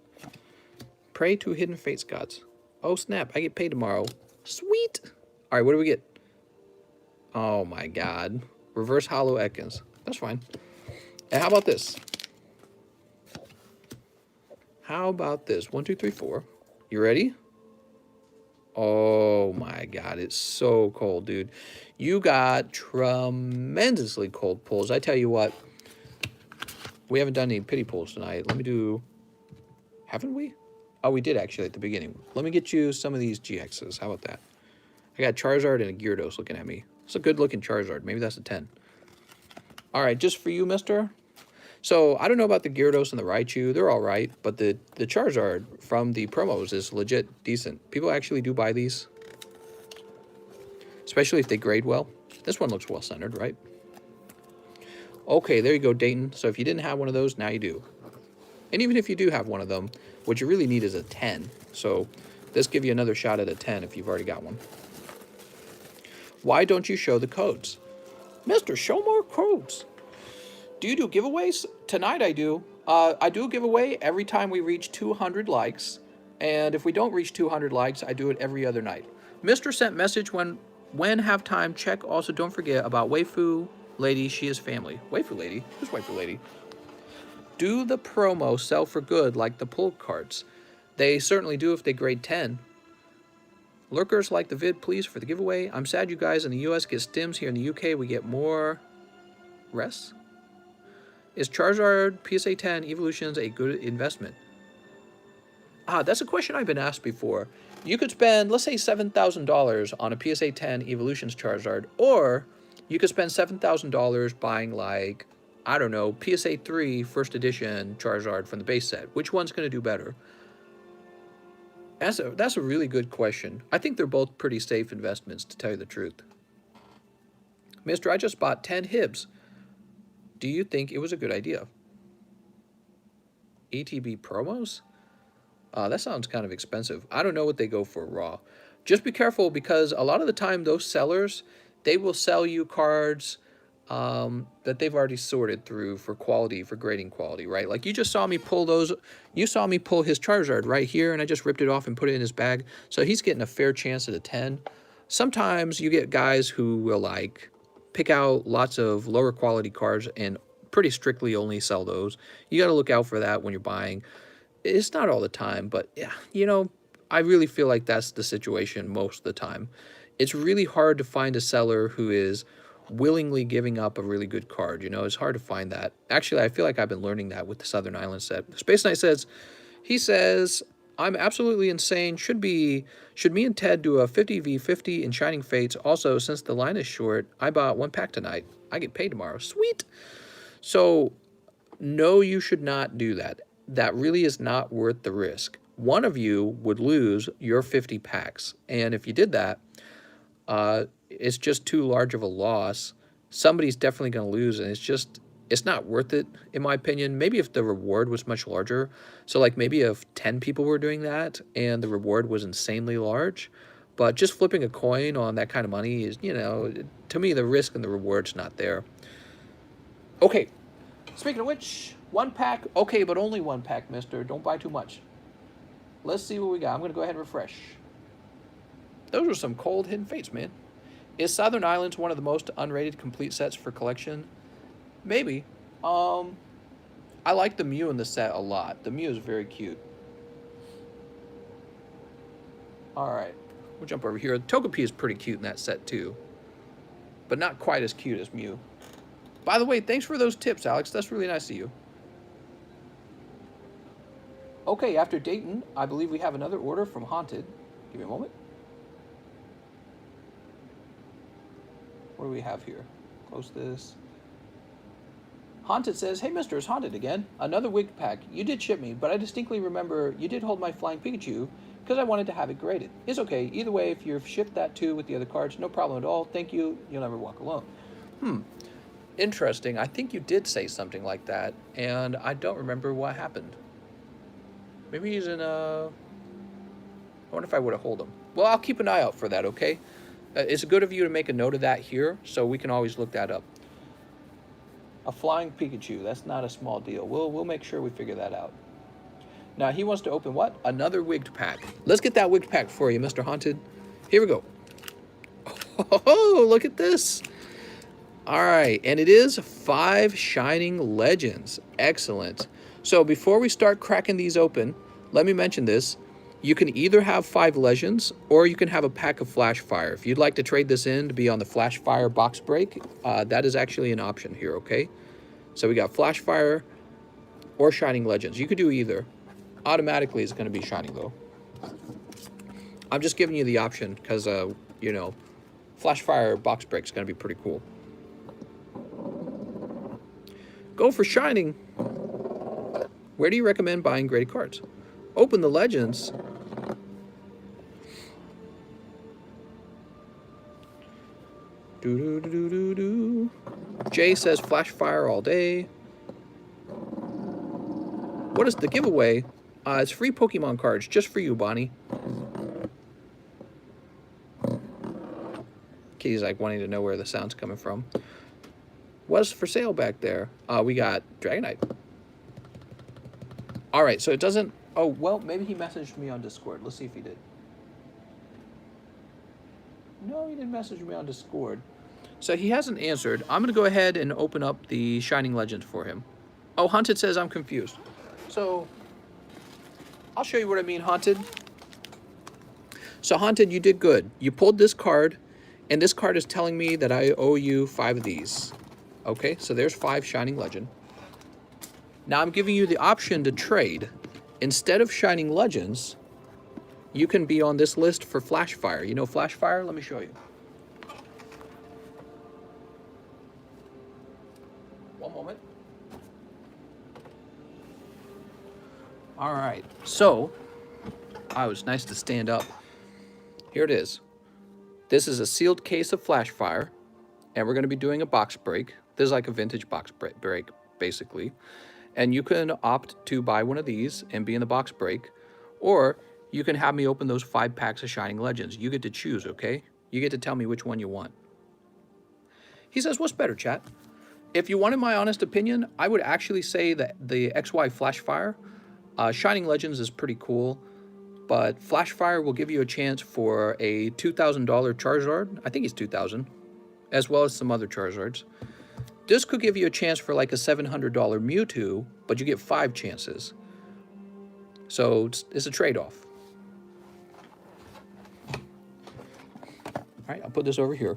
Speaker 1: Pray to Hidden Fates gods. Oh snap, I get paid tomorrow. Sweet. All right, what do we get? Oh my god. Reverse Hollow Ekans. That's fine. And how about this? How about this? 1, 2, 3, 4. You ready? Oh my god, it's so cold, dude. You got tremendously cold pulls. I tell you what, we haven't done any pity pulls tonight. Let me do... Haven't we? Oh, we did actually at the beginning. Let me get you some of these GXs. How about that? I got Charizard and a Gyarados looking at me. It's a good-looking Charizard. Maybe that's a 10. All right, just for you, mister. So, I don't know about the Gyarados and the Raichu. They're all right. But the Charizard from the promos is legit decent. People actually do buy these. Especially if they grade well. This one looks well-centered, right? Okay, there you go, Dayton. So, if you didn't have one of those, now you do. And even if you do have one of them, what you really need is a 10. So, this gives you another shot at a 10 if you've already got one. Why don't you show the codes? Mister, show more codes. Do you do giveaways? Tonight I do. I do a giveaway every time we reach 200 likes. And if we don't reach 200 likes, I do it every other night. Mister sent message when have time, check. Also, don't forget about Waifu Lady. She is family. Waifu Lady? Who's Waifu Lady? Do the promo sell for good like the pull cards? They certainly do if they grade 10. Lurkers like the vid, please, for the giveaway. I'm sad you guys in the US get stims. Here in the UK, we get more rests. Is Charizard PSA 10 Evolutions a good investment? That's a question I've been asked before. You could spend, let's say, $7,000 on a PSA 10 Evolutions Charizard, or you could spend $7,000 buying, like, I don't know, PSA 3 First Edition Charizard from the base set. Which one's going to do better? That's a really good question. I think they're both pretty safe investments, to tell you the truth. Mister, I just bought 10 Hibs. Do you think it was a good idea? ETB promos? That sounds kind of expensive. I don't know what they go for raw. Just be careful because a lot of the time those sellers, they will sell you cards that they've already sorted through for quality, for grading quality, right? Like you just saw me pull those, you saw me pull his Charizard right here and I just ripped it off and put it in his bag. So he's getting a fair chance at a 10. Sometimes you get guys who will like pick out lots of lower quality cards and pretty strictly only sell those. You got to look out for that when you're buying. It's not all the time, but yeah, you know, I really feel like that's the situation most of the time. It's really hard to find a seller who is willingly giving up a really good card. You know, it's hard to find that. Actually, I feel like I've been learning that with the Southern Island set. Space Knight says, he says, I'm absolutely insane. Should me and Ted do a 50v50 in Shining Fates? Also, since the line is short, I bought 1 pack tonight. I get paid tomorrow. Sweet. So, no, you should not do that. That really is not worth the risk. One of you would lose your 50 packs. And if you did that, it's just too large of a loss. Somebody's definitely going to lose, and it's not worth it, in my opinion. Maybe if the reward was much larger. So, like, maybe if 10 people were doing that and the reward was insanely large. But just flipping a coin on that kind of money is, you know, to me, the risk and the reward's not there. Okay. Speaking of which, 1 pack. Okay, but only 1 pack, mister. Don't buy too much. Let's see what we got. I'm going to go ahead and refresh. Those are some cold hidden fates, man. Is Southern Islands one of the most unrated complete sets for collection? Maybe. I like the Mew in the set a lot. The Mew is very cute. Alright. We'll jump over here. Togepi is pretty cute in that set too. But not quite as cute as Mew. By the way, thanks for those tips, Alex. That's really nice of you. Okay, after Dayton, I believe we have another order from Haunted. Give me a moment. What do we have here? Close this. Haunted says, hey, mister, it's Haunted again. Another wig pack. You did ship me, but I distinctly remember you did hold my Flying Pikachu because I wanted to have it graded. It's okay. Either way, if you've shipped that too with the other cards, no problem at all. Thank you. You'll never walk alone. Interesting. I think you did say something like that, and I don't remember what happened. Maybe he's in a... I wonder if I would have hold him. Well, I'll keep an eye out for that, okay? It's good of you to make a note of that here, so we can always look that up. A Flying Pikachu. That's not a small deal. We'll make sure we figure that out. Now, he wants to open what? Another wigged pack. Let's get that wigged pack for you, Mr. Haunted. Here we go. Oh, look at this. All right, and it is 5 Shining Legends. Excellent. So before we start cracking these open, let me mention this. You can either have 5 Legends, or you can have a pack of Flash Fire. If you'd like to trade this in to be on the Flash Fire box break, that is actually an option here, okay? So we got Flash Fire or Shining Legends. You could do either. Automatically, it's going to be Shining, though. I'm just giving you the option because, you know, Flash Fire box break is going to be pretty cool. Go for Shining. Where do you recommend buying graded cards? Open the Legends. Do. Jay says Flash Fire all day. What is the giveaway? It's free Pokemon cards just for you, Bonnie. Kitty's like wanting to know where the sound's coming from. What's for sale back there? We got Dragonite. All right, so it doesn't... Oh, well, maybe he messaged me on Discord. Let's see if he did. No, he didn't message me on Discord. So he hasn't answered. I'm going to go ahead and open up the Shining Legends for him. Oh, Haunted says I'm confused. So, I'll show you what I mean, Haunted. So, Haunted, you did good. You pulled this card, and this card is telling me that I owe you 5 of these. Okay, so there's 5 Shining Legend. Now, I'm giving you the option to trade. Instead of Shining Legends, you can be on this list for Flash Fire. You know Flash Fire? Let me show you. One moment. All right, so, it was nice to stand up. Here it is. This is a sealed case of Flash Fire, and we're going to be doing a box break. This is like a vintage box break, basically. And you can opt to buy one of these and be in the box break, or you can have me open those 5 packs of Shining Legends. You get to choose, okay? You get to tell me which one you want. He says, what's better, chat? If you wanted my honest opinion, I would actually say that the XY Flash Fire, Shining Legends is pretty cool, but Flash Fire will give you a chance for a $2,000 Charizard. I think it's $2,000, as well as some other Charizards. This could give you a chance for like a $700 Mewtwo, but you get 5 chances. So it's a trade-off. All right, I'll put this over here.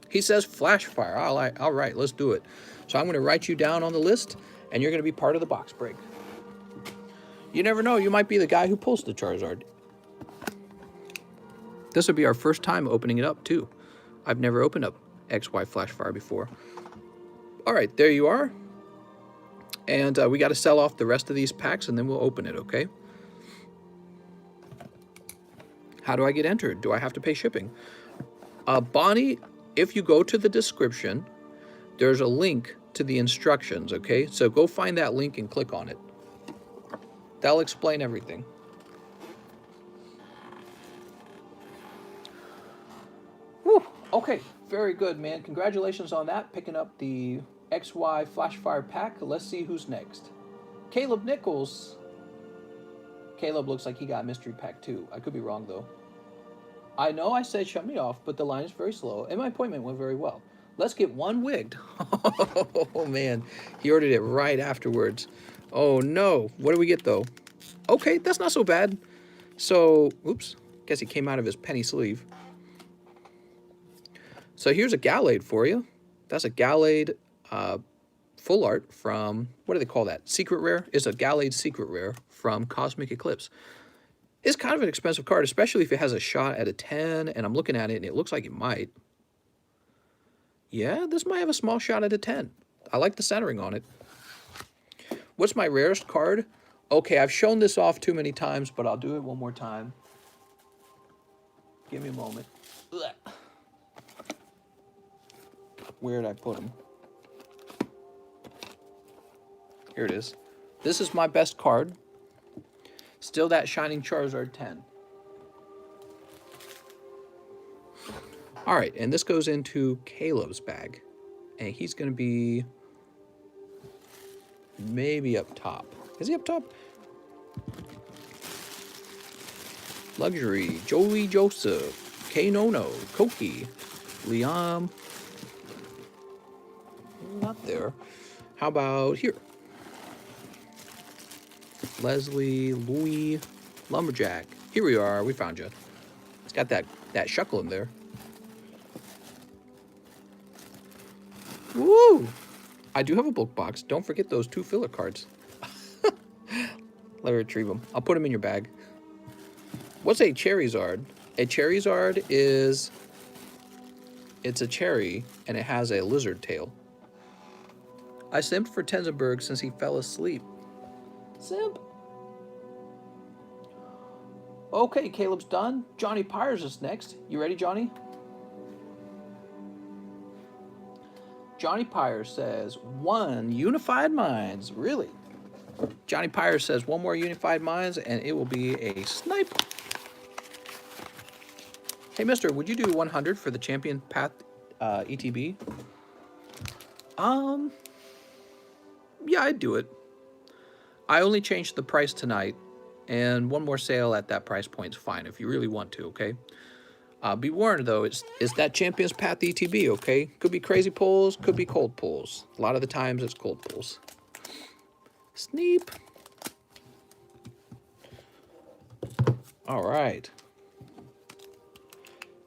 Speaker 1: He says flash fire. All right, let's do it. So I'm going to write you down on the list, and you're going to be part of the box break. You never know. You might be the guy who pulls the Charizard. This will be our first time opening it up, too. I've never opened up XY Flash Fire before. All right, there you are. And we got to sell off the rest of these packs, and then we'll open it, okay? How do I get entered? Do I have to pay shipping? Bonnie, if you go to the description, there's a link to the instructions, okay? So go find that link and click on it. That'll explain everything. Whew, okay, very good, man. Congratulations on that, picking up the XY Flash Fire pack. Let's see who's next. Caleb Nichols. Caleb looks like he got mystery pack too. I could be wrong though. I know I said shut me off, but the line is very slow and my appointment went very well. Let's get one wigged. Oh man, he ordered it right afterwards. Oh no, what do we get though? Okay, that's not so bad. So, oops, guess he came out of his penny sleeve. So here's a Gallade for you. That's a Gallade full art from, what do they call that? Secret Rare? It's a Gallade Secret Rare from Cosmic Eclipse. It's kind of an expensive card, especially if it has a shot at a 10, and I'm looking at it, and it looks like it might. Yeah, this might have a small shot at a 10. I like the centering on it. What's my rarest card? Okay, I've shown this off too many times, but I'll do it one more time. Give me a moment. Ugh. Where did I put them? Here it is. This is my best card. Still that Shining Charizard 10. All right, and this goes into Caleb's bag. And he's going to be maybe up top. Is he up top? Luxury, Joey Joseph, K-Nono, Koki, Liam. Not there. How about here? Leslie, Louie, Lumberjack. Here we are. We found you. It's got that shuckle in there. Woo! I do have a book box. Don't forget those 2 filler cards. Let me retrieve them. I'll put them in your bag. What's a Charizard? A Charizard is... It's a cherry, and it has a lizard tail. I simped for Tenzenberg since he fell asleep. Simp. Okay, Caleb's done. Johnny Pyres is next. You ready, Johnny? Johnny Pyres says, 1 Unified Minds. Really? Johnny Pyres says 1 more Unified Minds, and it will be a snipe. Hey, mister, would you do 100 for the Champion Path ETB? Yeah, I'd do it. I only changed the price tonight, and 1 more sale at that price point is fine if you really want to, okay? Be warned, though, it's that Champion's Path ETB, okay? Could be crazy pulls, could be cold pulls. A lot of the times, it's cold pulls. Sneep. All right.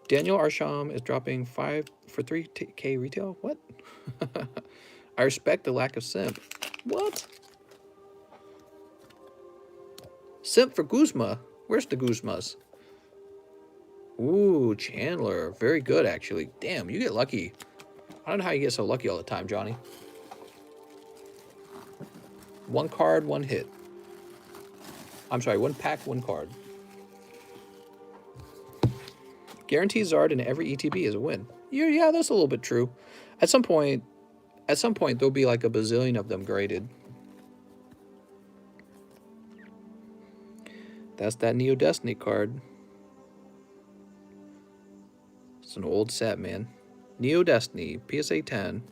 Speaker 1: Daniel Arsham is dropping 5 for 3K retail. What? I respect the lack of simp. What? Simp for Guzma. Where's the Guzmas? Ooh, Chandler. Very good, actually. Damn, you get lucky. I don't know how you get so lucky all the time, Johnny. 1 card, 1 hit. I'm sorry, 1 pack, 1 card. Guaranteed Zard in every ETB is a win. Yeah, that's a little bit true. At some point, there'll be like a bazillion of them graded. That's that Neo Destiny card. It's an old set, man. Neo Destiny, PSA 10.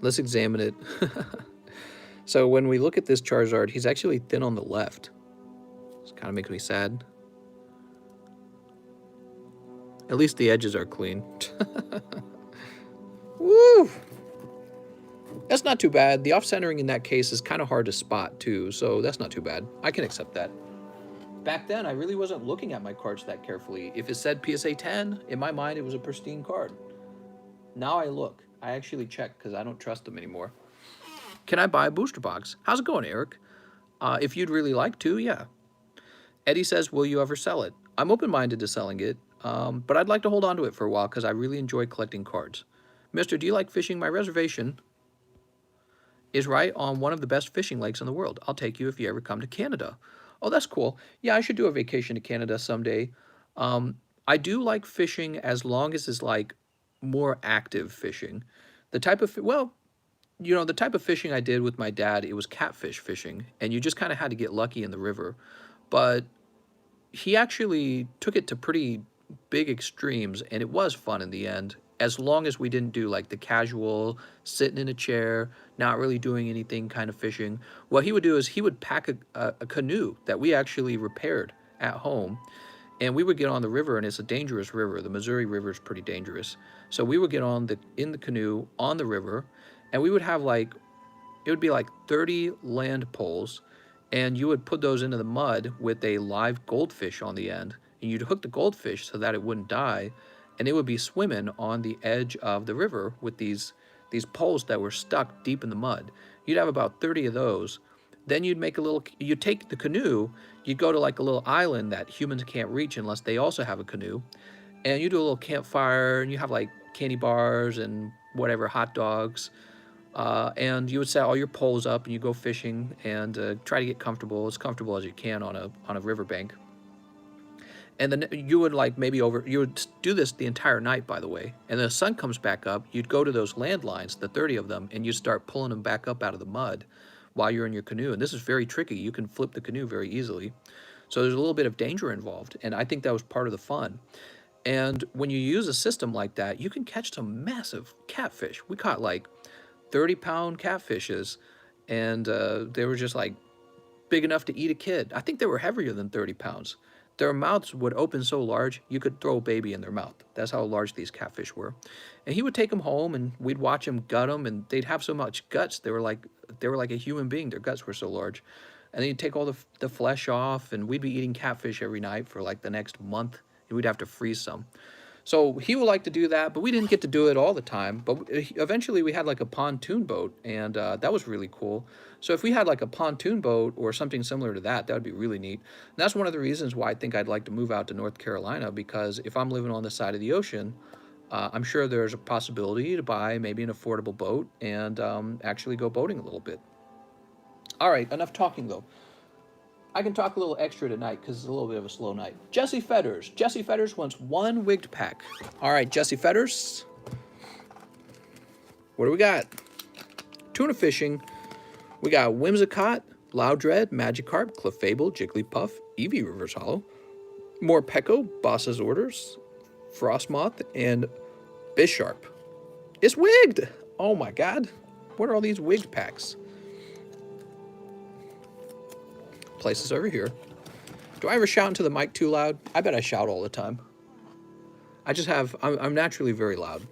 Speaker 1: Let's examine it. So when we look at this Charizard, he's actually thin on the left. This kind of makes me sad. At least the edges are clean. Woo! That's not too bad. The off-centering in that case is kind of hard to spot, too, so that's not too bad. I can accept that. back then, I really wasn't looking at my cards that carefully. If it said PSA 10, in my mind, it was a pristine card. Now I look. I actually check because I don't trust them anymore. Can I buy a booster box? How's it going, Eric? If you'd really like to, yeah. Eddie says, will you ever sell it? I'm open-minded to selling it, but I'd like to hold on to it for a while because I really enjoy collecting cards. Mister, do you like fishing? My reservation is right on one of the best fishing lakes in the world. I'll take you if you ever come to Canada. Oh, that's cool. Yeah, I should do a vacation to Canada someday. I do like fishing as long as it's like more active fishing. The type of, well, you know, the type of fishing I did with my dad, it was catfish fishing, and you just kind of had to get lucky in the river. But he actually took it to pretty big extremes, and it was fun in the end, as long as we didn't do like the casual sitting in a chair, not really doing anything kind of fishing. What he would do is he would pack a canoe that we actually repaired at home, and we would get on the river, and it's a dangerous river. The Missouri River is pretty dangerous. So we would get on in the canoe on the river, and we would have like, it would be like 30 land poles, and you would put those into the mud with a live goldfish on the end, and you'd hook the goldfish so that it wouldn't die, and it would be swimming on the edge of the river with these poles that were stuck deep in the mud. You'd have about 30 of those. Then you'd make a little, you'd take the canoe, you'd go to like a little island that humans can't reach unless they also have a canoe, and you do a little campfire, and you have like candy bars and whatever, hot dogs, and you would set all your poles up, and you go fishing and try to get comfortable, as comfortable as you can on a riverbank. And then you would like maybe you would do this the entire night, by the way. And then the sun comes back up, you'd go to those landlines, the 30 of them, and you start pulling them back up out of the mud while you're in your canoe. And this is very tricky. You can flip the canoe very easily. So there's a little bit of danger involved. And I think that was part of the fun. And when you use a system like that, you can catch some massive catfish. We caught like 30-pound catfishes, and they were just like big enough to eat a kid. I think they were heavier than 30 pounds. Their mouths would open so large, you could throw a baby in their mouth. That's how large these catfish were. And he would take them home, and we'd watch him gut them, and they'd have so much guts. They were like a human being. Their guts were so large. And then he'd take all the flesh off, and we'd be eating catfish every night for like the next month, and we'd have to freeze some. So he would like to do that, but we didn't get to do it all the time. But eventually we had like a pontoon boat, and that was really cool. So if we had like a pontoon boat or something similar to that, that would be really neat. And that's one of the reasons why I think I'd like to move out to North Carolina, because if I'm living on the side of the ocean, I'm sure there's a possibility to buy maybe an affordable boat and actually go boating a little bit. All right, enough talking though. I can talk a little extra tonight because it's a little bit of a slow night. Jesse Fetters. Jesse Fetters wants one wigged pack. All right, Jesse Fetters. What do we got? Tuna fishing. We got Whimsicott, Loudred, Magikarp, Clefable, Jigglypuff, Eevee Reverse Hollow, Morpeko, Boss's Orders, Frostmoth, and Bisharp. It's wigged! Oh my god. What are all these wigged packs? Place this over here. Do I ever shout into the mic too loud? I bet I shout all the time. I'm naturally very loud.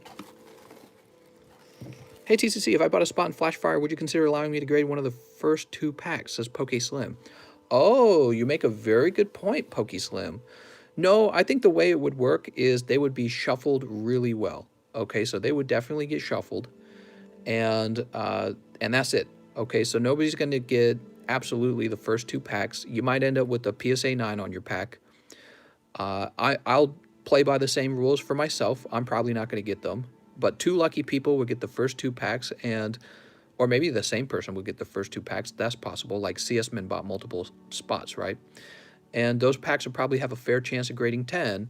Speaker 1: Hey TCC, if I bought a spot in Flashfire, would you consider allowing me to grade one of the first 2 packs? Says Poke-Slim. Oh, you make a very good point, Poke-Slim. No, I think the way it would work is they would be shuffled really well. Okay, so they would definitely get shuffled, and that's it. Okay, so nobody's going to get absolutely the first 2 packs. You might end up with a PSA 9 on your pack. I'll play by the same rules for myself. I'm probably not going to get them, but 2 lucky people would get the first 2 packs, or maybe the same person would get the first 2 packs. That's possible. Like CS-Min bought multiple spots, right? And those packs would probably have a fair chance of grading 10.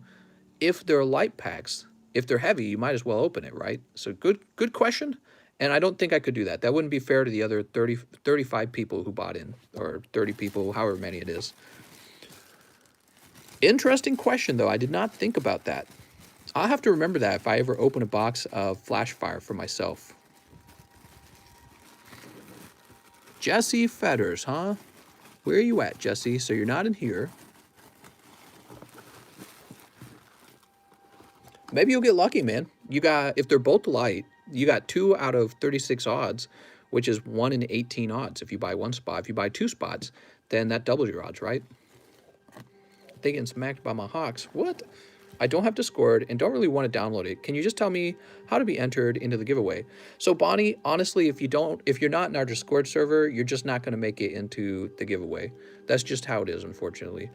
Speaker 1: If they're light packs, if they're heavy, you might as well open it, right? So good question. And I don't think I could do that. That wouldn't be fair to the other 35 people who bought in, or 30 people, however many it is. Interesting question, though. I did not think about that. I'll have to remember that if I ever open a box of Flashfire for myself. Jesse Fetters, huh? Where are you at, Jesse? So you're not in here. Maybe you'll get lucky, man. If they're both light, you got 2 out of 36 odds, which is 1 in 18 odds if you buy 1 spot. If you buy 2 spots, then that doubles your odds, right? they getting smacked by my Hawks. What? I don't have Discord and don't really want to download it. Can you just tell me how to be entered into the giveaway? So Bonnie, honestly, if you're not in our Discord server, you're just not going to make it into the giveaway. That's just how it is, unfortunately.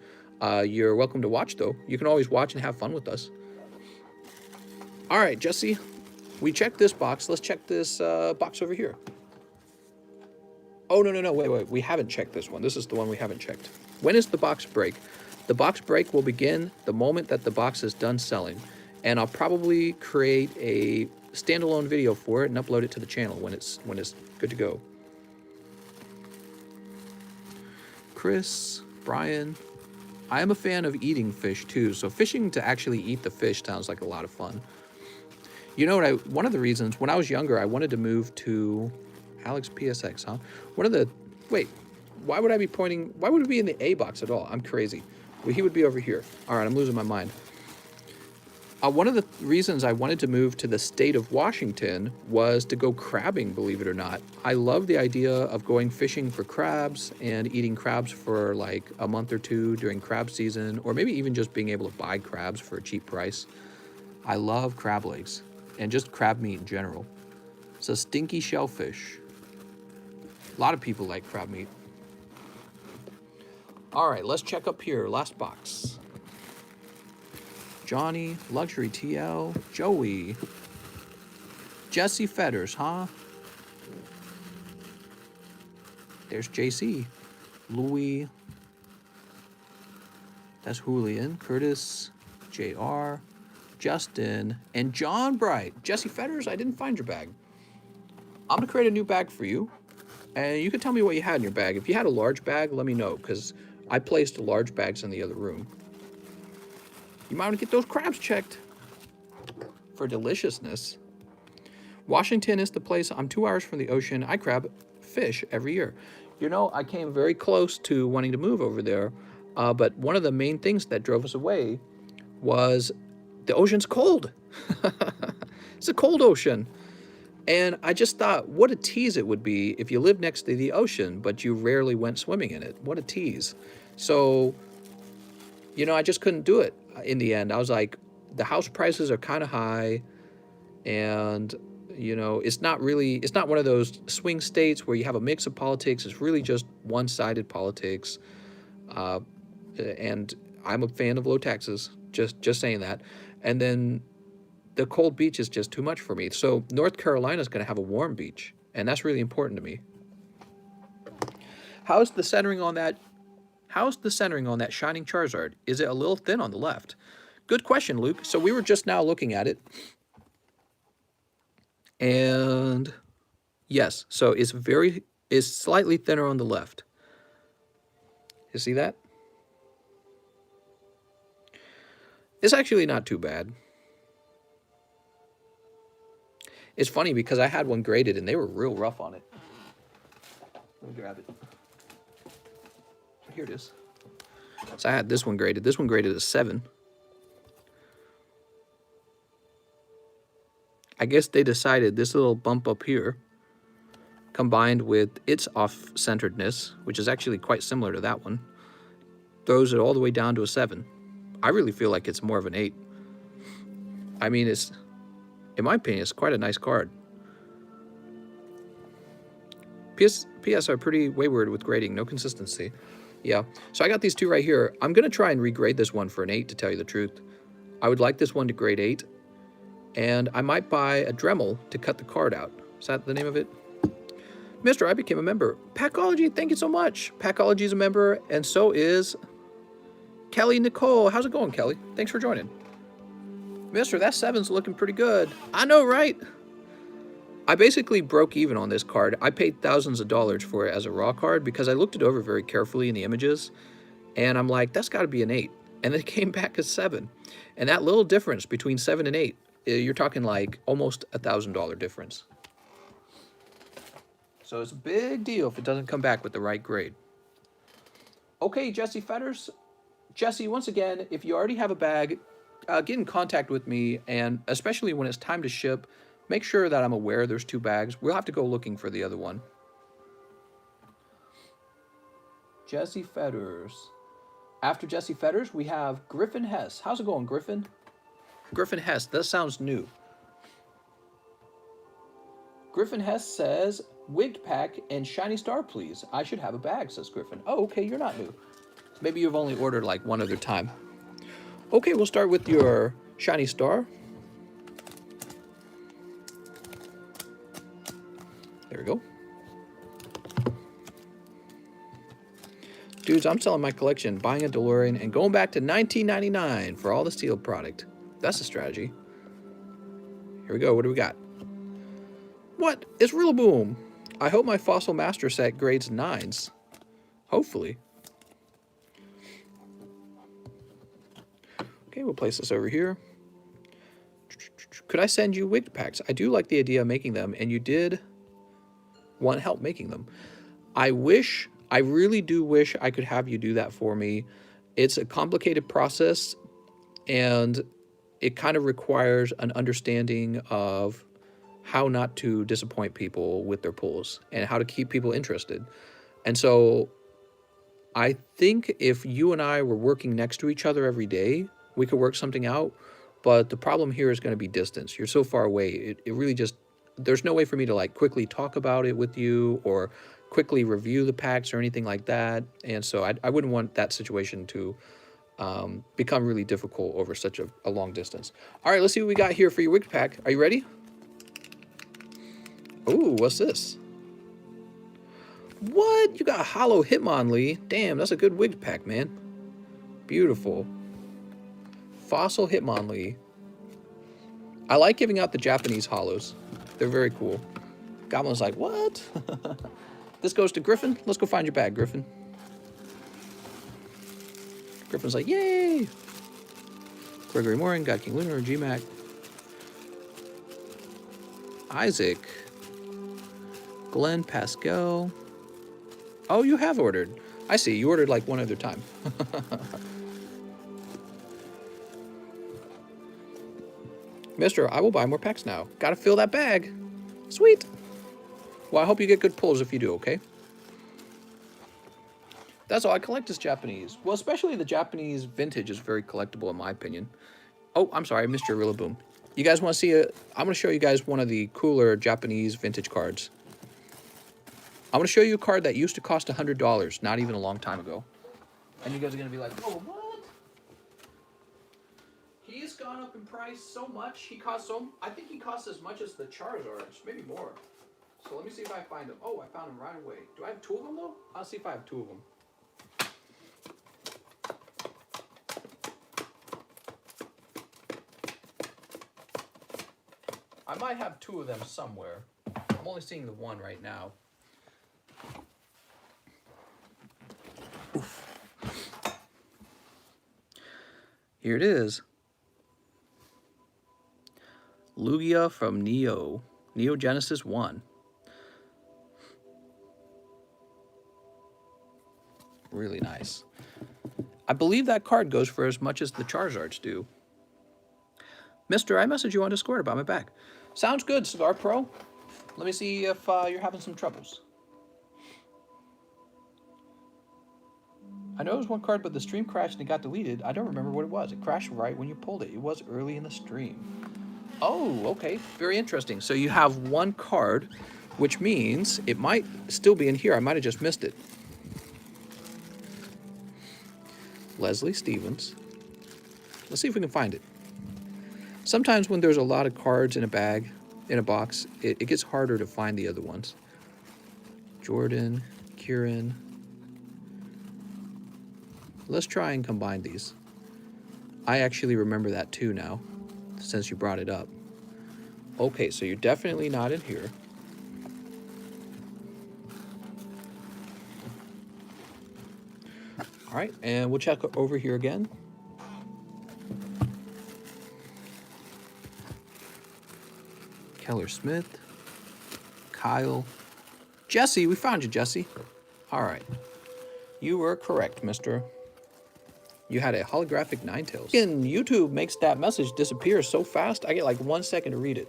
Speaker 1: You're welcome to watch, though. You can always watch and have fun with us. All right, Jesse, we checked this box. Let's check this box over here. Oh, no, wait. We haven't checked this one. This is the one we haven't checked. When is the box break? The box break will begin the moment that the box is done selling. And I'll probably create a standalone video for it and upload it to the channel when it's good to go. Chris, Brian, I am a fan of eating fish too. So fishing to actually eat the fish sounds like a lot of fun. You know what? One of the reasons when I was younger, I wanted to move to Alex PSX, huh? Wait, why would I be pointing? Why would it be in the A box at all? I'm crazy. Well, he would be over here. All right, I'm losing my mind. One of the reasons I wanted to move to the state of Washington was to go crabbing, believe it or not. I love the idea of going fishing for crabs and eating crabs for like a month or two during crab season, or maybe even just being able to buy crabs for a cheap price. I love crab legs and just crab meat in general. It's a stinky shellfish. A lot of people like crab meat. All right, let's check up here. Last box. Johnny, Luxury TL, Joey, Jesse Fetters, huh? There's JC, Louis, that's Julian, Curtis, JR, Justin, and John Bright. Jesse Fetters, I didn't find your bag. I'm gonna create a new bag for you, and you can tell me what you had in your bag. If you had a large bag, let me know, because I placed large bags in the other room. You might want to get those crabs checked for deliciousness. Washington is the place. I'm 2 hours from the ocean. I crab fish every year. You know, I came very close to wanting to move over there, but one of the main things that drove us away was the ocean's cold. It's a cold ocean. And I just thought, what a tease it would be if you lived next to the ocean, but you rarely went swimming in it. What a tease. So, you know, I just couldn't do it in the end. I was like, the house prices are kind of high, and, you know, it's not one of those swing states where you have a mix of politics. It's really just one-sided politics. And I'm a fan of low taxes, just saying that. And then the cold beach is just too much for me. So North Carolina is going to have a warm beach, and that's really important to me. How's the centering on that? How's the centering on that Shining Charizard? Is it a little thin on the left? Good question, Luke. So we were just now looking at it. And yes, so it's slightly thinner on the left. You see that? It's actually not too bad. It's funny because I had one graded and they were real rough on it. Let me grab it. Here it is. So I had this one graded. This one graded a 7. I guess they decided this little bump up here, combined with its off-centeredness, which is actually quite similar to that one, throws it all the way down to a 7. I really feel like it's more of an 8. I mean, in my opinion, it's quite a nice card. PS are pretty wayward with grading, no consistency. Yeah, so I got these two right here. I'm going to try and regrade this one for an 8, to tell you the truth. I would like this one to grade 8, and I might buy a Dremel to cut the card out. Is that the name of it? Mister, I became a member. Packology, thank you so much. Packology is a member, and so is Kelly Nicole. How's it going, Kelly? Thanks for joining. Mister, that 7's looking pretty good. I know, right? I basically broke even on this card. I paid thousands of dollars for it as a raw card because I looked it over very carefully in the images, and I'm like, that's got to be an 8. And then it came back as 7. And that little difference between 7 and 8, you're talking like almost $1,000 difference. So it's a big deal if it doesn't come back with the right grade. Okay, Jesse Fetters. Jesse, once again, if you already have a bag, get in contact with me, and especially when it's time to ship, make sure that I'm aware there's 2 bags. We'll have to go looking for the other one. Jesse Fetters. After Jesse Fetters, we have Griffin Hess. How's it going, Griffin? Griffin Hess, that sounds new. Griffin Hess says, Wigged Pack and Shiny Star, please. I should have a bag, says Griffin. Oh, okay, you're not new. Maybe you've only ordered like one other time. Okay, we'll start with your Shiny Star. There we go. Dudes, I'm selling my collection, buying a DeLorean, and going back to 1999 for all the steel product. That's a strategy. Here we go. What do we got? What? It's Rillaboom. I hope my Fossil Master set grades 9s. Hopefully. Okay, we'll place this over here. Could I send you wigged packs? I do like the idea of making them, and you did want help making them. I really do wish I could have you do that for me. It's a complicated process, and it kind of requires an understanding of how not to disappoint people with their pulls and how to keep people interested. And so I think if you and I were working next to each other every day, we could work something out. But the problem here is going to be distance. You're so far away. It really just, there's no way for me to like quickly talk about it with you or quickly review the packs or anything like that. And so I wouldn't want that situation to become really difficult over such a long distance. All right, let's see what we got here for your wigged pack. Are you ready? Ooh, what's this? What? You got Hollow Hitmonlee. Damn, that's a good wigged pack, man. Beautiful. Fossil Hitmonlee. I like giving out the Japanese hollows. They're very cool. Goblin's like, what? This goes to Griffin. Let's go find your bag, Griffin. Griffin's like, yay! Gregory Morin, God King Lunar, GMAC. Isaac. Glenn Pascal. Oh, you have ordered. I see. You ordered like one other time. Mister, I will buy more packs now. Gotta fill that bag. Sweet. Well, I hope you get good pulls if you do, okay? That's all I collect is Japanese. Well, especially the Japanese vintage is very collectible in my opinion. Oh, I'm sorry, I missed your Rillaboom. You guys want to see it? I'm going to show you guys one of the cooler Japanese vintage cards. I'm going to show you a card that used to cost $100, not even a long time ago. And you guys are going to be like, oh, what? He's gone up in price so much. I think he costs as much as the Charizards, maybe more. So let me see if I find him. Oh, I found him right away. Do I have two of them, though? I'll see if I have two of them. I might have two of them somewhere. I'm only seeing the one right now. Oof. Here it is. Lugia from Neo Genesis 1. Really nice. I believe that card goes for as much as the Charizards do. Mister, I messaged you on Discord about my bag. Sounds good, Cigar Pro. Let me see if you're having some troubles. I know it was one card, but the stream crashed and it got deleted. I don't remember what it was. It crashed right when you pulled it. It was early in the stream. Oh, okay. Very interesting. So you have one card, which means it might still be in here. I might have just missed it. Leslie Stevens. Let's see if we can find it. Sometimes when there's a lot of cards in a bag, in a box, it gets harder to find the other ones. Jordan, Kieran. Let's try and combine these. I actually remember that too now, since you brought it up. Okay, so you're definitely not in here. All right, and we'll check over here again. Keller Smith, Kyle, Jesse, we found you, Jesse. All right, you were correct, mister. You had a holographic Ninetales. And YouTube makes that message disappear so fast, I get like 1 second to read it.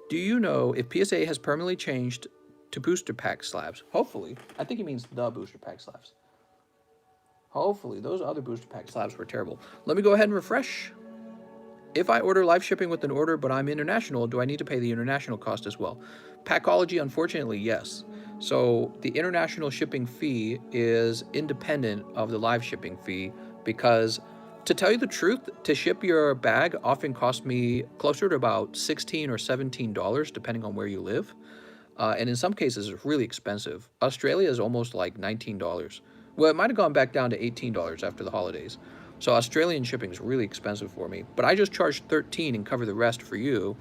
Speaker 1: Do you know if PSA has permanently changed to booster pack slabs. Hopefully. I think he means the booster pack slabs. Hopefully. Those other booster pack slabs were terrible. Let me go ahead and refresh. If I order live shipping with an order, but I'm international, do I need to pay the international cost as well? Packology, unfortunately, yes. So the international shipping fee is independent of the live shipping fee because, to tell you the truth, to ship your bag often costs me closer to about $16 or $17, depending on where you live. And in some cases, it's really expensive. Australia is almost like $19. Well, it might have gone back down to $18 after the holidays. So Australian shipping is really expensive for me. But I just charge $13 and cover the rest for you.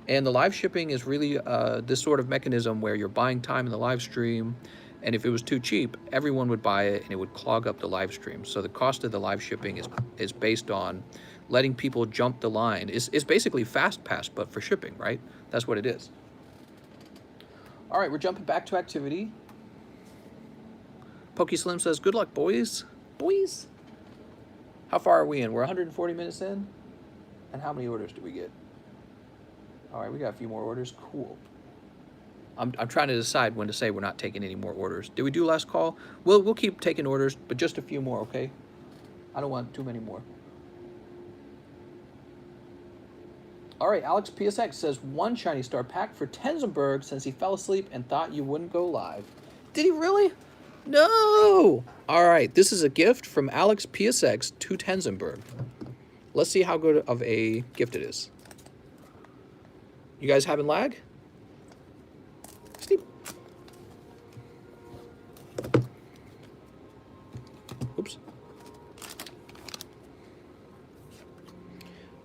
Speaker 1: And the live shipping is really this sort of mechanism where you're buying time in the live stream. And if it was too cheap, everyone would buy it and it would clog up the live stream. So the cost of the live shipping is based on letting people jump the line. It's basically fast pass, but for shipping, right? That's what it is. All right, we're jumping back to activity. Pokeslim says, good luck, boys. Boys? How far are we in? We're 140 minutes in? And how many orders do we get? All right, we got a few more orders. Cool. I'm trying to decide when to say we're not taking any more orders. Did we do last call? We'll keep taking orders, but just a few more, okay? I don't want too many more. All right, Alex PSX says, 1 shiny star pack for Tenzenberg since he fell asleep and thought you wouldn't go live. Did he really? No! All right, this is a gift from Alex PSX to Tenzenberg. Let's see how good of a gift it is. You guys having lag? Sleep. Oops.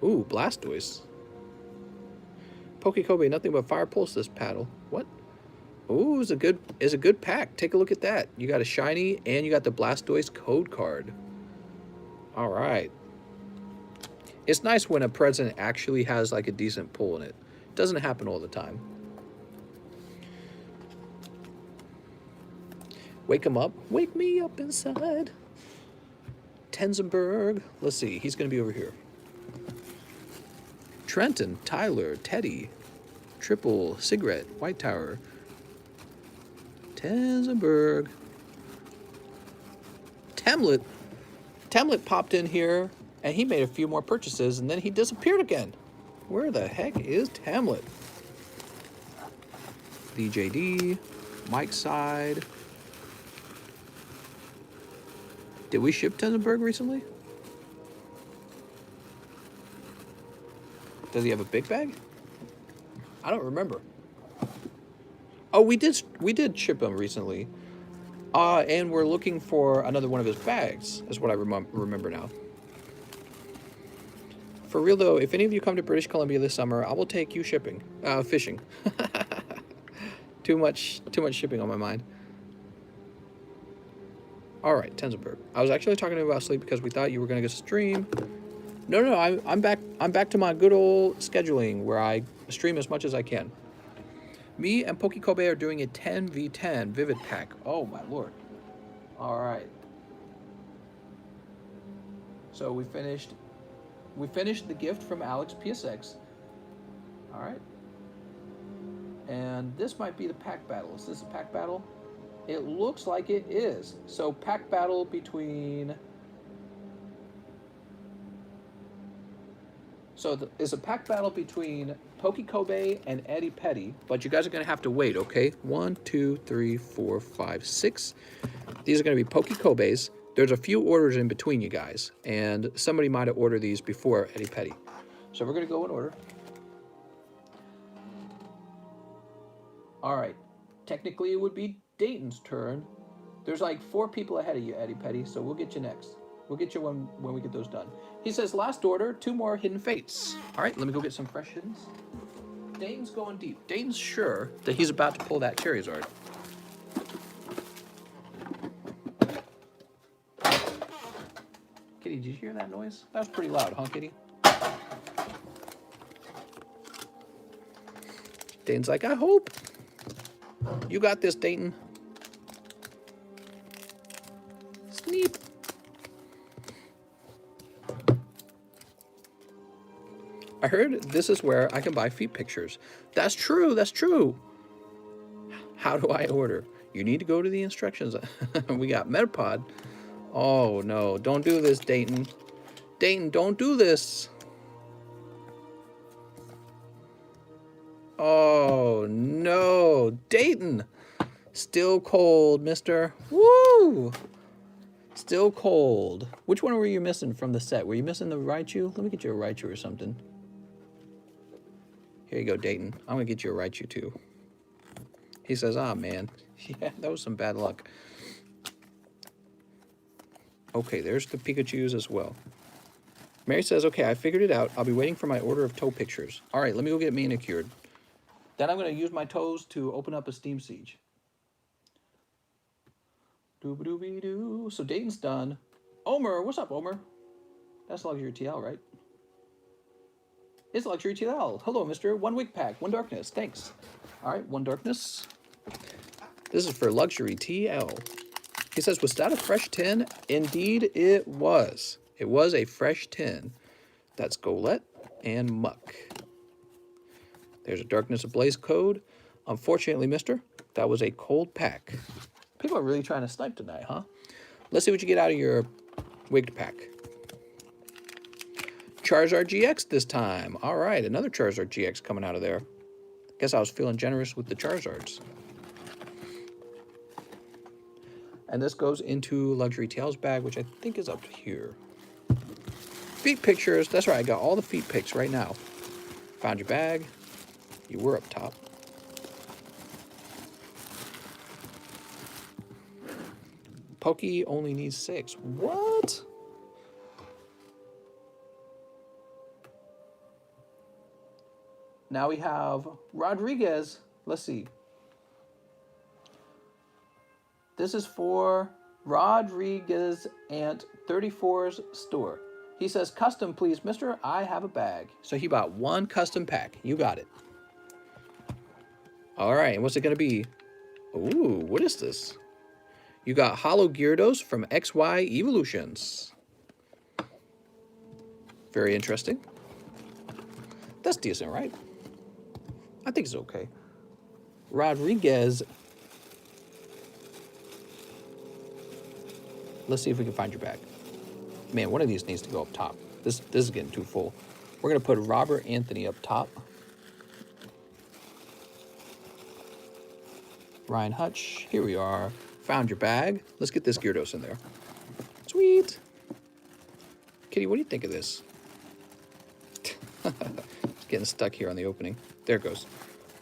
Speaker 1: Ooh, Blastoise. Poke-Kobe, nothing but fire pulse this paddle. What? Ooh, it's a good pack. Take a look at that. You got a shiny and you got the Blastoise code card. All right. It's nice when a present actually has like a decent pull in it. It doesn't happen all the time. Wake him up. Wake me up inside. Tenzenberg. Let's see. He's going to be over here. Trenton, Tyler, Teddy, Triple, Cigarette, White Tower, Tenzenberg, Temlet. Temlet popped in here, and he made a few more purchases, and then he disappeared again. Where the heck is Temlet? DJD, Mike's Side. Did we ship Tenzenberg recently? Does he have a big bag? I don't remember. Oh, we did ship him recently. And we're looking for another one of his bags, is what I remember now. For real though, if any of you come to British Columbia this summer, I will take you fishing. Too much shipping on my mind. All right, Tenzenberg. I was actually talking about sleep because we thought you were going to get a stream. No, I'm back to my good old scheduling where I stream as much as I can. Me and Poke-Kobe are doing a 10v10 Vivid pack. Oh my lord. All right. So we finished the gift from Alex PSX. All right. And this might be the pack battle. Is this a pack battle? It looks like it is. So pack battle between... So it's a pack battle between Poke-Kobe and Eddie Petty, but you guys are going to have to wait, okay? 1, 2, 3, 4, 5, 6. These are going to be Poke-Kobes. There's a few orders in between you guys, and somebody might have ordered these before Eddie Petty. So we're going to go in order. All right. Technically, it would be Dayton's turn. There's like 4 people ahead of you, Eddie Petty, so we'll get you next. We'll get you when we get those done. He says, last order, 2 more Hidden Fates. All right, let me go get some fresh hiddens. Dayton's going deep. Dayton's sure that he's about to pull that Charizard. Kitty, did you hear that noise? That was pretty loud, huh, Kitty? Dayton's like, I hope. You got this, Dayton. Sneep. I heard this is where I can buy feet pictures. That's true. That's true. How do I order? You need to go to the instructions. We got Metapod. Oh, no. Don't do this, Dayton. Dayton, don't do this. Oh, no. Dayton. Still cold, mister. Woo! Still cold. Which one were you missing from the set? Were you missing the Raichu? Let me get you a Raichu or something. Here you go, Dayton. I'm going to get you a Raichu, too. He says, ah, man. Yeah, that was some bad luck. Okay, there's the Pikachus as well. Mary says, okay, I figured it out. I'll be waiting for my order of toe pictures. All right, let me go get manicured. Then I'm going to use my toes to open up a Steam Siege. Doo-ba-doo-be-doo. So Dayton's done. Omer, what's up, Omer? That's Luxury TL, right? It's Luxury TL. Hello, mister. 1 week pack, 1 darkness. Thanks. All right, 1 darkness. This is for Luxury TL. He says, was that a fresh tin? Indeed, it was. It was a fresh tin. That's Golett and Muck. There's a Darkness Ablaze code. Unfortunately, mister, that was a cold pack. People are really trying to snipe tonight, huh? Let's see what you get out of your wigged pack. Charizard GX this time. All right, another Charizard GX coming out of there. Guess I was feeling generous with the Charizards. And this goes into Luxury Tales bag, which I think is up here. Feet pictures. That's right, I got all the feet pics right now. Found your bag. You were up top. Pokey only needs 6. What? Now we have Rodriguez. Let's see. This is for Rodriguez Ant 34's store. He says, custom, please, mister. I have a bag. So he bought 1 custom pack. You got it. All right, and what's it going to be? Ooh, what is this? You got Hollow Gyarados from XY Evolutions. Very interesting. That's decent, right? I think it's okay. Rodriguez. Let's see if we can find your bag. Man, one of these needs to go up top. This is getting too full. We're going to put Robert Anthony up top. Ryan Hutch. Here we are. Found your bag. Let's get this Gyarados in there. Sweet. Kitty, what do you think of this? It's getting stuck here on the opening. There it goes.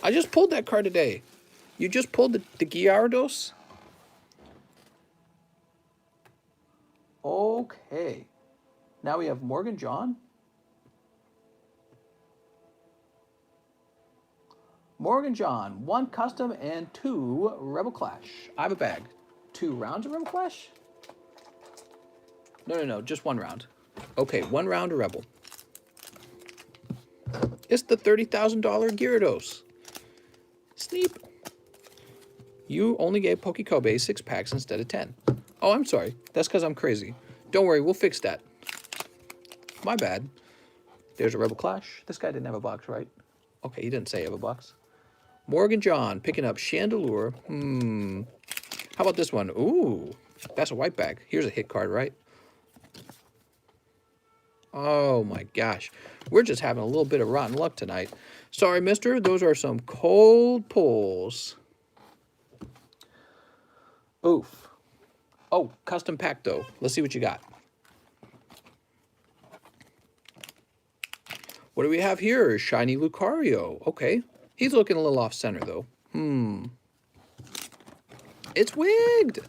Speaker 1: I just pulled that card today. You just pulled the Gyarados? Okay. Now we have Morgan John. Morgan John, 1 custom and 2 Rebel Clash. I have a bag. 2 rounds of Rebel Clash? No, just 1 round. Okay, 1 round of Rebel. It's the $30,000 Gyarados. Sneep. You only gave Poke-Kobe 6 packs instead of 10. Oh, I'm sorry. That's because I'm crazy. Don't worry, we'll fix that. My bad. There's a Rebel Clash. This guy didn't have a box, right? Okay, he didn't say he have a box. Morgan John picking up Chandelure. How about this one? Ooh, that's a white bag. Here's a hit card, right? Oh my gosh. We're just having a little bit of rotten luck tonight. Sorry, mister. Those are some cold pulls. Oof. Oh, custom pack though. Let's see what you got. What do we have here? Shiny Lucario. Okay. He's looking a little off center though. It's wigged.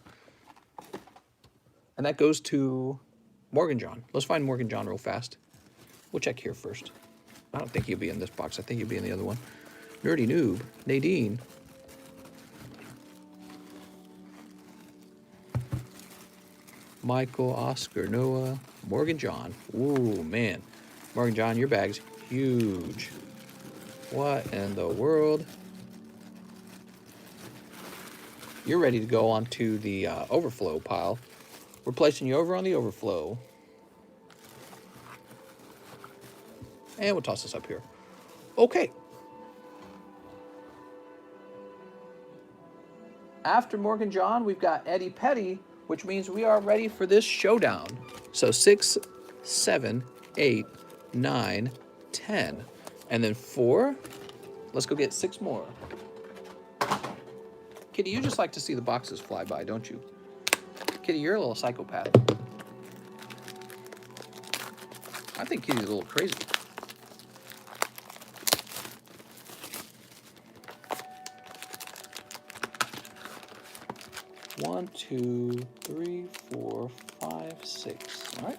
Speaker 1: And that goes to Morgan John. Let's find Morgan John real fast. We'll check here first. I don't think he'll be in this box. I think he'll be in the other one. Nerdy Noob. Nadine. Michael, Oscar, Noah, Morgan John. Ooh, man. Morgan John, your bag's huge. What in the world? You're ready to go onto the overflow pile. We're placing you over on the overflow. And we'll toss this up here. Okay. After Morgan John, we've got Eddie Petty, which means we are ready for this showdown. So 6, 7, 8, 9, 10. And then 4. Let's go get 6 more. Kitty, you just like to see the boxes fly by, don't you? Kitty, you're a little psychopath. I think Kitty's a little crazy. One, 2, 3, 4, 5, 6. All right,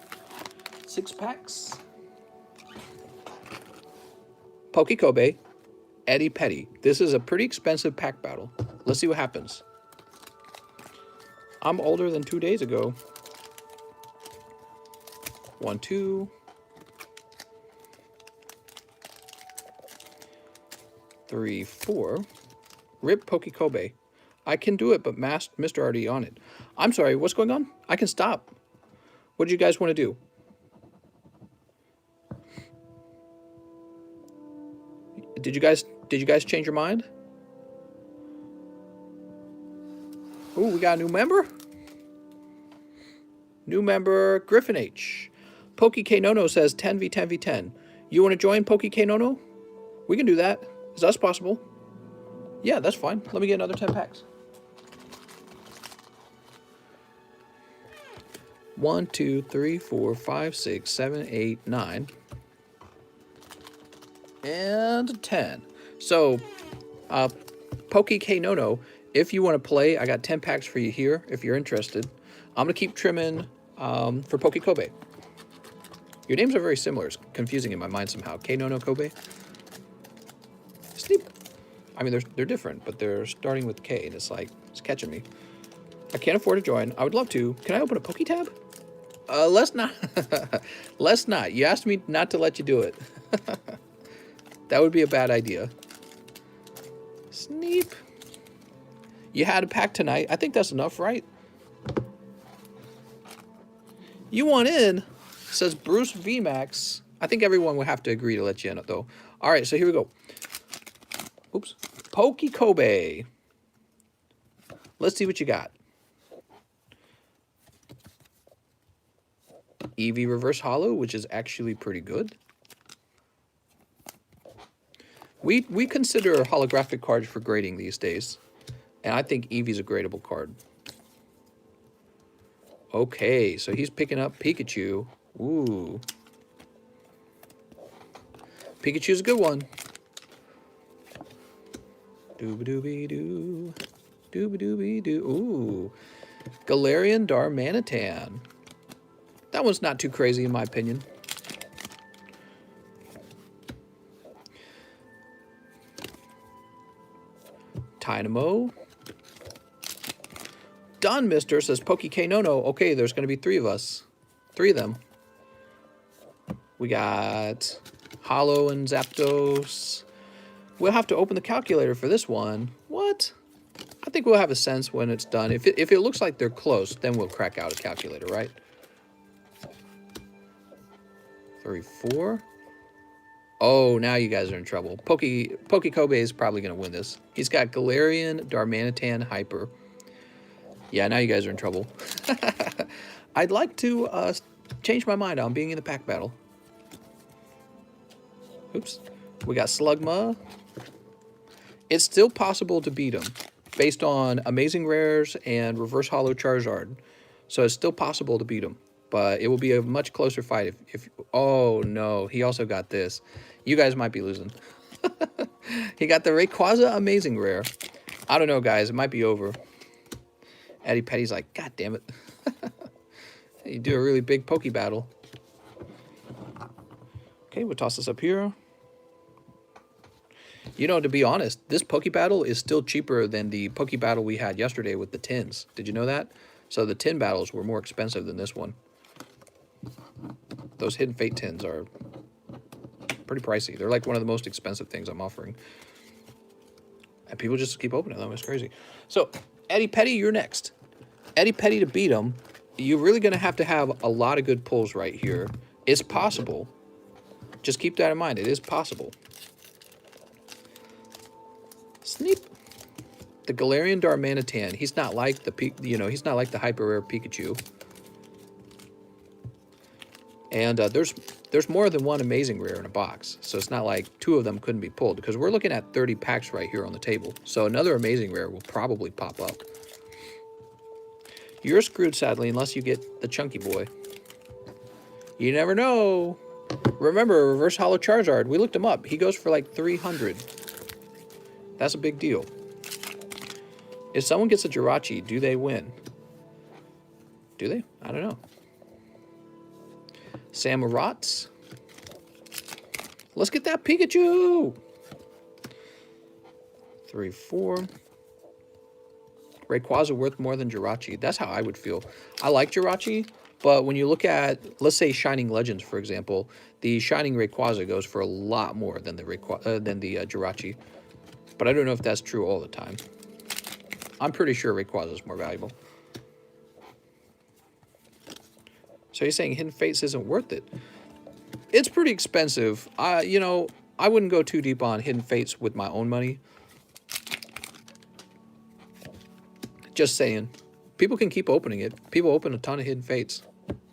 Speaker 1: 6 packs. Poke-Kobe, Eddie Petty. This is a pretty expensive pack battle. Let's see what happens. I'm older than 2 days ago. 1, 2. 3, 4. Rip Poke-Kobe. I can do it, but Mr. already on it. I'm sorry, what's going on? I can stop. What do you guys want to do? Did you guys change your mind? Ooh, we got a new member? New member, Griffin H. Poke K Nono says 10v 10v 10. You want to join Poke K Nono? We can do that. Is that possible? Yeah, that's fine. Let me get another 10 packs. 1, 2, 3, 4, 5, 6, 7, 8, 9. And 10. So, Poke K Nono, if you want to play, I got 10 packs for you here if you're interested. I'm going to keep trimming for Poke-Kobe. Your names are very similar. It's confusing in my mind somehow. K Nono Kobe. Sleep. I mean, they're different, but they're starting with K, and it's like, it's catching me. I can't afford to join. I would love to. Can I open a Poke tab? Let's not. Let's not. You asked me not to let you do it. That would be a bad idea. Sneep. You had a pack tonight. I think that's enough, right? You want in, says Bruce VMAX. I think everyone would have to agree to let you in, though. All right, so here we go. Oops. Poke-Kobe. Let's see what you got. Eevee Reverse Holo, which is actually pretty good. We consider holographic cards for grading these days. And I think Eevee's a gradable card. Okay, so he's picking up Pikachu. Ooh. Pikachu's a good one. Dooba-dooby-doo. Dooba-dooby-doo. Ooh. Galarian Darmanitan. That one's not too crazy in my opinion. Dynamo. Done, mister, says Poke K Nono. Okay, there's going to be 3 of us. 3 of them. We got Holo and Zapdos. We'll have to open the calculator for this one. What? I think we'll have a sense when it's done. If it looks like they're close, then we'll crack out a calculator, right? 3, 4. Oh, now you guys are in trouble. Poke-Kobe is probably going to win this. He's got Galarian, Darmanitan, Hyper. Yeah, now you guys are in trouble. I'd like to change my mind on being in the pack battle. Oops. We got Slugma. It's still possible to beat him based on Amazing Rares and Reverse Holo Charizard. So it's still possible to beat him. But it will be a much closer fight if oh no, he also got this. You guys might be losing. He got the Rayquaza Amazing Rare. I don't know, guys. It might be over. Eddie Petty's like, God damn it. You do a really big Poke battle. Okay, we'll toss this up here. You know, to be honest, this Poke battle is still cheaper than the Poke battle we had yesterday with the tins. Did you know that? So the tin battles were more expensive than this one. Those Hidden Fate tins are pretty pricey. They're like one of the most expensive things I'm offering. And people just keep opening them. It's crazy. So, Eddie Petty, you're next. Eddie Petty, to beat him, you're really going to have a lot of good pulls right here. It's possible. Just keep that in mind. It is possible. Sneep. The Galarian Darmanitan, he's not like the he's not like the hyper rare Pikachu. And there's more than one amazing rare in a box, so it's not like 2 of them couldn't be pulled, because we're looking at 30 packs right here on the table. So another amazing rare will probably pop up. You're screwed, sadly, unless you get the chunky boy. You never know. Remember, reverse holo Charizard, we looked him up. He goes for like 300. That's a big deal. If someone gets a Jirachi, do they win? Do they? I don't know. Samurats. Let's get that Pikachu. 3, 4. Rayquaza worth more than Jirachi. That's how I would feel. I like Jirachi, but when you look at, let's say, Shining Legends, for example, the Shining Rayquaza goes for a lot more than the Jirachi. But I don't know if that's true all the time. I'm pretty sure Rayquaza is more valuable. So you're saying Hidden Fates isn't worth it? It's pretty expensive. You know, I wouldn't go too deep on Hidden Fates with my own money. Just saying. People can keep opening it. People open a ton of Hidden Fates.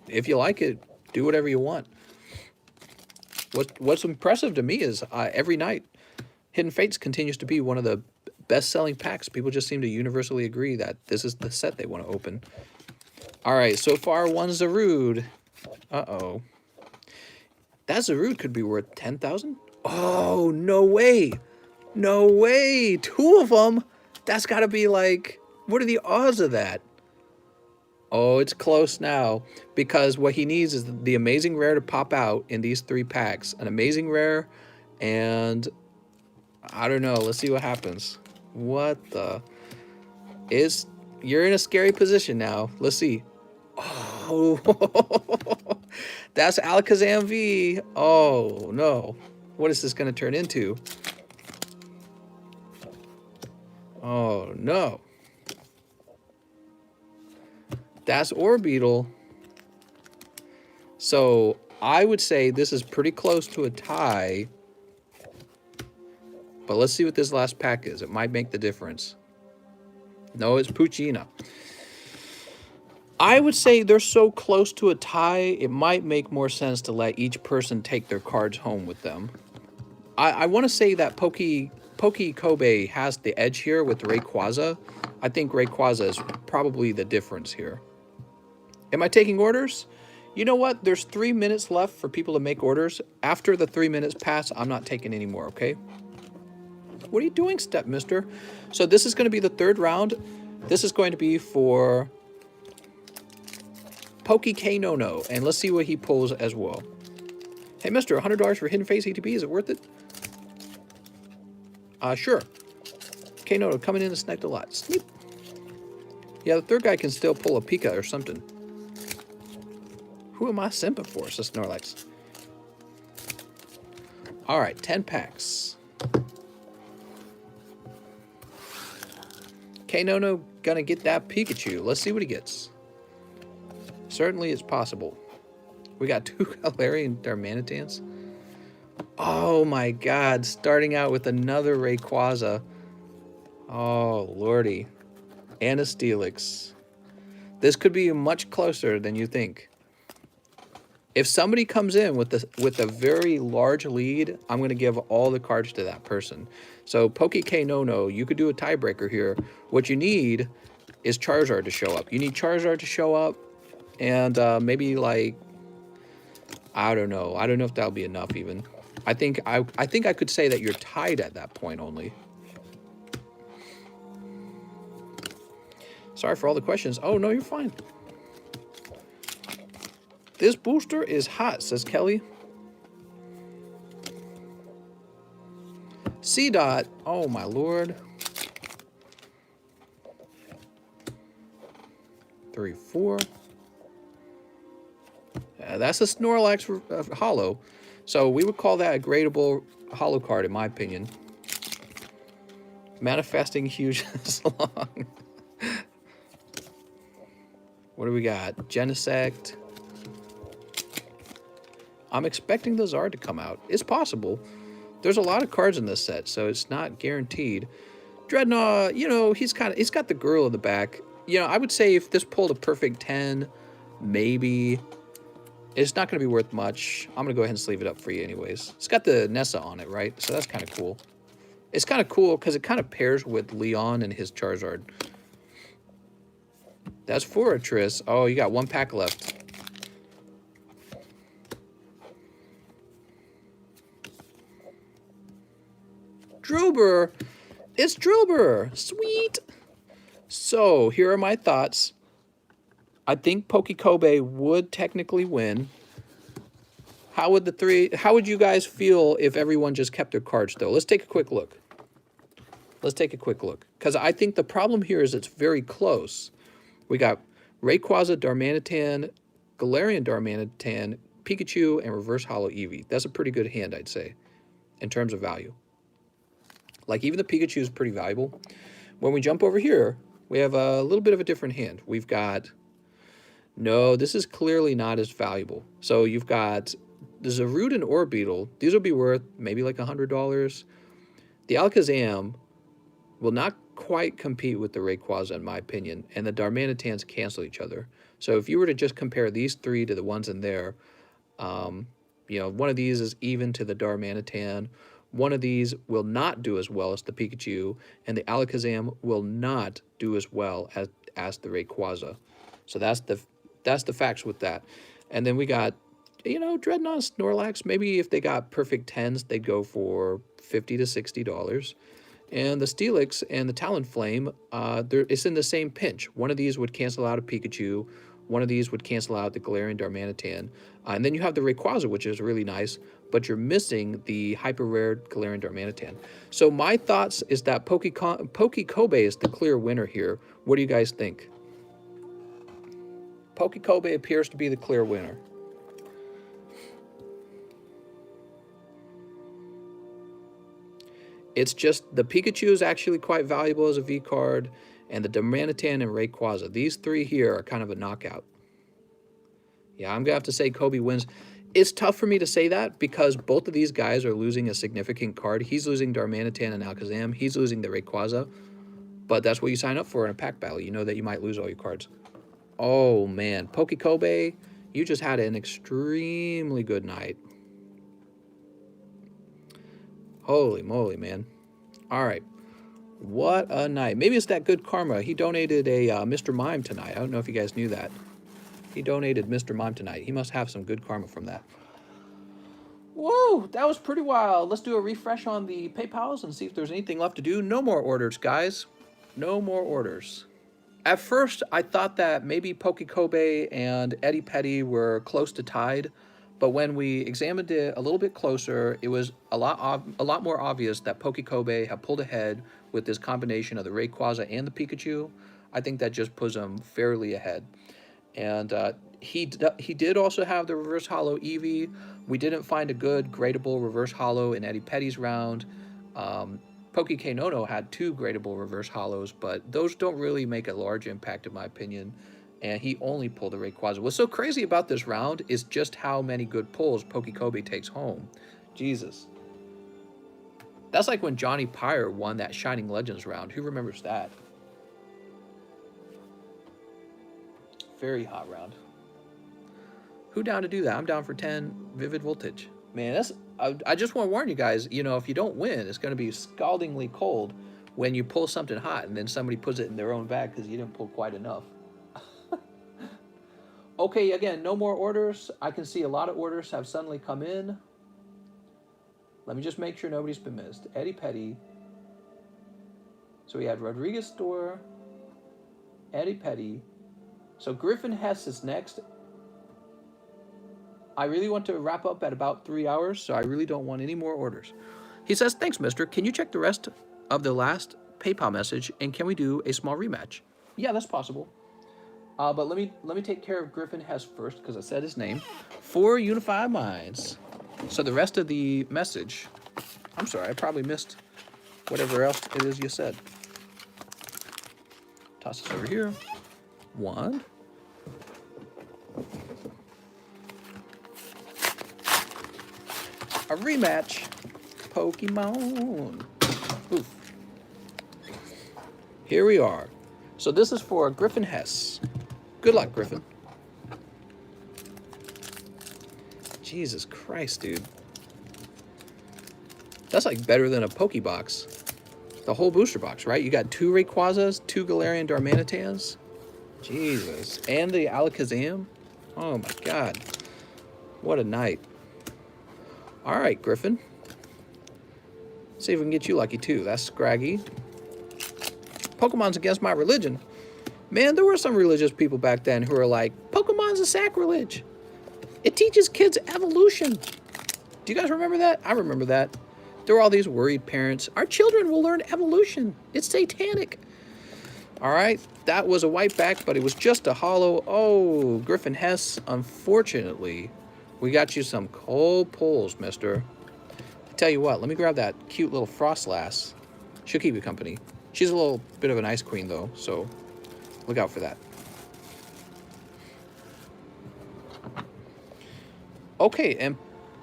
Speaker 1: If you like it, do whatever you want. What's impressive to me is every night, Hidden Fates continues to be one of the best-selling packs. People just seem to universally agree that this is the set they want to open. All right, so far one Zarude. Uh-oh. That Zarude could be worth 10,000? Oh, no way. No way. 2 of them? That's got to be like, what are the odds of that? Oh, it's close now, because what he needs is the amazing rare to pop out in these 3 packs. An amazing rare, and I don't know. Let's see what happens. What the? You're in a scary position now. Let's see. Oh, that's Alakazam V. Oh, no. What is this going to turn into? Oh, no. That's Orbeetle. So I would say this is pretty close to a tie. But let's see what this last pack is. It might make the difference. No, it's Poochyena. I would say they're so close to a tie, it might make more sense to let each person take their cards home with them. I want to say that Poke Kobe has the edge here with Rayquaza. I think Rayquaza is probably the difference here. Am I taking orders? You know what? There's 3 minutes left for people to make orders. After the 3 minutes pass, I'm not taking any more, okay? What are you doing, Step Mister? So this is going to be the 3rd round. This is going to be for Poke-Nono, and let's see what he pulls as well. Hey, Mister, $100 for Hidden Face ETB. Is it worth it? Sure. K-Nono coming in and sniped a lot. Sneep. Yeah, the 3rd guy can still pull a Pika or something. Who am I simping for? Says Snorlax. All right, 10 packs. K-Nono gonna get that Pikachu. Let's see what he gets. Certainly it's possible. We got 2 Galarian Darmanitans. Oh my god, starting out with another Rayquaza. Oh lordy. And a Steelix. This could be much closer than you think. If somebody comes in with a very large lead, I'm going to give all the cards to that person. So Poke-Nono, you could do a tiebreaker here. What you need is Charizard to show up. You need Charizard to show up, and maybe like, I don't know. I don't know if that'll be enough even. I think I could say that you're tied at that point only. Sorry for all the questions. Oh no, you're fine. This booster is hot, says Kelly. C-Dot. Oh, my lord. 3, 4. That's a Snorlax holo. So we would call that a gradable holo card, in my opinion. Manifesting huge slong. What do we got? Genesect. I'm expecting the Zard to come out. It's possible. There's a lot of cards in this set, so it's not guaranteed. Dreadnought, you know, he's got the girl in the back. You know, I would say if this pulled a perfect 10, maybe. It's not going to be worth much. I'm going to go ahead and sleeve it up for you anyways. It's got the Nessa on it, right? So that's kind of cool. It's kind of cool because it kind of pairs with Leon and his Charizard. That's for a Triss. Oh, you got one pack left. Drillbur! It's Drillbur! Sweet! So, here are my thoughts. I think Poke-Kobe would technically win. How would you guys feel if everyone just kept their cards, though? Let's take a quick look. Let's take a quick look. Because I think the problem here is it's very close. We got Rayquaza, Darmanitan, Galarian Darmanitan, Pikachu, and Reverse Holo Eevee. That's a pretty good hand, I'd say, in terms of value. Like, even the Pikachu is pretty valuable. When we jump over here, we have a little bit of a different hand. We've got... No, this is clearly not as valuable. So you've got the Zarude and Orbeetle. These will be worth maybe like $100. The Alakazam will not quite compete with the Rayquaza, in my opinion, and the Darmanitans cancel each other. So if you were to just compare these three to the ones in there, you know, one of these is even to the Darmanitan. One of these will not do as well as the Pikachu, and the Alakazam will not do as well as the Rayquaza. So that's the facts with that. And then we got, you know, Dreadnought, Snorlax. Maybe if they got perfect 10s, they'd go for $50 to $60. And the Steelix and the Talonflame, it's in the same pinch. One of these would cancel out a Pikachu. One of these would cancel out the Galarian Darmanitan. And then you have the Rayquaza, which is really nice, but you're missing the hyper-rare Galarian Darmanitan. So my thoughts is that Poke-Kobe is the clear winner here. What do you guys think? Poke-Kobe appears to be the clear winner. It's just the Pikachu is actually quite valuable as a V card, and the Darmanitan and Rayquaza. These three here are kind of a knockout. Yeah, I'm going to have to say Kobe wins. It's tough for me to say that because both of these guys are losing a significant card. He's losing Darmanitan and Alakazam. He's losing the Rayquaza. But that's what you sign up for in a pack battle. You know that you might lose all your cards. Oh, man. Poke-Kobe, you just had an extremely good night. Holy moly, man. All right. What a night. Maybe it's that good karma. He donated a Mr. Mime tonight. I don't know if you guys knew that. He donated Mr. Mime tonight. He must have some good karma from that. Whoa, that was pretty wild. Let's do a refresh on the PayPals and see if there's anything left to do. No more orders, guys. No more orders. At first, I thought that maybe Poke-Kobe and Eddie Petty were close to tied, but when we examined it a little bit closer, it was a lot more obvious that Poke-Kobe had pulled ahead with this combination of the Rayquaza and the Pikachu. I think that just puts him fairly ahead. And he did also have the Reverse Holo Eevee. We didn't find a good gradable Reverse Holo in Eddie Petty's round. Poke-Nono had 2 gradable Reverse Holos, but those don't really make a large impact in my opinion. And he only pulled the Rayquaza. What's so crazy about this round is just how many good pulls Poke-Kobe takes home. Jesus. That's like when Johnny Pyre won that Shining Legends round. Who remembers that? Very hot round. Who down to do that? I'm down for 10 Vivid Voltage. Man, I just want to warn you guys, you know, if you don't win, it's going to be scaldingly cold when you pull something hot and then somebody puts it in their own bag because you didn't pull quite enough. Okay, again, no more orders. I can see a lot of orders have suddenly come in. Let me just make sure nobody's been missed. Eddie Petty. So we had Rodriguez Store, Eddie Petty. So Griffin Hess is next. I really want to wrap up at about 3 hours, so I really don't want any more orders. He says, thanks, mister. Can you check the rest of the last PayPal message, and can we do a small rematch? Yeah, that's possible. But let me take care of Griffin Hess first, because I said his name. For Unified Minds. So the rest of the message, I'm sorry, I probably missed whatever else it is you said. Toss this over here. 1. A rematch. Pokemon. Oof. Here we are. So this is for Griffin Hess. Good luck, Griffin. Jesus Christ, dude. That's like better than a Pokebox. The whole booster box, right? You got 2 Rayquazas, 2 Galarian Darmanitans. Jesus. And the Alakazam. Oh my god. What a night. Alright, Griffin. See if we can get you lucky too. That's Scraggy. Pokemon's against my religion. Man, there were some religious people back then who were like, Pokemon's a sacrilege. It teaches kids evolution. Do you guys remember that? I remember that. There were all these worried parents. Our children will learn evolution. It's satanic. All right, that was a white back, but it was just a hollow. Oh, Griffin Hess, unfortunately, we got you some cold pulls, mister. I tell you what, let me grab that cute little Frostlass. She'll keep you company. She's a little bit of an ice queen, though, so look out for that. Okay, and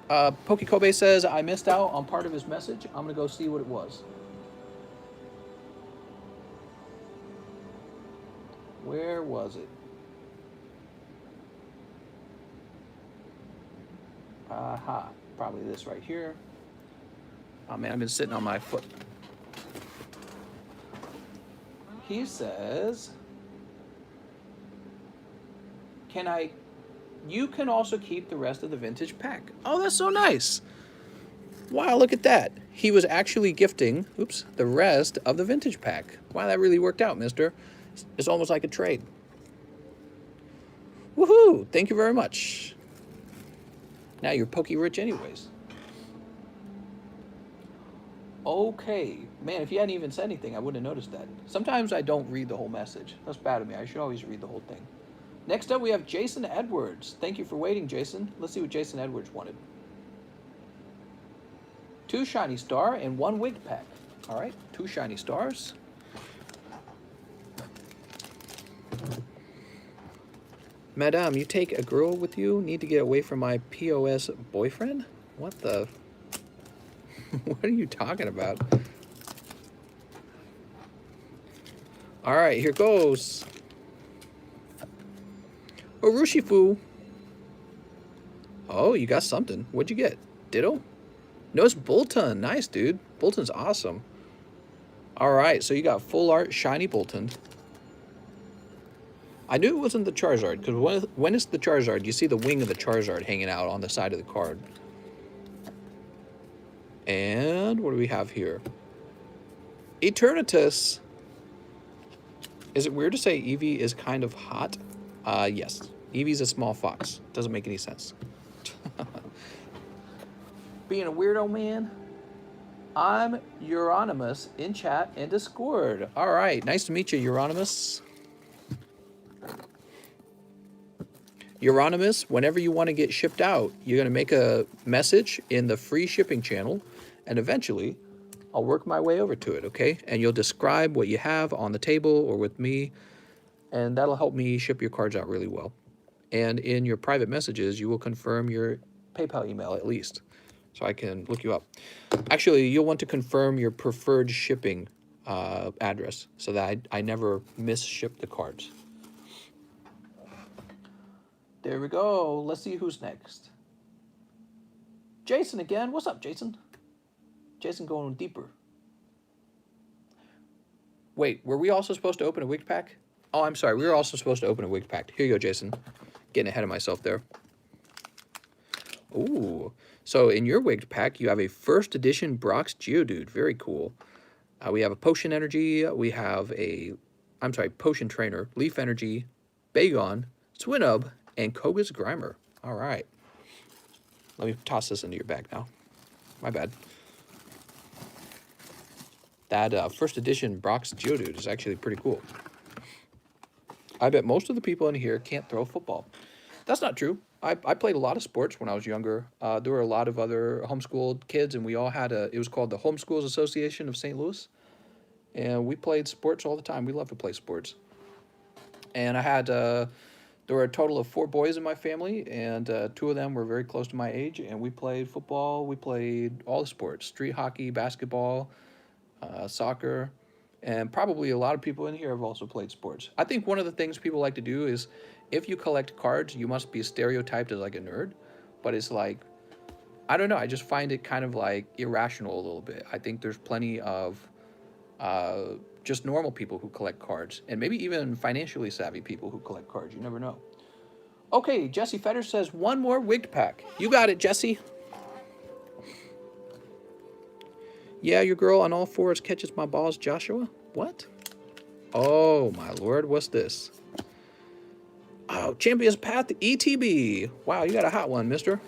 Speaker 1: Poke-Kobe says, I missed out on part of his message. I'm going to go see what it was. Where was it? Aha, probably this right here. Oh man, I've been sitting on my foot. He says, you can also keep the rest of the vintage pack. Oh, that's so nice. Wow, look at that. He was actually gifting, the rest of the vintage pack. Wow, that really worked out, mister. It's almost like a trade. Woohoo! Thank you very much. Now you're Poke rich anyways. Okay. Man, if you hadn't even said anything, I wouldn't have noticed that. Sometimes I don't read the whole message. That's bad of me. I should always read the whole thing. Next up, we have Jason Edwards. Thank you for waiting, Jason. Let's see what Jason Edwards wanted. 2 Shiny Star and 1 Wig Pack. All right, 2 Shiny Stars. Madame, you take a girl with you? Need to get away from my POS boyfriend? What the? What are you talking about? All right, here goes. Urushifu. Oh, you got something. What'd you get? Ditto? No, it's Bolton. Nice, dude. Bolton's awesome. All right, so you got full art shiny Bolton. I knew it wasn't the Charizard, because when it's the Charizard, you see the wing of the Charizard hanging out on the side of the card. And what do we have here? Eternatus. Is it weird to say Eevee is kind of hot? Yes. Eevee's a small fox. Doesn't make any sense. Being a weirdo, man. I'm Euronymous in chat and Discord. All right. Nice to meet you, Euronymous. Euronymous, whenever you want to get shipped out, you're going to make a message in the free shipping channel, and eventually I'll work my way over to it, okay? And you'll describe what you have on the table or with me, and that'll help me ship your cards out really well. And in your private messages, you will confirm your PayPal email at least, so I can look you up. Actually, you'll want to confirm your preferred shipping address so that I never misship the cards. There we go. Let's see who's next. Jason again. What's up, Jason? Jason going deeper. Wait, were we also supposed to open a wig pack? Oh, I'm sorry. We were also supposed to open a wig pack. Here you go, Jason. Getting ahead of myself there. Ooh. So in your wigged pack, you have a first edition Brock's Geodude. Very cool. We have a Potion Energy. We have a, Potion Trainer, Leaf Energy, Bagon, Swinub, and Koga's Grimer. All right. Let me toss this into your bag now. My bad. That first edition Brock's Geodude is actually pretty cool. I bet most of the people in here can't throw football. That's not true. I played a lot of sports when I was younger. There were a lot of other homeschooled kids, and we all had it was called the Homeschools Association of St. Louis. And we played sports all the time. We love to play sports. And I had, there were a total of 4 boys in my family, and 2 of them were very close to my age, and we played football. We played all the sports, street hockey, basketball, soccer. And probably a lot of people in here have also played sports. I think one of the things people like to do is, if you collect cards, you must be stereotyped as like a nerd. But it's like, I don't know, I just find it kind of like irrational a little bit. I think there's plenty of just normal people who collect cards, and maybe even financially savvy people who collect cards. You never know. Okay, Jesse Fetter says one more wigged pack. You got it, Jesse. Yeah, your girl on all fours catches my balls, Joshua. What? Oh, my lord, what's this? Oh, Champions Path to ETB. Wow, you got a hot one, mister.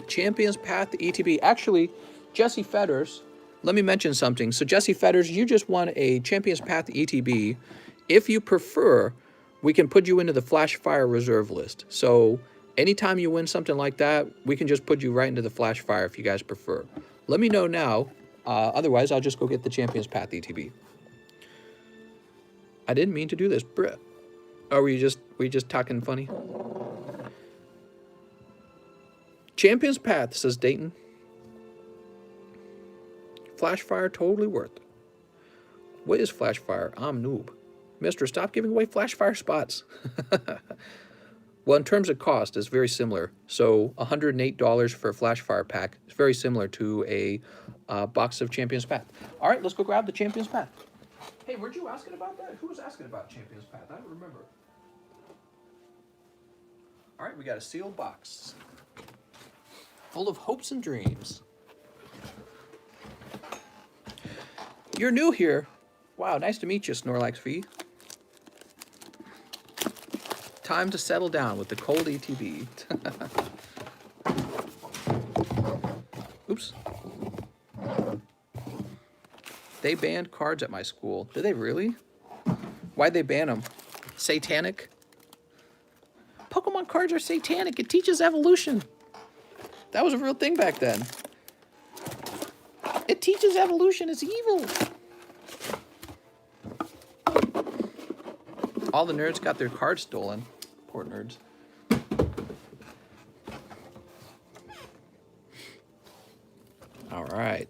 Speaker 1: Champions Path to ETB. Actually, Jesse Fetters, let me mention something. So, Jesse Fetters, you just won a Champions Path to ETB. If you prefer, we can put you into the Flash Fire reserve list. So, anytime you win something like that, we can just put you right into the Flash Fire if you guys prefer. Let me know now. Otherwise, I'll just go get the Champions Path ETB. I didn't mean to do this, bruh. Oh, were you just talking funny? Champions Path, says Dayton. Flash Fire, totally worth it. What is Flash Fire? I'm noob. Mister, stop giving away Flash Fire spots. Well, in terms of cost, it's very similar. So $108 for a Flash Fire pack is very similar to a box of Champions Path. All right, let's go grab the Champions Path. Hey, weren't you asking about that? Who was asking about Champions Path? I don't remember. All right, we got a sealed box full of hopes and dreams. You're new here. Wow, nice to meet you, Snorlax V. Time to settle down with the cold ETB. Oops. They banned cards at my school. Did they really? Why'd they ban them? Satanic? Pokemon cards are satanic. It teaches evolution. That was a real thing back then. It teaches evolution. It's evil. All the nerds got their cards stolen. Poor nerds. All right.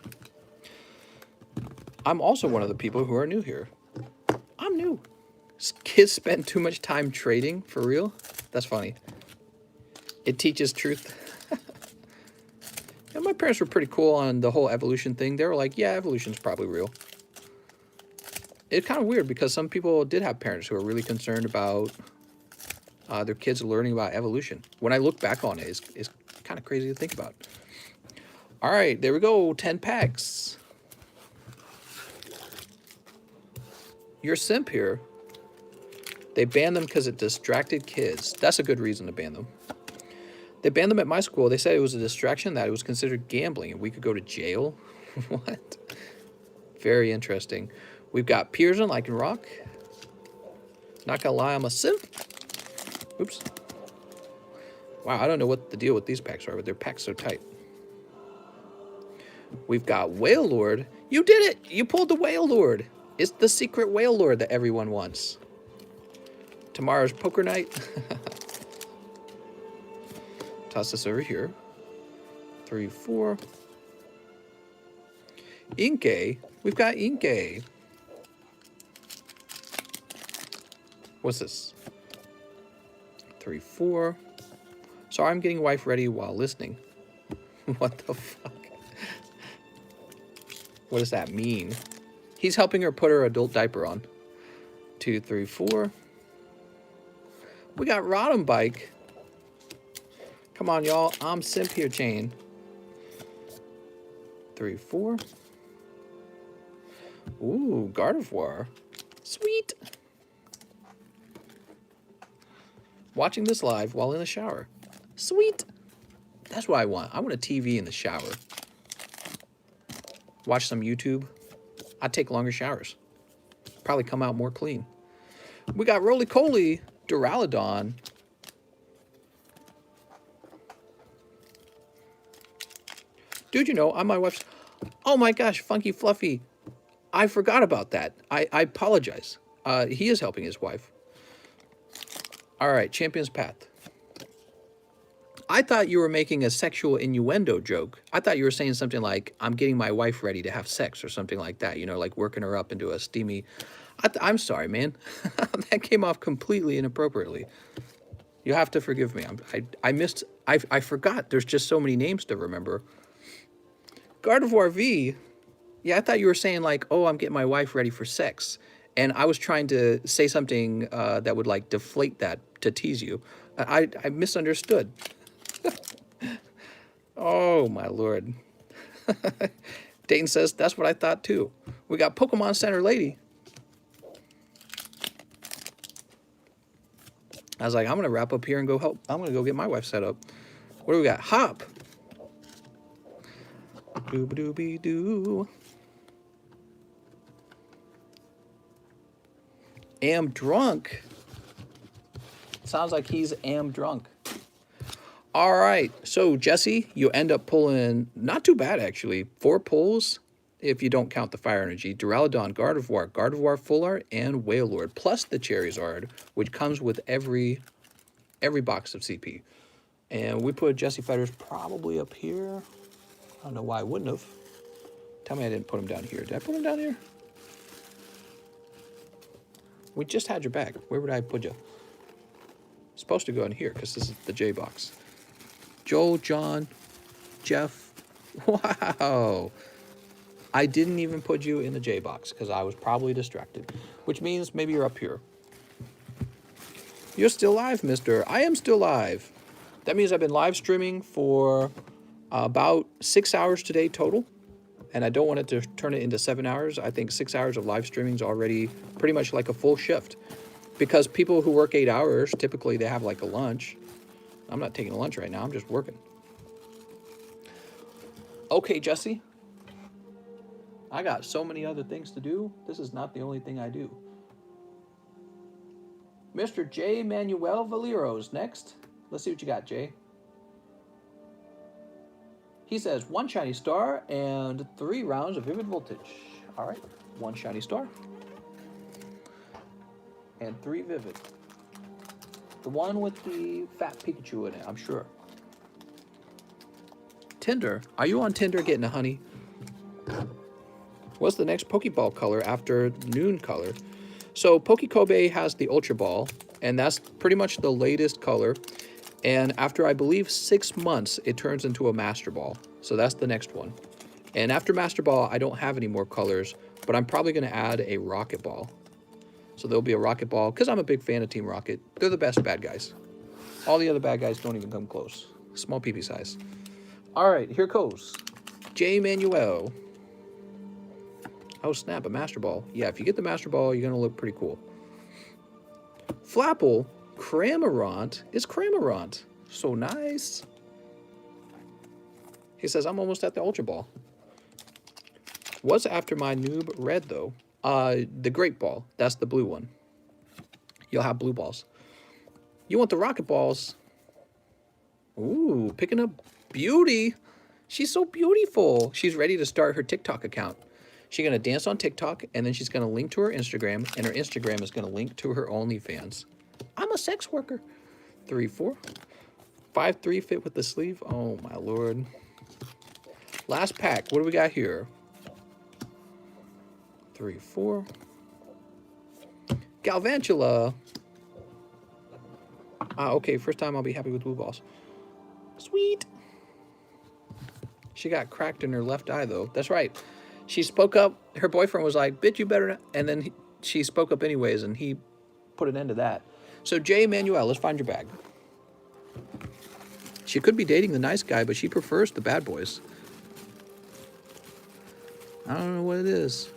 Speaker 1: I'm also one of the people who are new here. I'm new. Kids spend too much time trading, for real? That's funny. It teaches truth. And my parents were pretty cool on the whole evolution thing. They were like, yeah, evolution's probably real. It's kind of weird because some people did have parents who were really concerned about their kids learning about evolution. When I look back on it, it's kind of crazy to think about. All right, there we go. 10 packs. Your simp here. They banned them because it distracted kids. That's a good reason to ban them. They banned them at my school. They said it was a distraction, that it was considered gambling, and we could go to jail. What? Very interesting. We've got Piers and Lycanroc. Not gonna lie, I'm a simp. Oops. Wow, I don't know what the deal with these packs are, but they're packed so tight. We've got Whale Lord. You did it! You pulled the Whale Lord. It's the secret Whale Lord that everyone wants. Tomorrow's poker night. Toss this over here. 3, 4. Inkay. We've got Inkay. What's this? 3, 4. Sorry, I'm getting wife ready while listening. What the fuck? What does that mean? He's helping her put her adult diaper on. 2, 3, 4. We got Rodham Bike. Come on, y'all. I'm simp here, chain. 3, 4. Ooh, Gardevoir. Sweet. Watching this live while in the shower. Sweet. That's what I want. I want a TV in the shower. Watch some YouTube. I'd take longer showers. Probably come out more clean. We got Roly-Coly, Duraludon. Dude, you know, on my wife's... Oh my gosh, Funky Fluffy. I forgot about that. I apologize. He is helping his wife. All right, Champions Path. I thought you were making a sexual innuendo joke. I thought you were saying something like, I'm getting my wife ready to have sex or something like that, you know, like working her up into a steamy... I'm sorry, man. That came off completely inappropriately. You have to forgive me. I forgot. There's just so many names to remember. Gardevoir V. Yeah, I thought you were saying like, oh, I'm getting my wife ready for sex. And I was trying to say something that would like deflate that to tease you. I misunderstood. Oh, my Lord. Dayton says, that's what I thought too. We got Pokemon Center Lady. I was like, I'm going to wrap up here and go help. I'm going to go get my wife set up. What do we got? Hop. Doo-ba-doo-be-doo. Am drunk. Sounds like he's am drunk. All right. So, Jesse, you end up pulling, not too bad, actually. 4 pulls, if you don't count the Fire Energy. Duraludon, Gardevoir, Gardevoir Full Art, and Wailord, plus the Charizard, which comes with every box of CP. And we put Jesse Fighters probably up here. I don't know why I wouldn't have. Tell me I didn't put him down here. Did I put him down here? We just had your bag. Where would I put you? It's supposed to go in here because this is the J box. Joel, John, Jeff. Wow. I didn't even put you in the J box because I was probably distracted, which means maybe you're up here. You're still live, mister. I am still live. That means I've been live streaming for about 6 hours today total. And I don't want it to turn it into 7 hours. I think 6 hours of live streaming is already pretty much like a full shift. Because people who work 8 hours, typically they have like a lunch. I'm not taking a lunch right now. I'm just working. Okay, Jesse. I got so many other things to do. This is not the only thing I do. Mr. J. Manuel Valero's next. Let's see what you got, Jay. He says 1 shiny star and 3 rounds of Vivid Voltage. All right, 1 shiny star and 3 Vivid. The one with the fat Pikachu in it, I'm sure. Tinder. Are you on Tinder getting a honey? What's the next Pokeball color after Noon color? So Pokekobe has the Ultra Ball, and that's pretty much the latest color. And after, I believe, 6 months, it turns into a Master Ball. So that's the next one. And after Master Ball, I don't have any more colors, but I'm probably going to add a Rocket Ball. So there'll be a Rocket Ball, because I'm a big fan of Team Rocket. They're the best bad guys. All the other bad guys don't even come close. Small PP size. All right, here goes. J. Manuel. Oh, snap, a Master Ball. Yeah, if you get the Master Ball, you're going to look pretty cool. Flapple. Cramorant is Cramorant. So nice. He says, I'm almost at the Ultra Ball. What's after my Noob Red, though? The Great Ball. That's the blue one. You'll have blue balls. You want the Rocket Balls. Ooh, picking up Beauty. She's so beautiful. She's ready to start her TikTok account. She's going to dance on TikTok, and then she's going to link to her Instagram, and her Instagram is going to link to her OnlyFans. I'm a sex worker. 3, 4. 5, 3 fit with the sleeve. Oh, my Lord. Last pack. What do we got here? 3, 4. Galvantula. Okay, first time I'll be happy with blue balls. Sweet. She got cracked in her left eye, though. That's right. She spoke up. Her boyfriend was like, bitch, you better not. And then she spoke up anyways, and he put an end to that. So, J. Manuel, let's find your bag. She could be dating the nice guy, but she prefers the bad boys. I don't know what it is.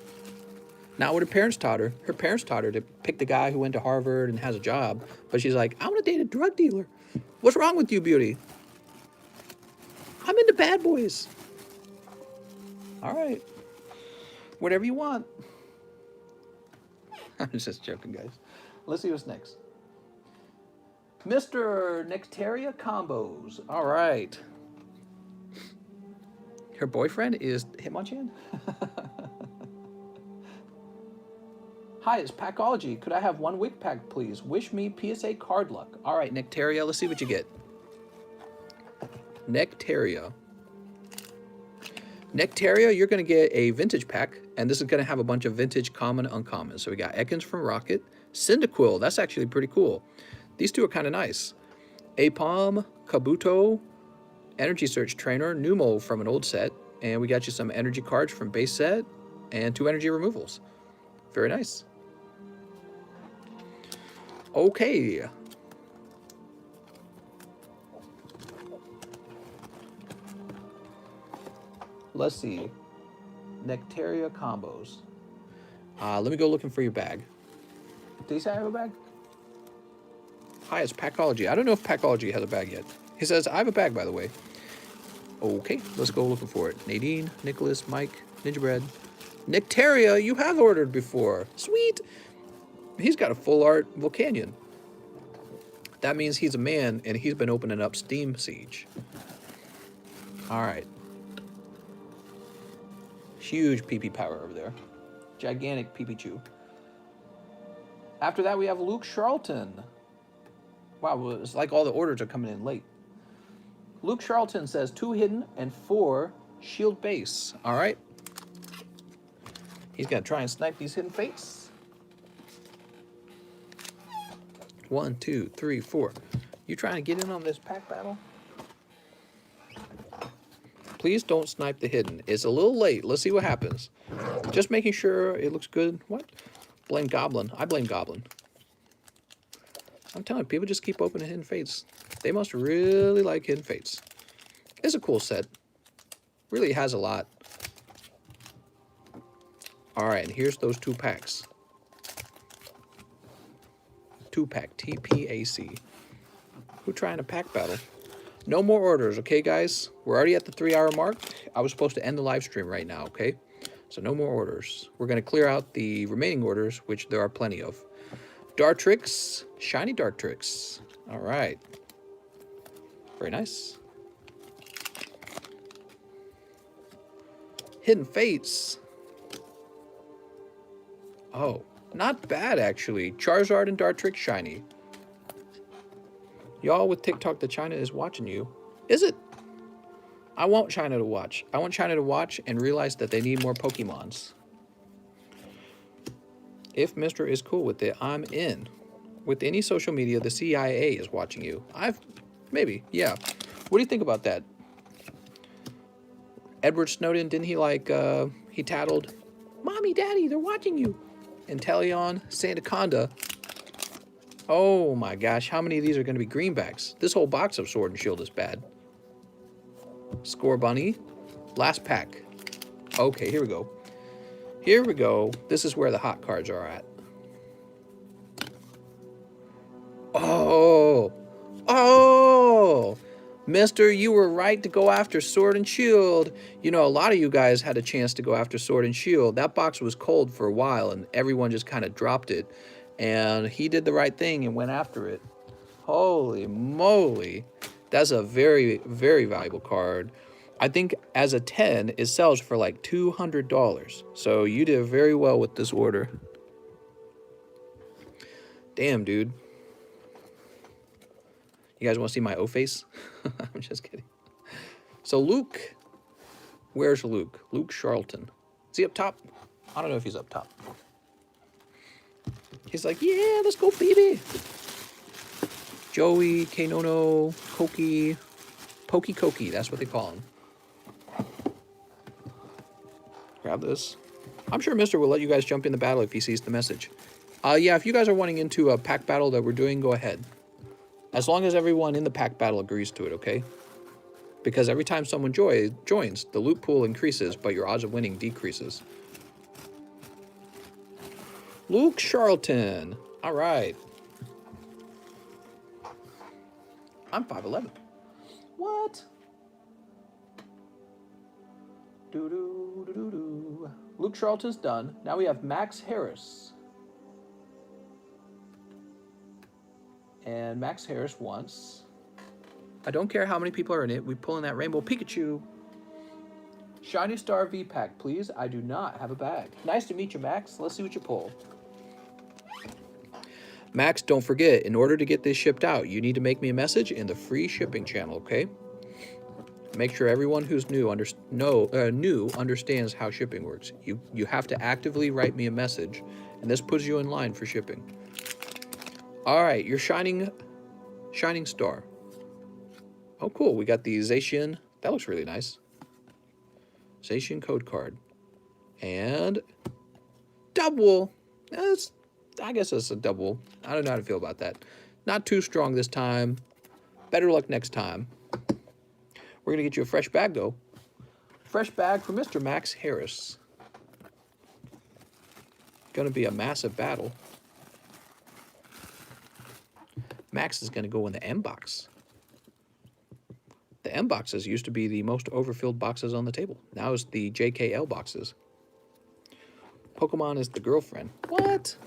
Speaker 1: Not what her parents taught her. Her parents taught her to pick the guy who went to Harvard and has a job. But she's like, I want to date a drug dealer. What's wrong with you, Beauty? I'm into bad boys. All right. Whatever you want. I'm just joking, guys. Let's see what's next. Mr. Nectaria Combos. All right. Her boyfriend is Hitmonchan? Hi, it's Packology. Could I have 1 wick pack, please? Wish me PSA card luck. All right, Nectaria, let's see what you get. Nectaria. Nectaria, you're going to get a vintage pack, and this is going to have a bunch of vintage common uncommon. So we got Ekans from Rocket, Cyndaquil, that's actually pretty cool. These two are kind of nice. Apom, Kabuto, Energy Search Trainer, Numo from an old set, and we got you some energy cards from base set, and 2 energy removals. Very nice. Okay. Let's see. Nectaria combos. Let me go looking for your bag. Did he say I have a bag? Hi, it's Packology. I don't know if Packology has a bag yet. He says, I have a bag, by the way. Okay, let's go looking for it. Nadine, Nicholas, Mike, Ninja Bread. Nectaria, you have ordered before. Sweet. He's got a full art Volcanion. That means he's a man, and he's been opening up Steam Siege. All right. Huge PP power over there. Gigantic PP chew. After that, we have Luke Charlton. Wow, it's like all the orders are coming in late. Luke Charlton says 2 hidden and 4 shield base. All right. He's going to try and snipe these hidden fates. 1, 2, 3, 4. You trying to get in on this pack battle? Please don't snipe the hidden. It's a little late. Let's see what happens. Just making sure it looks good. What? Blame Goblin. I blame Goblin. I'm telling you, people just keep opening hidden fates. They must really like hidden fates. It's a cool set. Really has a lot. All right, and here's those 2 packs. 2-pack TPAC. Who trying to pack battle? No more orders, okay, guys? We're already at the 3-hour mark. I was supposed to end the live stream right now, okay? So no more orders. We're going to clear out the remaining orders, which there are plenty of. Dartrix, Shiny Dartrix. All right. Very nice. Hidden Fates. Oh, not bad, actually. Charizard and Dartrix Shiny. Y'all with TikTok that China is watching you. Is it? I want China to watch. I want China to watch and realize that they need more Pokemons. If Mr. is cool with it, I'm in. With any social media, the CIA is watching you. Maybe, yeah. What do you think about that? Edward Snowden, didn't he he tattled, Mommy, Daddy, they're watching you. And Teleon, Sandaconda. Oh my gosh, how many of these are going to be greenbacks? This whole box of Sword and Shield is bad. Score Bunny. Last pack. Okay, here we go. Here we go. This is where the hot cards are at. Oh! Oh! Mister, you were right to go after Sword and Shield. You know, a lot of you guys had a chance to go after Sword and Shield. That box was cold for a while, and everyone just kind of dropped it. And he did the right thing and went after it. Holy moly. That's a very, very valuable card. I think as a 10, it sells for like $200. So you did very well with this order. Damn, dude. You guys want to see my O-face? I'm just kidding. So Luke. Where's Luke? Luke Charlton. Is he up top? I don't know if he's up top. He's like, yeah, let's go, baby. Joey, Kanono, Koki, Poke-Koki. That's what they call him. Grab this. I'm sure Mister will let you guys jump in the battle if he sees the message. Yeah, if you guys are wanting into a pack battle that we're doing, go ahead. As long as everyone in the pack battle agrees to it, okay? Because every time someone joins, the loot pool increases, but your odds of winning decreases. Luke Charlton. All right. I'm 5'11". What? Do-do-do-do-do. Luke Charlton's done. Now we have Max Harris. And Max Harris wants. I don't care how many people are in it. We pull in that Rainbow Pikachu. Shiny Star V-Pack, please. I do not have a bag. Nice to meet you, Max. Let's see what you pull. Max, don't forget, in order to get this shipped out, you need to make me a message in the free shipping channel, okay? Make sure everyone who's new understands how shipping works. You have to actively write me a message, and this puts you in line for shipping. All right, your shining star. Oh, cool. We got the Zacian. That looks really nice. Zacian code card. And double. I guess that's a double. I don't know how to feel about that. Not too strong this time. Better luck next time. We're going to get you a fresh bag, though. Fresh bag for Mr. Max Harris. Going to be a massive battle. Max is going to go in the M box. The M boxes used to be the most overfilled boxes on the table. Now it's the JKL boxes. Pokemon is the girlfriend. What?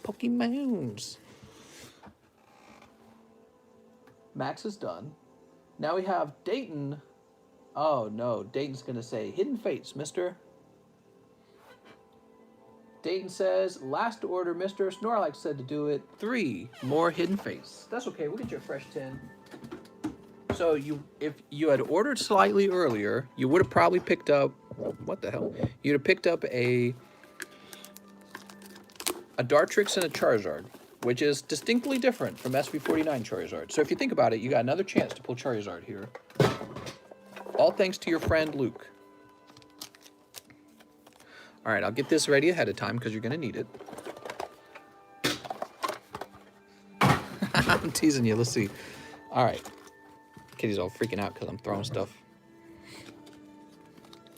Speaker 1: Pokemons. Max is done. Now we have Dayton. Oh no, Dayton's gonna say Hidden Fates, mister. Dayton says, last order, mister. Snorlax said to do it. 3 more Hidden Fates. That's okay, we'll get you a fresh 10. So if you had ordered slightly earlier, you would have probably picked up, what the hell? You'd have picked up a Dartrix and a Charizard, which is distinctly different from SV49 Charizard. So if you think about it, you got another chance to pull Charizard here. All thanks to your friend Luke. All right, I'll get this ready ahead of time because you're going to need it. I'm teasing you. Let's see. All right. Kitty's all freaking out because I'm throwing stuff.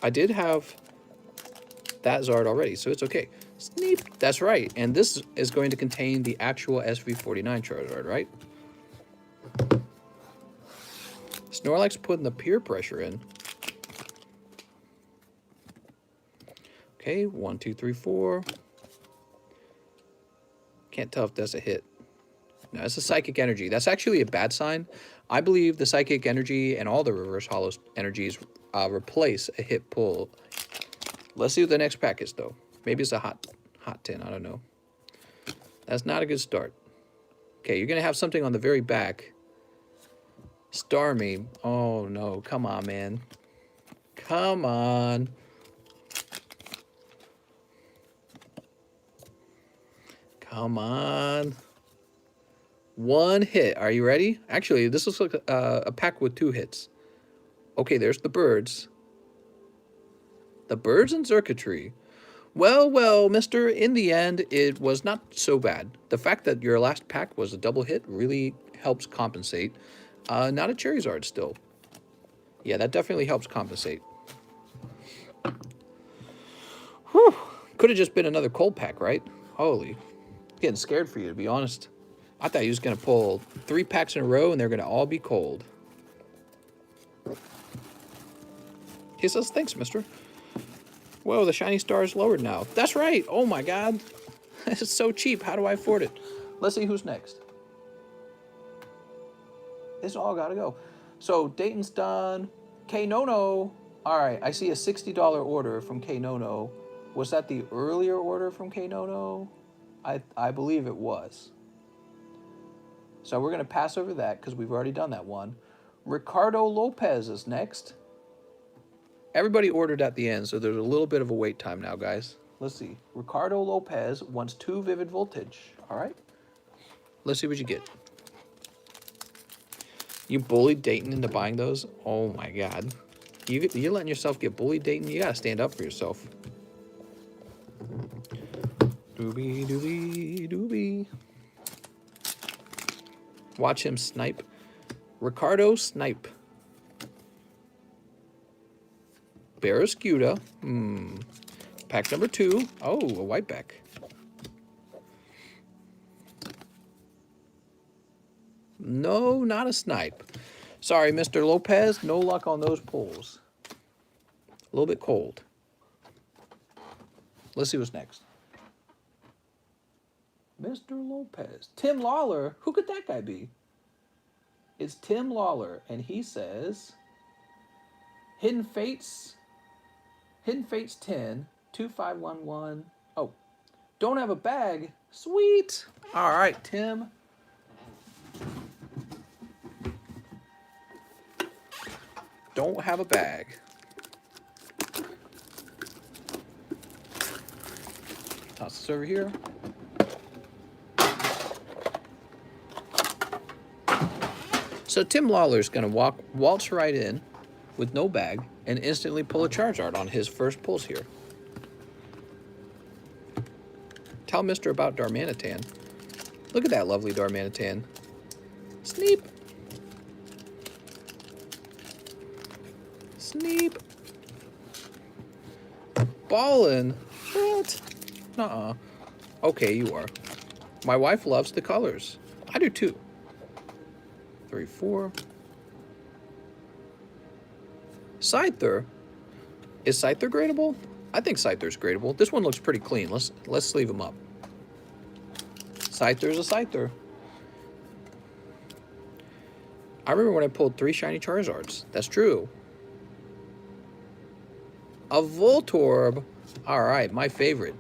Speaker 1: I did have that Zard already, so it's okay. Sneep. That's right. And this is going to contain the actual SV49 Charizard, right? Snorlax putting the peer pressure in. Okay, 1, 2, 3, 4. Can't tell if that's a hit. No, it's a Psychic Energy. That's actually a bad sign. I believe the Psychic Energy and all the Reverse Hollow energies replace a hit pull. Let's see what the next pack is, though. Maybe it's a hot 10. I don't know. That's not a good start. Okay, you're going to have something on the very back. Starmie. Oh, no. Come on, man. Come on. Come on. 1 hit. Are you ready? Actually, this looks like a pack with 2 hits. Okay, there's the birds. The birds and Xurkitree. Well, mister, in the end, it was not so bad. The fact that your last pack was a double hit really helps compensate. Not a Charizard still. Yeah, that definitely helps compensate. Whew. Could have just been another cold pack, right? Holy. Getting scared for you, to be honest. I thought he was going to pull 3 packs in a row and they're going to all be cold. He says, thanks, mister. Whoa, the shiny star is lowered now. That's right. Oh, my God. It's so cheap. How do I afford it? Let's see who's next. This all got to go. So, Dayton's done. K-Nono. All right, I see a $60 order from K-Nono. Was that the earlier order from K-Nono? I believe it was. So we're going to pass over that because we've already done that one. Ricardo Lopez is next. Everybody ordered at the end, so there's a little bit of a wait time now, guys. Let's see. Ricardo Lopez wants 2 Vivid Voltage. All right. Let's see what you get. You bullied Dayton into buying those? Oh, my God. You're letting yourself get bullied, Dayton? You got to stand up for yourself. Doobie, doobie, doobie. Watch him snipe. Ricardo Snipe. Barrascuda. Pack number 2. Oh, a white back. No, not a snipe. Sorry, Mr. Lopez. No luck on those pulls. A little bit cold. Let's see what's next. Mr. Lopez. Tim Lawler. Who could that guy be? It's Tim Lawler, and he says, Hidden Fates 10, 2511. Oh, don't have a bag. Sweet. All right, Tim. Don't have a bag. Toss this over here. So Tim Lawler's going to waltz right in with no bag and instantly pull a Charizard on his first pulls here. Tell Mr. about Darmanitan. Look at that lovely Darmanitan. Sneep. Sneep. Ballin'. What? Nuh-uh. Okay, you are. My wife loves the colors. I do too. 3, 4. Scyther. Is Scyther gradable? I think Scyther's gradable. This one looks pretty clean. Let's sleeve him up. Scyther's a Scyther. I remember when I pulled 3 shiny Charizards. That's true. A Voltorb. Alright, my favorite.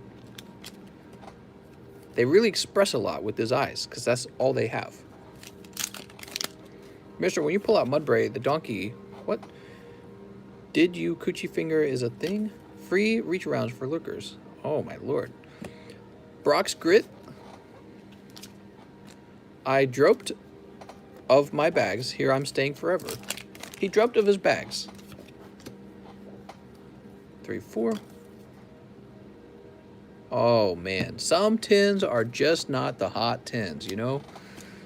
Speaker 1: They really express a lot with his eyes, because that's all they have. Mister, when you pull out Mudbray, the donkey, what? Did you coochie finger is a thing? Free reach arounds for lurkers. Oh my lord. Brock's Grit. I dropped of my bags. Here I'm staying forever. He dropped of his bags. 3, 4. Oh man, some tins are just not the hot tins, you know?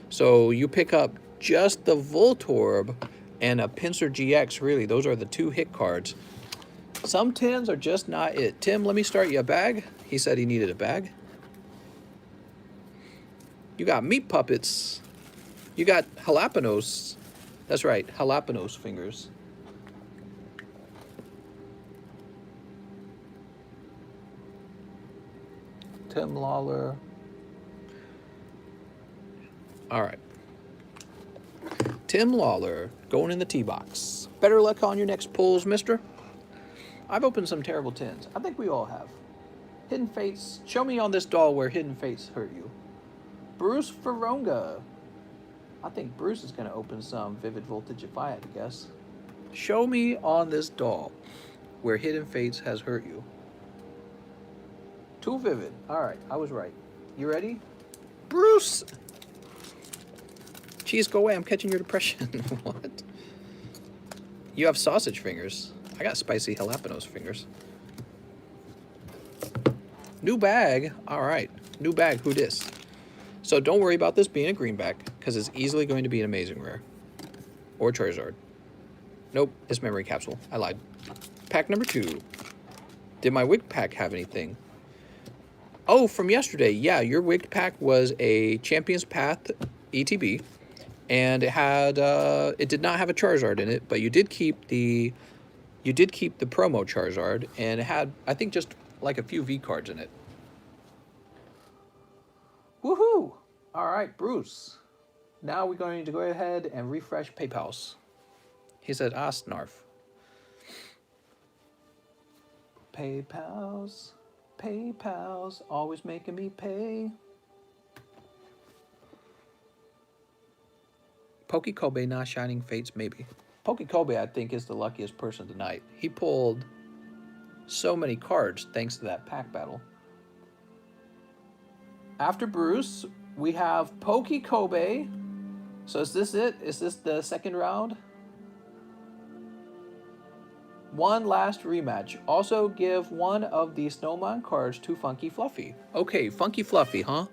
Speaker 1: So you pick up just the Voltorb and a Pinsir GX, really. Those are the 2 hit cards. Some tins are just not it. Tim, let me start you a bag. He said he needed a bag. You got Meat Puppets. You got Jalapenos. That's right, Jalapenos fingers. Tim Lawler. All right. Tim Lawler going in the tee box. Better luck on your next pulls, mister. I've opened some terrible tins. I think we all have. Hidden Fates. Show me on this doll where Hidden Fates hurt you. Bruce Feronga. I think Bruce is going to open some Vivid Voltage if I had to guess. Show me on this doll where Hidden Fates has hurt you. Too vivid. All right, I was right. You ready? Bruce! Jeez, go away. I'm catching your depression. What? You have sausage fingers. I got spicy jalapenos fingers. New bag. All right. New bag. Who dis? So don't worry about this being a greenback, because it's easily going to be an amazing rare. Or Charizard. Nope, it's memory capsule. I lied. Pack number 2. Did my wig pack have anything? Oh, from yesterday. Yeah, your wig pack was a Champion's Path ETB. And it had it did not have a Charizard in it, but you did keep the promo Charizard, and it had, I think, just like a few V cards in it. Woohoo! All right, Bruce. Now we're going to go ahead and refresh PayPal's. He said, ah, snarf. PayPal's, PayPal's, always making me pay. Poke-Kobe not shining fates, maybe. Poke-Kobe, I think, is the luckiest person tonight. He pulled so many cards thanks to that pack battle. After Bruce, we have Poke-Kobe. So is this it? Is this the second round? One last rematch. Also give one of the Snowman cards to Funky Fluffy. Okay, Funky Fluffy, huh?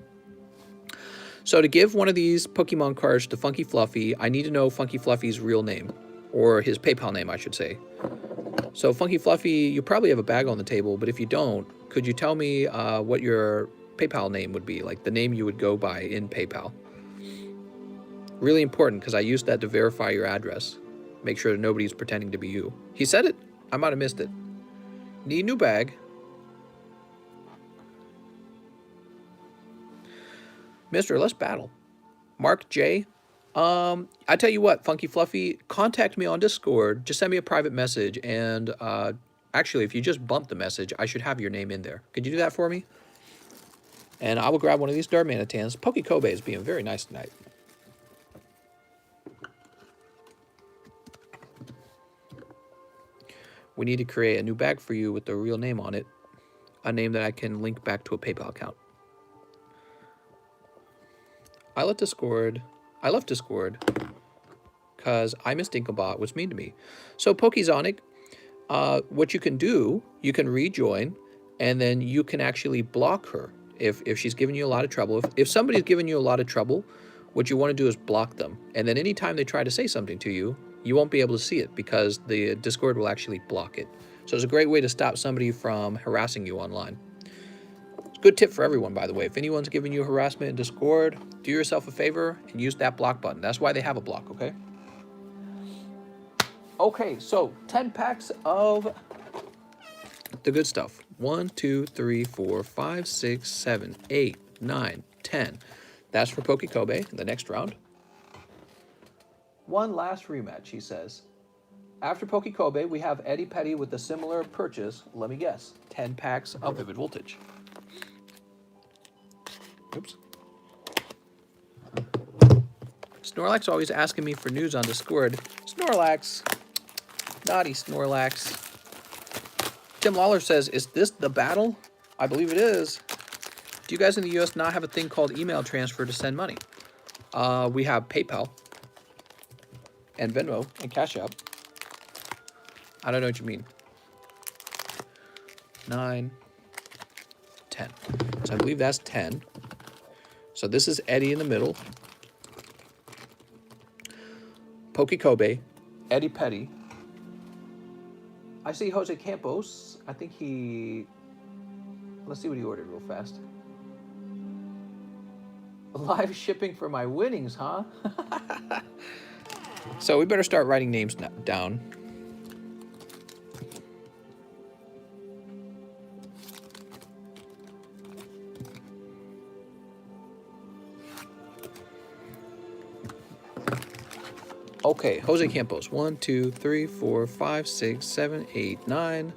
Speaker 1: So to give one of these Pokemon cards to Funky Fluffy, I need to know Funky Fluffy's real name. Or his PayPal name, I should say. So Funky Fluffy, you probably have a bag on the table, but if you don't, could you tell me what your PayPal name would be? Like the name you would go by in PayPal. Really important, because I used that to verify your address. Make sure that nobody's pretending to be you. He said it. I might have missed it. Need new bag. Mister, let's battle. Mark J. I tell you what, Funky Fluffy, contact me on Discord. Just send me a private message, and actually, if you just bump the message, I should have your name in there. Could you do that for me? And I will grab one of these Darmanitans. Poke-Kobe is being very nice tonight. We need to create a new bag for you with the real name on it. A name that I can link back to a PayPal account. I left Discord because I miss Dinklebot was mean to me. So Pokezonic, what you can do, you can rejoin, and then you can actually block her if she's giving you a lot of trouble. If somebody's giving you a lot of trouble, what you want to do is block them. And then anytime they try to say something to you, you won't be able to see it because the Discord will actually block it. So it's a great way to stop somebody from harassing you online. It's a good tip for everyone, by the way. If anyone's giving you harassment in Discord, do yourself a favor and use that block button. That's why they have a block, okay? Okay, so 10 packs of the good stuff. 1, 2, 3, 4, 5, 6, 7, 8, 9, 10. That's for Poke-Kobe in the next round. One last rematch, he says. After Poke-Kobe, we have Eddie Petty with a similar purchase. Let me guess, 10 packs of Vivid Voltage. Oops. Snorlax always asking me for news on Discord. Snorlax. Naughty Snorlax. Tim Lawler says, is this the battle? I believe it is. Do you guys in the US not have a thing called email transfer to send money? We have PayPal and Venmo and Cash App. I don't know what you mean. 9, 10. So I believe that's 10. So this is Eddie in the middle. Poke-Kobe, Eddie Petty. I see Jose Campos. I think he... Let's see what he ordered real fast. Live shipping for my winnings, huh? So we better start writing names down. Okay, Jose Campos. 1, 2, 3, 4, 5, 6, 7, 8, 9,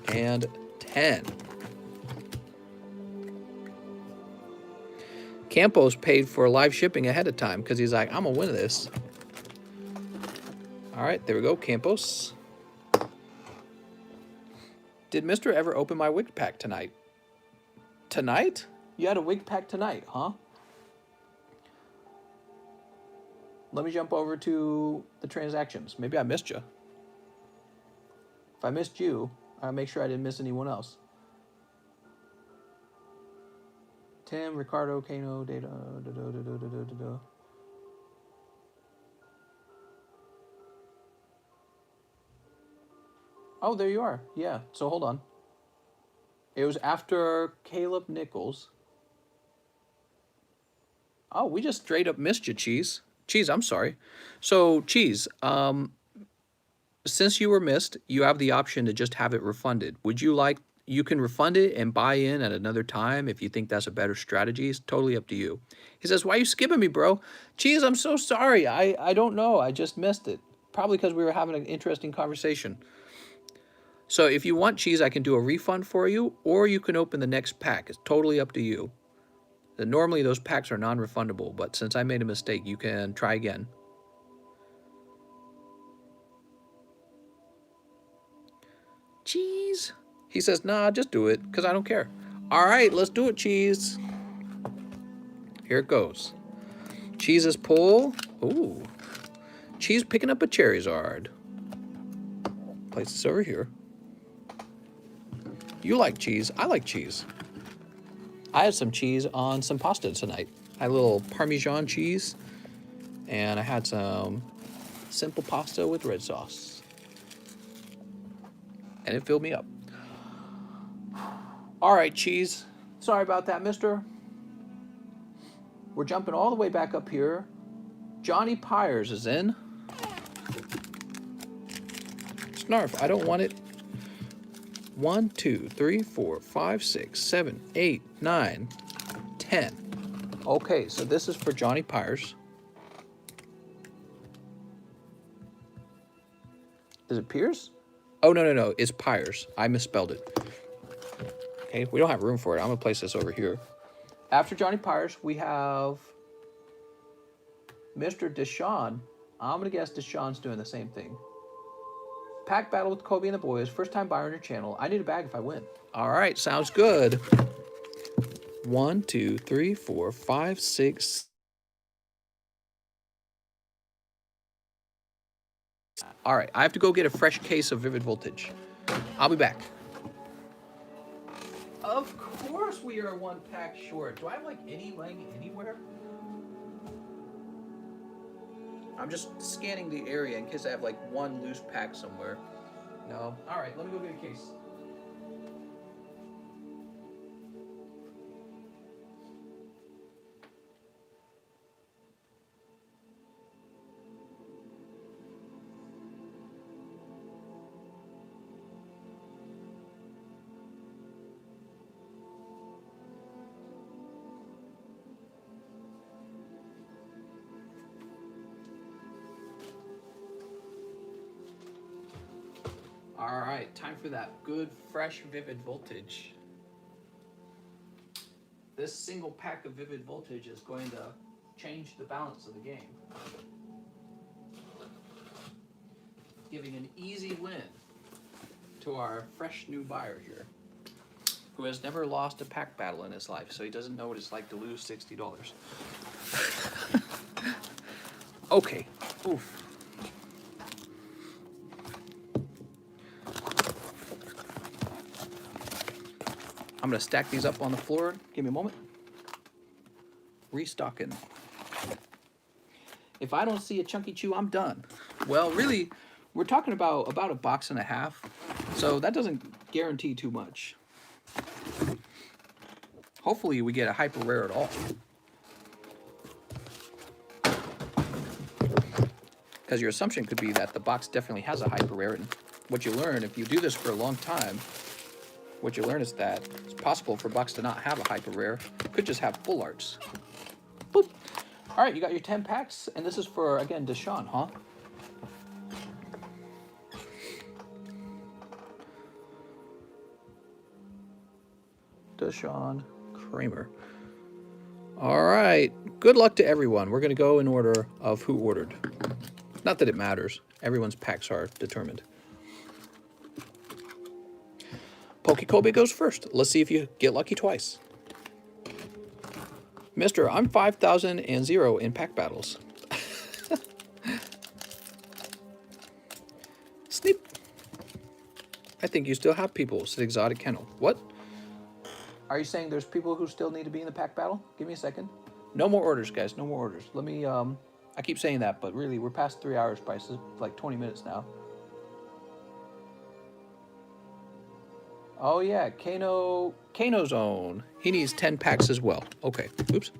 Speaker 1: and 10. Campos paid for live shipping ahead of time because he's like, I'm gonna win this. All right, there we go, Campos. Did Mr. ever open my wig pack tonight? Tonight? You had a wig pack tonight, huh? Let me jump over to the transactions. Maybe I missed you. If I missed you, I'll make sure I didn't miss anyone else. Tim, Ricardo, Kano, Data, Oh, there you are. Yeah, so hold on. It was after Caleb Nichols. Oh, we just straight up missed you, Cheese. Cheese, I'm sorry. So, Cheese, since you were missed, you have the option to just have it refunded. Would you like, you can refund it and buy in at another time if you think that's a better strategy. It's totally up to you. He says, why are you skipping me, bro? Cheese, I'm so sorry. I don't know. I just missed it. Probably because we were having an interesting conversation. So if you want, Cheese, I can do a refund for you, or you can open the next pack. It's totally up to you. Normally, those packs are non-refundable, but since I made a mistake, you can try again. Cheese. He says, nah, just do it, because I don't care. All right, let's do it, Cheese. Here it goes. Cheese's pull. Ooh. Cheese picking up a Charizard. Place this over here. You like cheese. I like cheese. I had some cheese on some pasta tonight. I had a little Parmesan cheese, and I had some simple pasta with red sauce. And it filled me up. All right, Cheese. Sorry about that, mister. We're jumping all the way back up here. Johnny Pyres is in. Snarf, I don't want it. 1, 2, 3, 4, 5, 6, 7, 8, 9, 10. Okay, so this is for Johnny Pyres. Is it Pierce? Oh, no. It's Pyres. I misspelled it. Okay, we don't have room for it. I'm going to place this over here. After Johnny Pyres, we have Mr. Deshaun. I'm going to guess Deshaun's doing the same thing. Pack battle with Kobe and the boys. First time buyer on your channel. I need a bag if I win. All right, sounds good. 1, 2, 3, 4, 5, 6. All right, I have to go get a fresh case of Vivid Voltage. I'll be back. Of course we are 1 pack short. Do I have like any leg anywhere? I'm just scanning the area in case I have like 1 loose pack somewhere. No. All right, let me go get a case. All right, time for that good, fresh Vivid Voltage. This single pack of Vivid Voltage is going to change the balance of the game. Giving an easy win to our fresh new buyer here, who has never lost a pack battle in his life, so he doesn't know what it's like to lose $60. Okay, oof. I'm gonna stack these up on the floor. Give me a moment. Restocking. If I don't see a chunky chew, I'm done. Well, really, we're talking about a box and a half, so that doesn't guarantee too much. Hopefully we get a hyper rare at all. Because your assumption could be that the box definitely has a hyper rare, and what you learn if you do this for a long time, what you learn is that it's possible for a box to not have a hyper rare. It could just have full arts. Boop. All right, you got your 10 packs, and this is for, again, Deshaun, huh? Deshaun Kramer. All right, good luck to everyone. We're going to go in order of who ordered. Not that it matters. Everyone's packs are determined. Poke-Kobe goes first. Let's see if you get lucky twice. Mister, I'm 5,000 in pack battles. Sneep. I think you still have people, said Exotic Kennel. What? Are you saying there's people who still need to be in the pack battle? Give me a second. No more orders, guys. No more orders. Let me, I keep saying that, but really, we're past 3 hours by like 20 minutes now. Oh yeah, Kano Zone. He needs 10 packs as well. Okay, oops.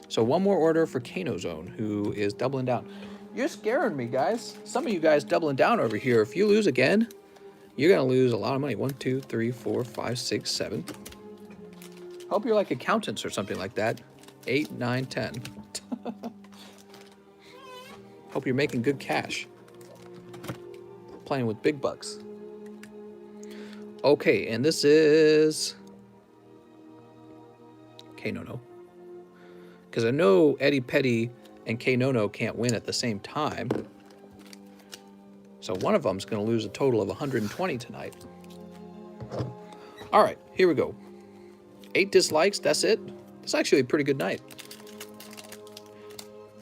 Speaker 1: So 1 more order for Kano Zone, who is doubling down. You're scaring me, guys. Some of you guys doubling down over here. If you lose again, you're gonna lose a lot of money. 1, 2, 3, 4, 5, 6, 7. Hope you're like accountants or something like that. 8, 9, 10. Hope you're making good cash. Playing with big bucks. Okay, and this is K-No-No. Because I know Eddie Petty and K-No-No can't win at the same time. So one of them's going to lose a total of 120 tonight. All right, here we go. 8 dislikes, that's it. It's actually a pretty good night.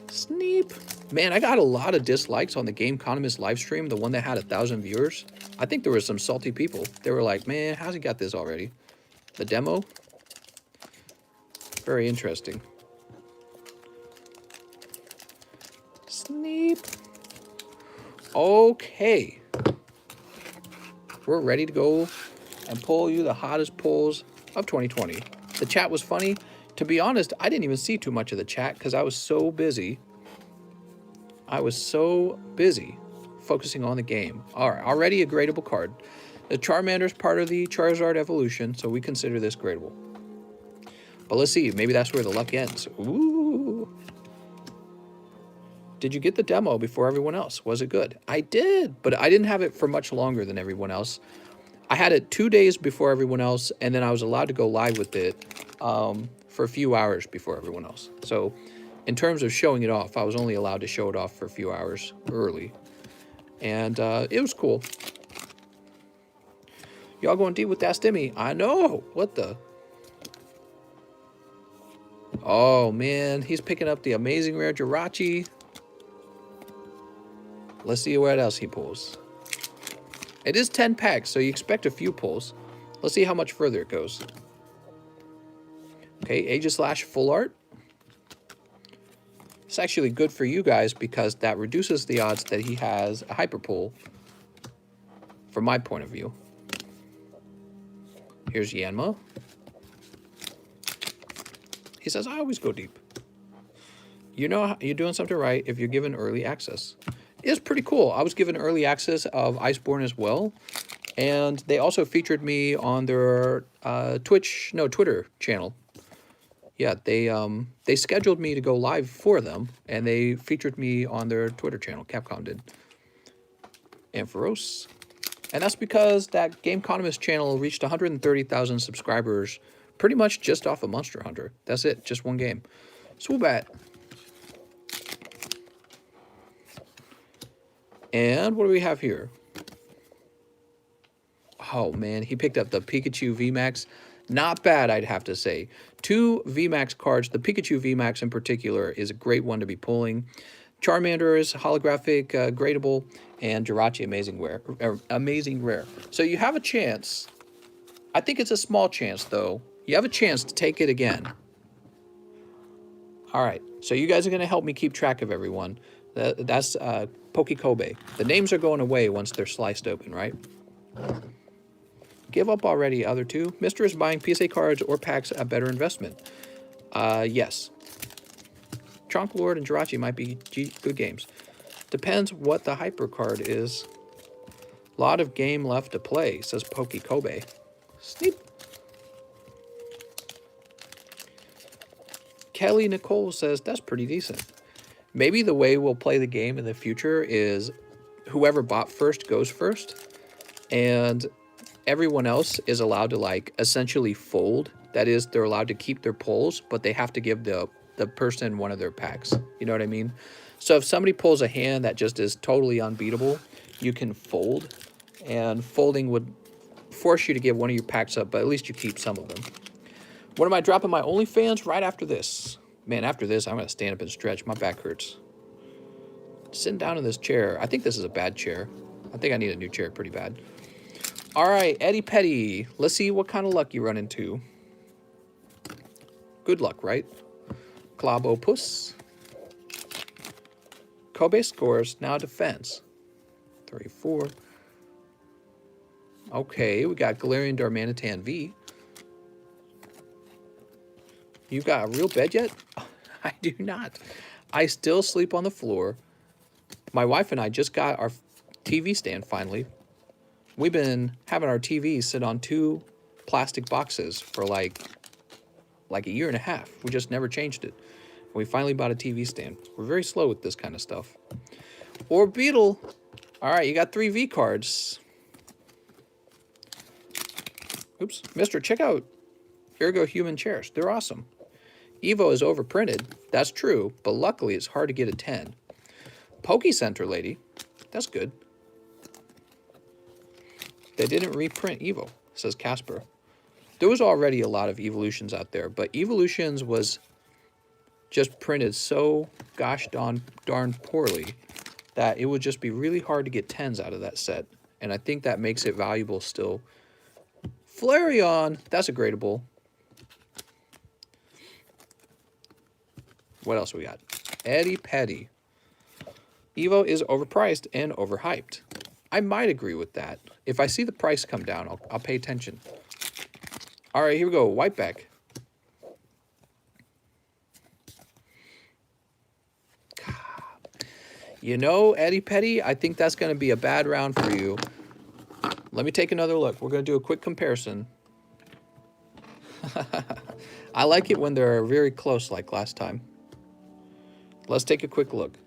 Speaker 1: Sneep. Man, I got a lot of dislikes on the TheCardconomist live stream, the one that had 1,000 viewers. I think there were some salty people. They were like, man, how's he got this already? The demo? Very interesting. Sneep. Okay. We're ready to go and pull you the hottest pulls of 2020. The chat was funny. To be honest, I didn't even see too much of the chat because I was so busy. Focusing on the game. All right, already a gradable card. The Charmander's part of the Charizard evolution, so we consider this gradable. But let's see, maybe that's where the luck ends. Ooh. Did you get the demo before everyone else? Was it good? I did, but I didn't have it for much longer than everyone else. I had it 2 days before everyone else, and then I was allowed to go live with it for a few hours before everyone else. So in terms of showing it off, I was only allowed to show it off for a few hours early. And it was cool. Y'all going deep with that stimmy. I know. What the? Oh, man. He's picking up the amazing rare Jirachi. Let's see what else he pulls. It is 10 packs, so you expect a few pulls. Let's see how much further it goes. Okay, Aegislash Full Art. It's actually good for you guys because that reduces the odds that he has a hyper pull, from my point of view. Here's Yanma. He says, I always go deep. You know you're doing something right if you're given early access. It's pretty cool. I was given early access of Iceborne as well. And they also featured me on their Twitter channel. Yeah, they scheduled me to go live for them, and they featured me on their Twitter channel. Capcom did. Ampharos. And that's because that TheCardconomist channel reached 130,000 subscribers pretty much just off of Monster Hunter. That's it, just one game. Swoobat. And what do we have here? Oh, man, he picked up the Pikachu VMAX. Not bad, I'd have to say. 2 VMAX cards. The Pikachu VMAX in particular is a great one to be pulling. Charmander is holographic, gradable, and Jirachi amazing rare. So you have a chance. I think it's a small chance, though. You have a chance to take it again. All right, so you guys are going to help me keep track of everyone. That's Poke-Kobe. The names are going away once they're sliced open, right? Give up already, other two. Mr. is buying PSA cards or packs a better investment. Yes. Trunk Lord and Jirachi might be good games. Depends what the hyper card is. Lot of game left to play, says Poke-Kobe. Sneap. Kelly Nicole says, that's pretty decent. Maybe the way we'll play the game in the future is whoever bought first goes first, and everyone else is allowed to, like, essentially fold. That is, they're allowed to keep their pulls, but they have to give the person one of their packs. You know what I mean? So if somebody pulls a hand that just is totally unbeatable, you can fold, and folding would force you to give one of your packs up, but at least you keep some of them. When am I dropping my OnlyFans? Right after this. Man, after this, I'm going to stand up and stretch. My back hurts. Sitting down in this chair. I think this is a bad chair. I think I need a new chair pretty bad. All right, Eddie Petty. Let's see what kind of luck you run into. Good luck, right? Clobopus. Kobe scores. Now defense. 3, 4. Okay, we got Galarian Darmanitan V. You got a real bed yet? I do not. I still sleep on the floor. My wife and I just got our TV stand finally. We've been having our TV sit on 2 plastic boxes for like a year and a half. We just never changed it. We finally bought a TV stand. We're very slow with this kind of stuff. Or Beetle. All right, you got 3 V cards. Oops. Mister, check out Ergo Human Chairs. They're awesome. Evo is overprinted. That's true, but luckily it's hard to get a 10. Poke Center Lady. That's good. They didn't reprint Evo, says Casper. There was already a lot of Evolutions out there, but Evolutions was just printed so gosh darn poorly that it would just be really hard to get 10s out of that set. And I think that makes it valuable still. Flareon, that's a gradable. What else we got? Eddie Petty. Evo is overpriced and overhyped. I might agree with that. If I see the price come down, I'll pay attention. All right, here we go. Whiteback. You know, Eddie Petty, I think that's going to be a bad round for you. Let me take another look. We're going to do a quick comparison. I like it when they're very close like last time. Let's take a quick look.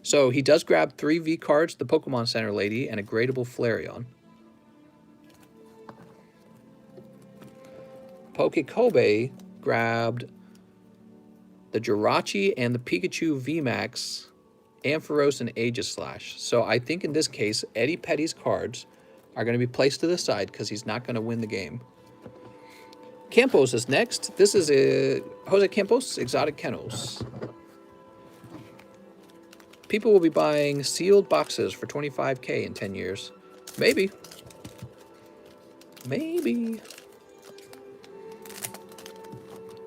Speaker 1: So he does grab 3 V cards, the Pokemon Center Lady, and a gradable Flareon. Poke-Kobe grabbed the Jirachi and the Pikachu VMAX, Ampharos, and Aegislash. So I think in this case, Eddie Petty's cards are going to be placed to the side because he's not going to win the game. Campos is next. This is a Jose Campos, Exotic Kennels. People will be buying sealed boxes for 25K in 10 years. Maybe. Maybe.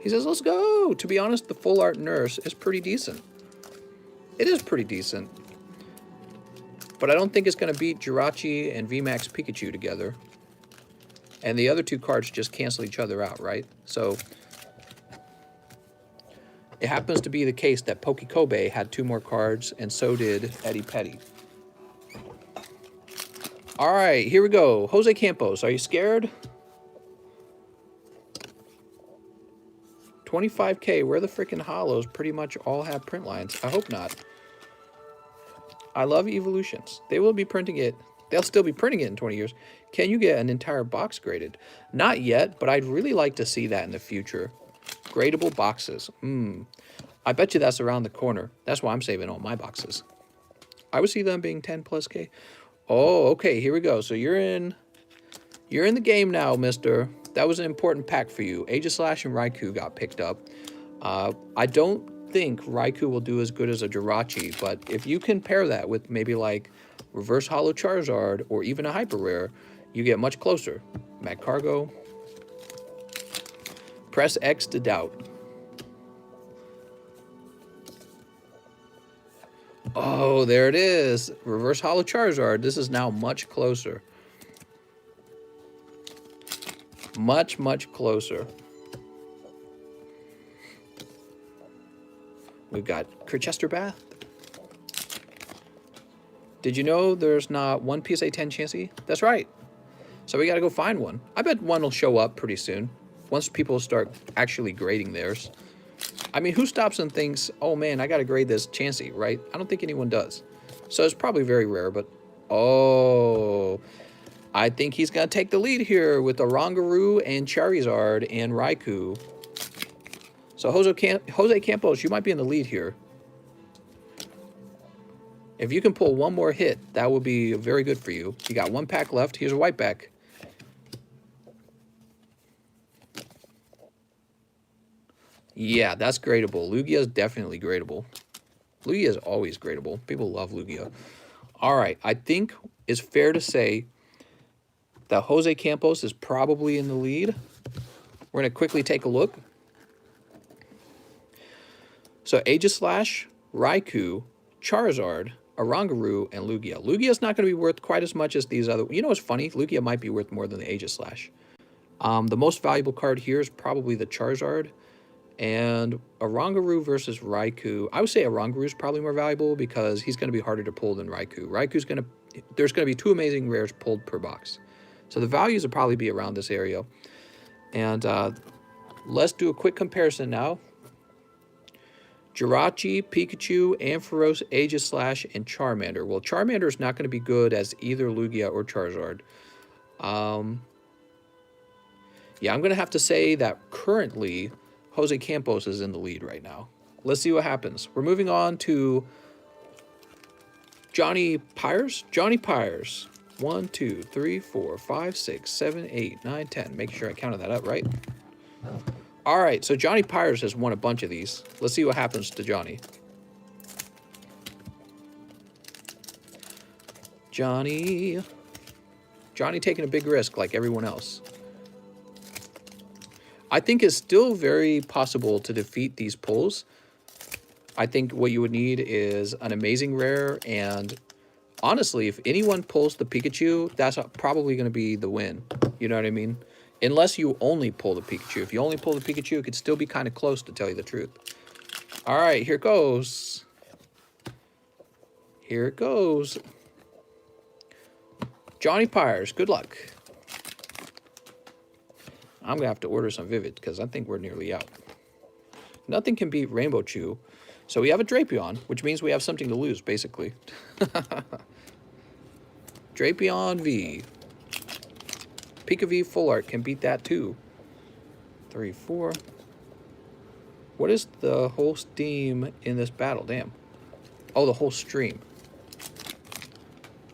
Speaker 1: He says, let's go. To be honest, the full art nurse is pretty decent. It is pretty decent. But I don't think it's going to beat Jirachi and VMAX Pikachu together. And the other two cards just cancel each other out, right? So it happens to be the case that Poke-Kobe had 2 more cards, and so did Eddie Petty. All right, here we go. Jose Campos, are you scared? 25K, where the freaking hollows pretty much all have print lines. I hope not. I love evolutions. They will be printing it. They'll still be printing it in 20 years. Can you get an entire box graded? Not yet, but I'd really like to see that in the future. Gradable boxes. I bet you that's around the corner. That's why I'm saving all my boxes. I would see them being 10 plus K. Oh, okay, here we go. So you're in the game now, mister. That was an important pack for you. Aegislash and Raikou got picked up. I don't think Raikou will do as good as a Jirachi, but if you can pair that with maybe like Reverse Holo Charizard or even a Hyper Rare, you get much closer. Mag Cargo. Press X to doubt. Oh, there it is. Reverse Holo Charizard. This is now much closer. Much, much closer. We've got Kirchester Bath. Did you know there's not one PSA 10 Chansey? That's right. So we got to go find one. I bet one will show up pretty soon. Once people start actually grading theirs. I mean, who stops and thinks, oh man, I got to grade this Chansey, right? I don't think anyone does. So it's probably very rare, but oh, I think he's going to take the lead here with the Rongaroo and Charizard and Raikou. So Jose Campos, you might be in the lead here. If you can pull one more hit, that will be very good for you. You got 1 pack left. Here's a white back. Yeah, that's gradable. Lugia is definitely gradable. Lugia is always gradable. People love Lugia. All right, I think it's fair to say that Jose Campos is probably in the lead. We're going to quickly take a look. So Aegislash, Raikou, Charizard, Rongaroo, and Lugia. Lugia is not going to be worth quite as much as these other. You know what's funny? Lugia might be worth more than the Aegislash. The most valuable card here is probably the Charizard. And Rongaroo versus Raikou. I would say Rongaroo is probably more valuable because he's going to be harder to pull than Raikou. There's going to be 2 amazing rares pulled per box. So the values will probably be around this area. And let's do a quick comparison now. Jirachi, Pikachu, Ampharos, Aegislash, and Charmander. Well, Charmander is not going to be good as either Lugia or Charizard. Yeah, I'm going to have to say that currently Jose Campos is in the lead right now. Let's see what happens. We're moving on to Johnny Pyres. Johnny Pyres. 1, 2, 3, 4, 5, 6, 7, 8, 9, 10. Make sure I counted that up right. All right, so Johnny Pyres has won a bunch of these. Let's see what happens to Johnny. Johnny taking a big risk like everyone else. I think it's still very possible to defeat these pulls. I think what you would need is an amazing rare, and honestly, if anyone pulls the Pikachu, that's probably going to be the win. You know what I mean? Unless you only pull the Pikachu. If you only pull the Pikachu, it could still be kind of close, to tell you the truth. All right, here it goes. Here it goes. Johnny Pyres, good luck. I'm going to have to order some Vivid because I think we're nearly out. Nothing can beat Rainbow Chew. So we have a Drapion, which means we have something to lose, basically. Drapion V. Pika V Full Art can beat that too. 3, 4. What is the whole steam in this battle? Damn. Oh, the whole stream.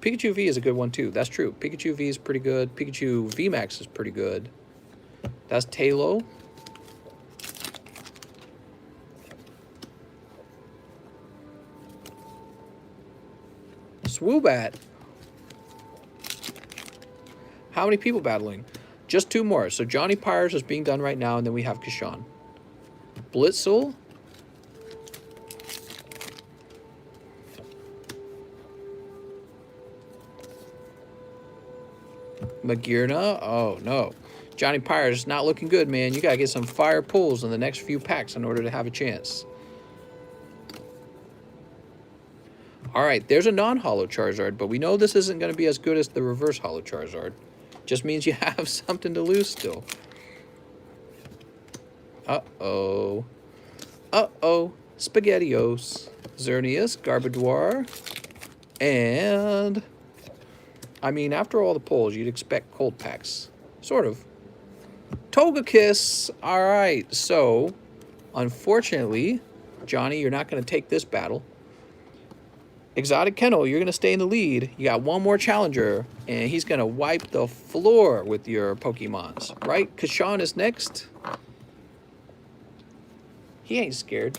Speaker 1: Pikachu V is a good one too. That's true. Pikachu V is pretty good. Pikachu VMAX is pretty good. That's Talo. Swoobat. How many people battling? Just 2 more. So Johnny Pyres is being done right now, and then we have Kashan. Blitzel. Magirna. Oh, no. Johnny Pyres is not looking good, man. You got to get some fire pulls in the next few packs in order to have a chance. All right, there's a non-holo Charizard, but we know this isn't going to be as good as the reverse holo Charizard. Just means you have something to lose still. Uh-oh. Uh-oh. SpaghettiOs. Xerneas, Garbodor. And... I mean, after all the pulls, you'd expect cold packs. Sort of. Togekiss. All right, so... Unfortunately, Johnny, you're not going to take this battle. Exotic Kennel, you're going to stay in the lead. You got 1 more challenger, and he's going to wipe the floor with your Pokemons, right? Kashan is next. He ain't scared.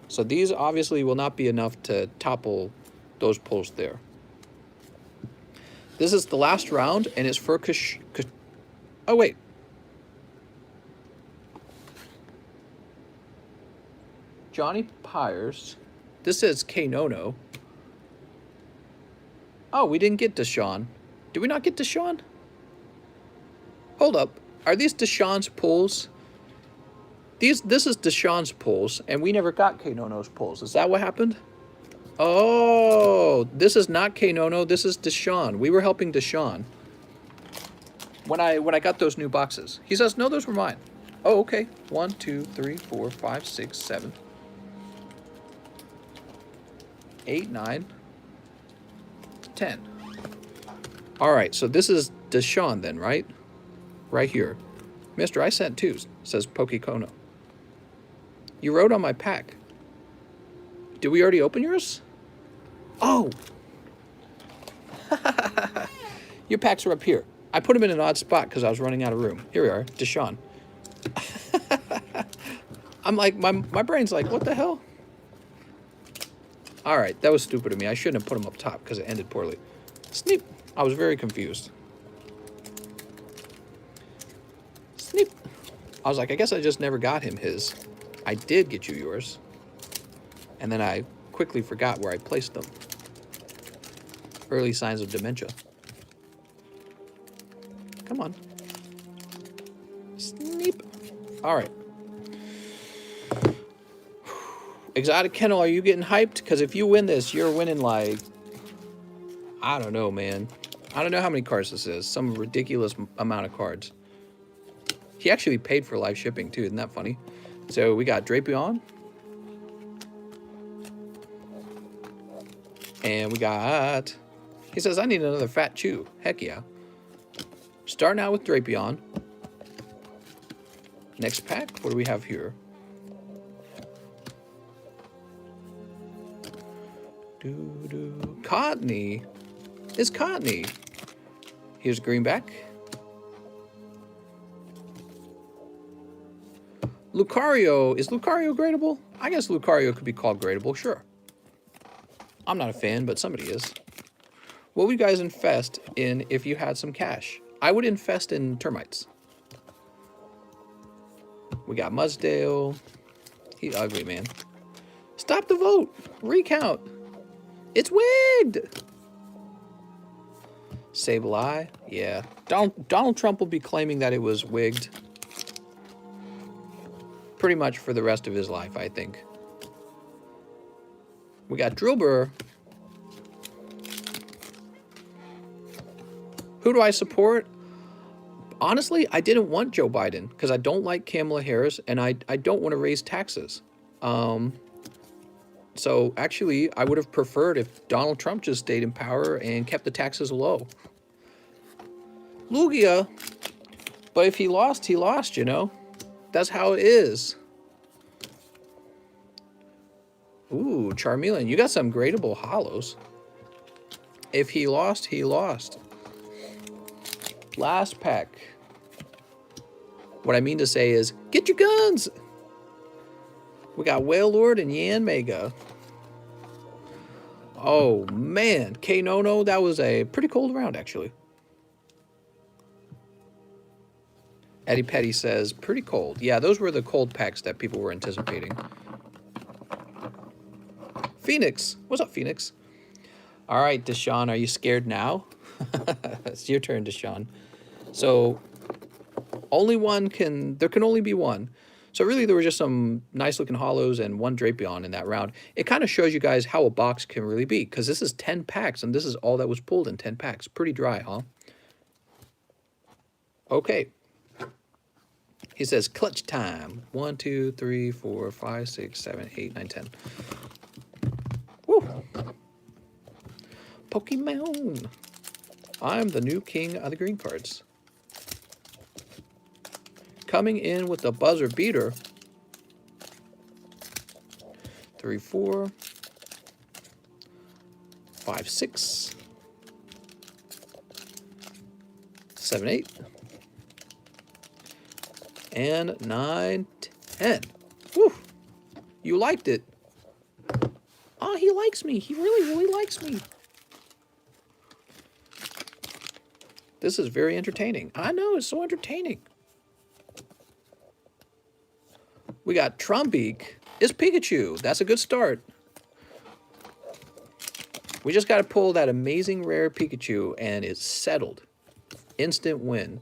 Speaker 1: So these obviously will not be enough to topple those pulls there. This is the last round, and it's for oh, wait. Johnny Pyres. This says K-Nono. Oh, we didn't get Deshaun. Did we not get Deshaun? Hold up. Are these Deshaun's pulls? This is Deshaun's pulls, and we never got K-Nono's pulls. Is that what happened? Oh, this is not K-Nono. This is Deshaun. We were helping Deshaun when I got those new boxes. He says, no, those were mine. Oh, okay. 1, 2, 3, 4, 5, 6, 7. 8, 9, 10. All right, so this is Deshaun then, right? Right here. Mister, I sent 2, says Poke-Kono. You wrote on my pack. Did we already open yours? Oh! Your packs are up here. I put them in an odd spot because I was running out of room. Here we are, Deshaun. I'm like, my brain's like, what the hell? All right, that was stupid of me. I shouldn't have put them up top because it ended poorly. Sneep. I was very confused. Sneep. I was like, I guess I just never got him his. I did get you yours. And then I quickly forgot where I placed them. Early signs of dementia. Come on. Sneep. All right. Exotic Kennel, are you getting hyped? Because if you win this, you're winning like... I don't know, man. I don't know how many cards this is. Some ridiculous amount of cards. He actually paid for live shipping, too. Isn't that funny? So we got Drapion. And we got... He says, I need another Fat Chew. Heck yeah. Starting out with Drapion. Next pack, what do we have here? Cottony. It's Cottony. Here's Greenback. Lucario. Is Lucario gradable? I guess Lucario could be called gradable, sure. I'm not a fan, but somebody is. What would you guys infest in if you had some cash? I would infest in termites. We got Mudsdale. He's ugly, man. Stop the vote. Recount. It's wigged. Sableye. Yeah. Donald Trump will be claiming that it was wigged. Pretty much for the rest of his life, I think. We got Drillbur. Who do I support? Honestly, I didn't want Joe Biden because I don't like Kamala Harris and I don't want to raise taxes. So actually, I would have preferred if Donald Trump just stayed in power and kept the taxes low. Lugia. But if he lost, you know. That's how it is. Ooh, Charmeleon, you got some gradable hollows. If he lost, he lost. Last pack. What I mean to say is, get your guns! We got Whale Lord and Yan Mega. Oh, man. K-No-No, that was a pretty cold round, actually. Eddie Petty says, pretty cold. Yeah, those were the cold packs that people were anticipating. Phoenix. What's up, Phoenix? All right, Deshaun, are you scared now? It's your turn, Deshaun. So, there can only be one. So really, there were just some nice-looking hollows and one Drapion in that round. It kind of shows you guys how a box can really be, because this is 10 packs, and this is all that was pulled in 10 packs. Pretty dry, huh? Okay. He says, clutch time. 1, 2, 3, 4, 5, 6, 7, 8, 9, 10. Woo! Pokemon. I'm the new king of the green cards. Coming in with the buzzer beater. 3, 4, 5, 6, 7, 8, and 9, 10. Woo! You liked it. Oh, he likes me. He really, really likes me. This is very entertaining. I know, it's so entertaining. We got Trumbeak. It's Pikachu. That's a good start. We just got to pull that amazing rare Pikachu, and it's settled. Instant win.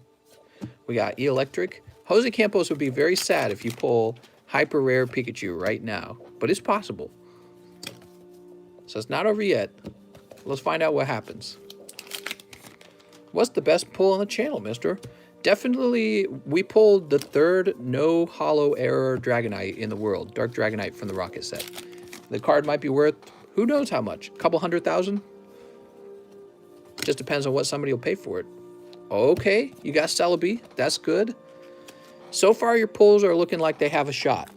Speaker 1: We got Electric. Jose Campos would be very sad if you pull hyper rare Pikachu right now, but it's possible. So it's not over yet. Let's find out what happens. What's the best pull on the channel, mister? Definitely, we pulled the third no hollow error Dragonite in the world. Dark Dragonite from the Rocket set. The card might be worth, who knows how much? A couple $100,000? Just depends on what somebody will pay for it. Okay, you got Celebi. That's good. So far, your pulls are looking like they have a shot.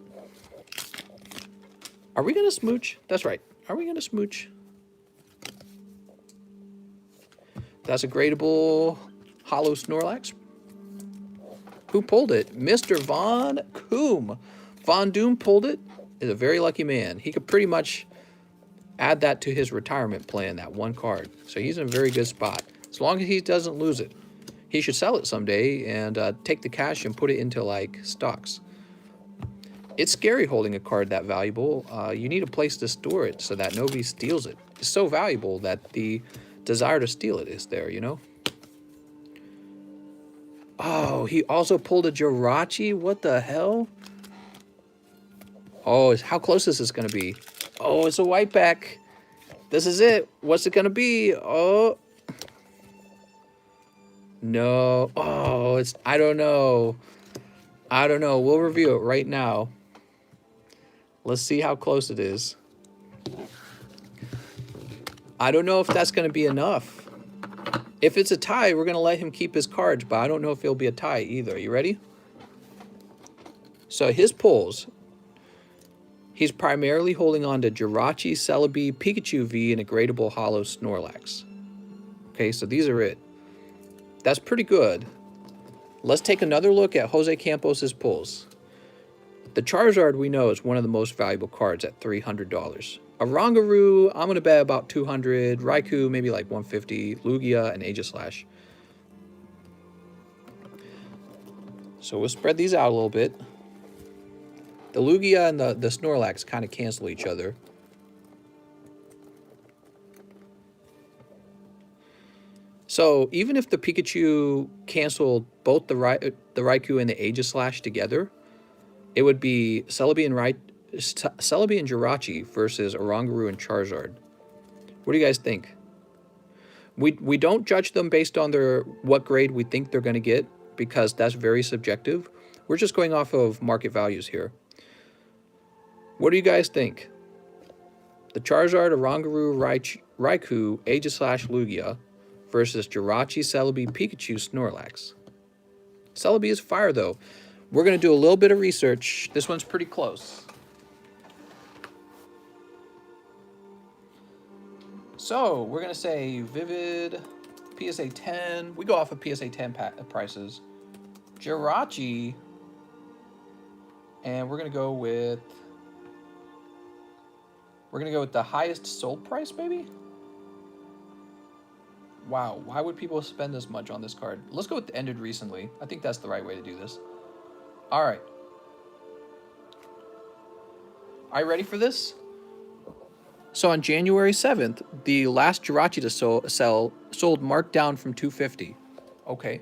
Speaker 1: Are we going to smooch? That's right. Are we going to smooch? That's a gradable hollow Snorlax. Who pulled it? Mr. Von Coom. Von Doom pulled it. Is a very lucky man. He could pretty much add that to his retirement plan, that one card. So he's in a very good spot. As long as he doesn't lose it. He should sell it someday and take the cash and put it into, like, stocks. It's scary holding a card that valuable. You need a place to store it so that nobody steals it. It's so valuable that the desire to steal it is there, you know? Oh, he also pulled a Jirachi? What the hell? Oh, how close is this going to be? Oh, it's a white back. This is it. What's it going to be? Oh. No. Oh, it's... I don't know. I don't know. We'll review it right now. Let's see how close it is. I don't know if that's going to be enough. If it's a tie, we're going to let him keep his cards, but I don't know if it'll be a tie either. You ready? So his pulls, he's primarily holding on to Jirachi, Celebi, Pikachu V, and a gradable hollow Snorlax. Okay, so these are it. That's pretty good. Let's take another look at Jose Campos's pulls. The Charizard we know is one of the most valuable cards at $300. A Rongaroo, I'm going to bet about 200. Raikou, maybe like 150. Lugia, and Aegislash. So we'll spread these out a little bit. The Lugia and the Snorlax kind of cancel each other. So even if the Pikachu canceled both the Raikou and the Aegislash together, it would be Celebi and Jirachi versus Oranguru and Charizard. What do you guys think? We don't judge them based on what grade we think they're going to get, because that's very subjective. We're just going off of market values here. What do you guys think? The Charizard, Oranguru, Raikou, Aegislash, Lugia versus Jirachi, Celebi, Pikachu, Snorlax. Celebi is fire, though. We're going to do a little bit of research. This one's pretty close. So we're gonna say Vivid PSA 10. We go off of PSA 10 prices. Jirachi, and we're gonna go with the highest sold price, maybe. Wow, why would people spend this much on this card? Let's go with the ended recently. I think that's the right way to do this. All right. Are you ready for this? So on January 7th, the last Jirachi to sell sold marked down from 250. Okay.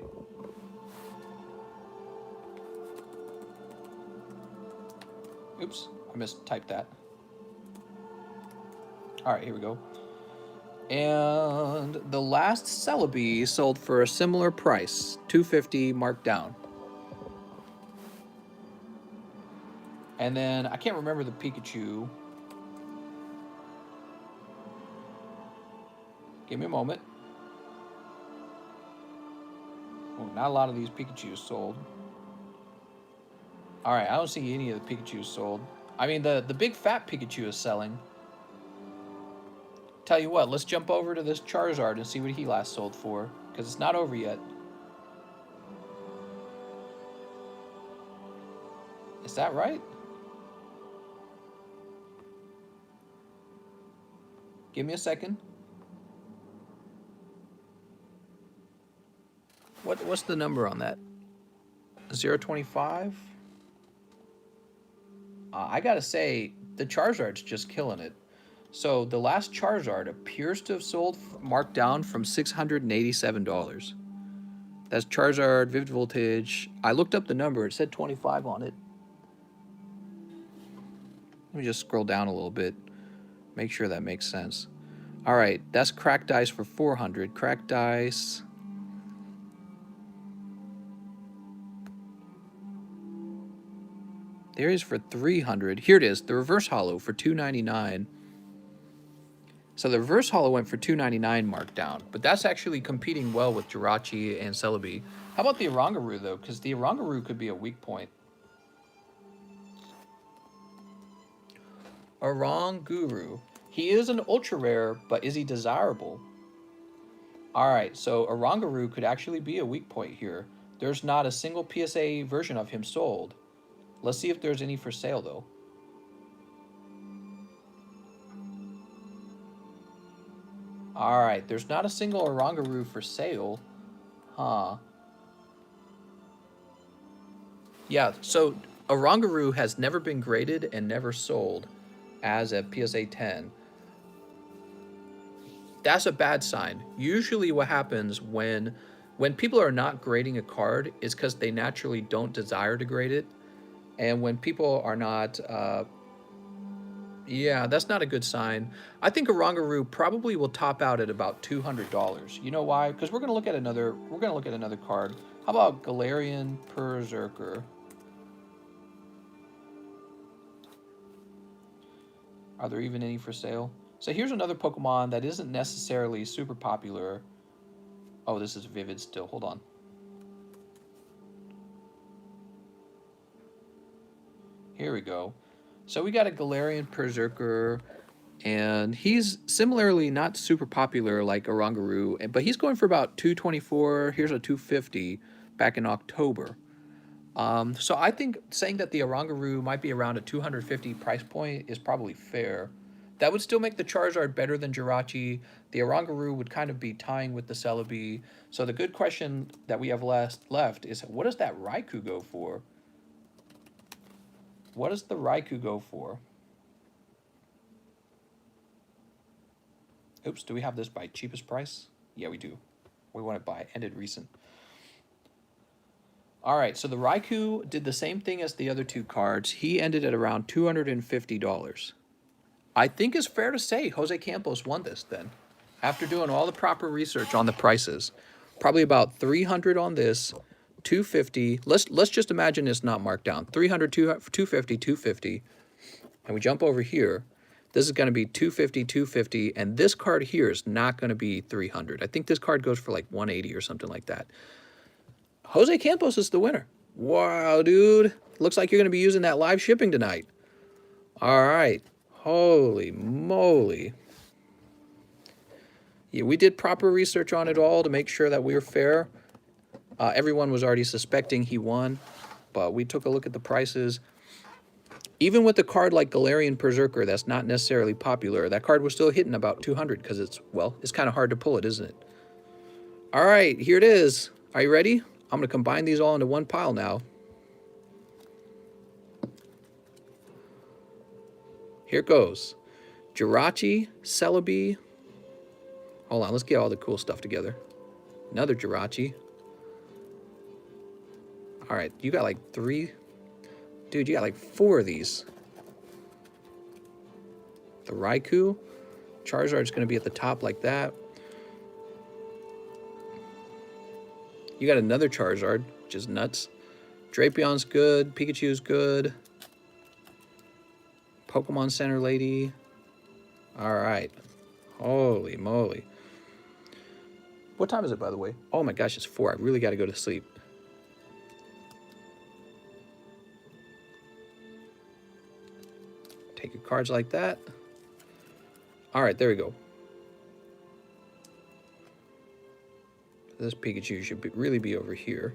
Speaker 1: Oops, I mistyped that. All right, here we go. And the last Celebi sold for a similar price, 250 marked down. And then I can't remember the Pikachu. Give me a moment. Oh, not a lot of these Pikachus sold. All right, I don't see any of the Pikachus sold. I mean, the big fat Pikachu is selling. Tell you what, let's jump over to this Charizard and see what he last sold for, because it's not over yet. Is that right? Give me a second. What's the number on that? 0.25? I gotta say, the Charizard's just killing it. So the last Charizard appears to have sold marked down from $687. That's Charizard Vivid Voltage. I looked up the number. It said 25 on it. Let me just scroll down a little bit. Make sure that makes sense. All right, that's Cracked Dice for 400. Cracked Dice. There is for 300. Here it is, the Reverse Holo for 299. So the Reverse Holo went for 299 marked down, but that's actually competing well with Jirachi and Celebi. How about the Oranguru though? Because the Oranguru could be a weak point. Oranguru. He is an ultra rare, but is he desirable? All right, so Oranguru could actually be a weak point here. There's not a single PSA version of him sold. Let's see if there's any for sale though. All right, there's not a single Oranguru for sale. Huh. Yeah, so Oranguru has never been graded and never sold as a PSA 10. That's a bad sign. Usually what happens when people are not grading a card is because they naturally don't desire to grade it. And when people are not, yeah, that's not a good sign. I think Oranguru probably will top out at about $200. You know why? Because we're gonna look at another card. How about Galarian Berserker? Are there even any for sale? So here's another Pokemon that isn't necessarily super popular. Oh, this is Vivid still. Hold on. Here we go. So we got a Galarian Berserker, and he's similarly not super popular like Oranguru, but he's going for about $224. Here's a $250 back in October. So I think saying that the Oranguru might be around a $250 price point is probably fair. That would still make the Charizard better than Jirachi. The Oranguru would kind of be tying with the Celebi. So the good question that we have left is, what does that Raikou go for? What does the Raikou go for? Oops, do we have this by cheapest price? Yeah, we do. We want it by ended recent. All right, so the Raikou did the same thing as the other two cards. He ended at around $250. I think it's fair to say Jose Campos won this then. After doing all the proper research on the prices. Probably about $300 on this, $250. Let's just imagine it's not marked down. $300, $250, $250. And we jump over here. This is going to be $250, $250, and this card here is not going to be $300. I think this card goes for like $180 or something like that. Jose Campos is the winner. Wow, dude. Looks like you're going to be using that live shipping tonight. All right. Holy moly. Yeah, we did proper research on it all to make sure that we were fair. Everyone was already suspecting he won, but we took a look at the prices. Even with a card like Galarian Berserker that's not necessarily popular, that card was still hitting about 200 because it's, well, it's kind of hard to pull it, isn't it? All right, here it is. Are you ready? I'm going to combine these all into one pile now. Here it goes. Jirachi, Celebi. Hold on, let's get all the cool stuff together. Another Jirachi. All right, you got like 3. Dude, you got like 4 of these. The Raikou. Charizard's going to be at the top like that. You got another Charizard, which is nuts. Drapions good. Pikachu's good. Pokemon Center lady. All right. Holy moly. What time is it, by the way? Oh my gosh, it's 4. I really got to go to sleep. Take your cards like that. All right, there we go. This Pikachu should really be over here.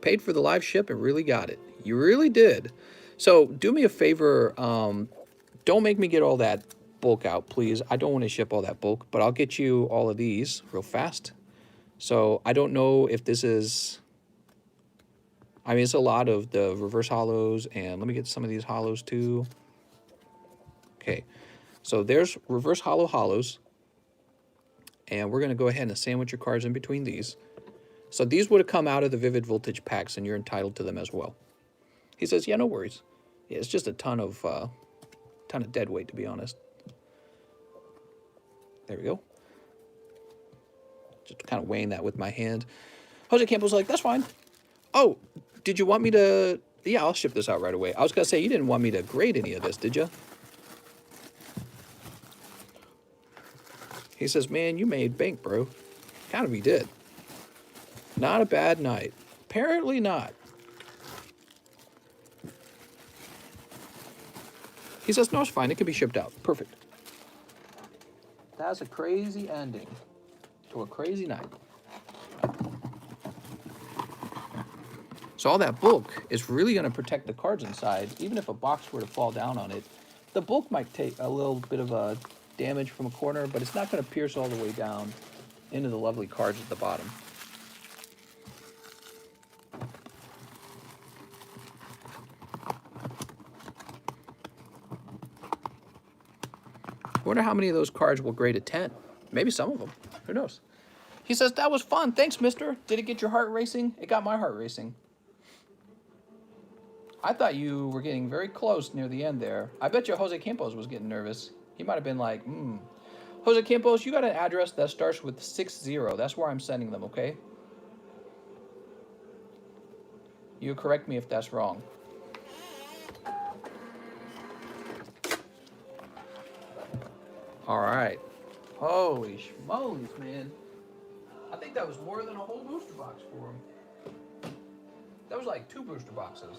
Speaker 1: Paid for the live ship and really got it. You really did. So do me a favor. Don't make me get all that bulk out, please. I don't want to ship all that bulk, but I'll get you all of these real fast. So I don't know if this is... I mean, it's a lot of the reverse hollows, and let me get some of these hollows too. Okay, so there's reverse hollows, and we're going to go ahead and sandwich your cards in between these. So these would have come out of the Vivid Voltage packs, and you're entitled to them as well. He says, yeah, no worries. Yeah, it's just a ton of dead weight, to be honest. There we go. Just kind of weighing that with my hand. Jose Campbell's like, that's fine. Oh, did you want me to... Yeah, I'll ship this out right away. I was going to say, you didn't want me to grade any of this, did you? He says, man, you made bank, bro. Kind of he did. Not a bad night. Apparently not. He says, no, it's fine. It can be shipped out. Perfect. That's a crazy ending to a crazy night. So all that bulk is really going to protect the cards inside. Even if a box were to fall down on it, the bulk might take a little bit of a damage from a corner, but it's not going to pierce all the way down into the lovely cards at the bottom. I wonder how many of those cards will grade a 10. Maybe some of them. Who knows? He says, that was fun. Thanks, mister. Did it get your heart racing? It got my heart racing. I thought you were getting very close near the end there. I bet you Jose Campos was getting nervous. He might have been like, Jose Campos, you got an address that starts with 60. That's where I'm sending them, okay? You correct me if that's wrong. All right. Holy schmolies, man. I think that was more than a whole booster box for him. That was like 2 booster boxes.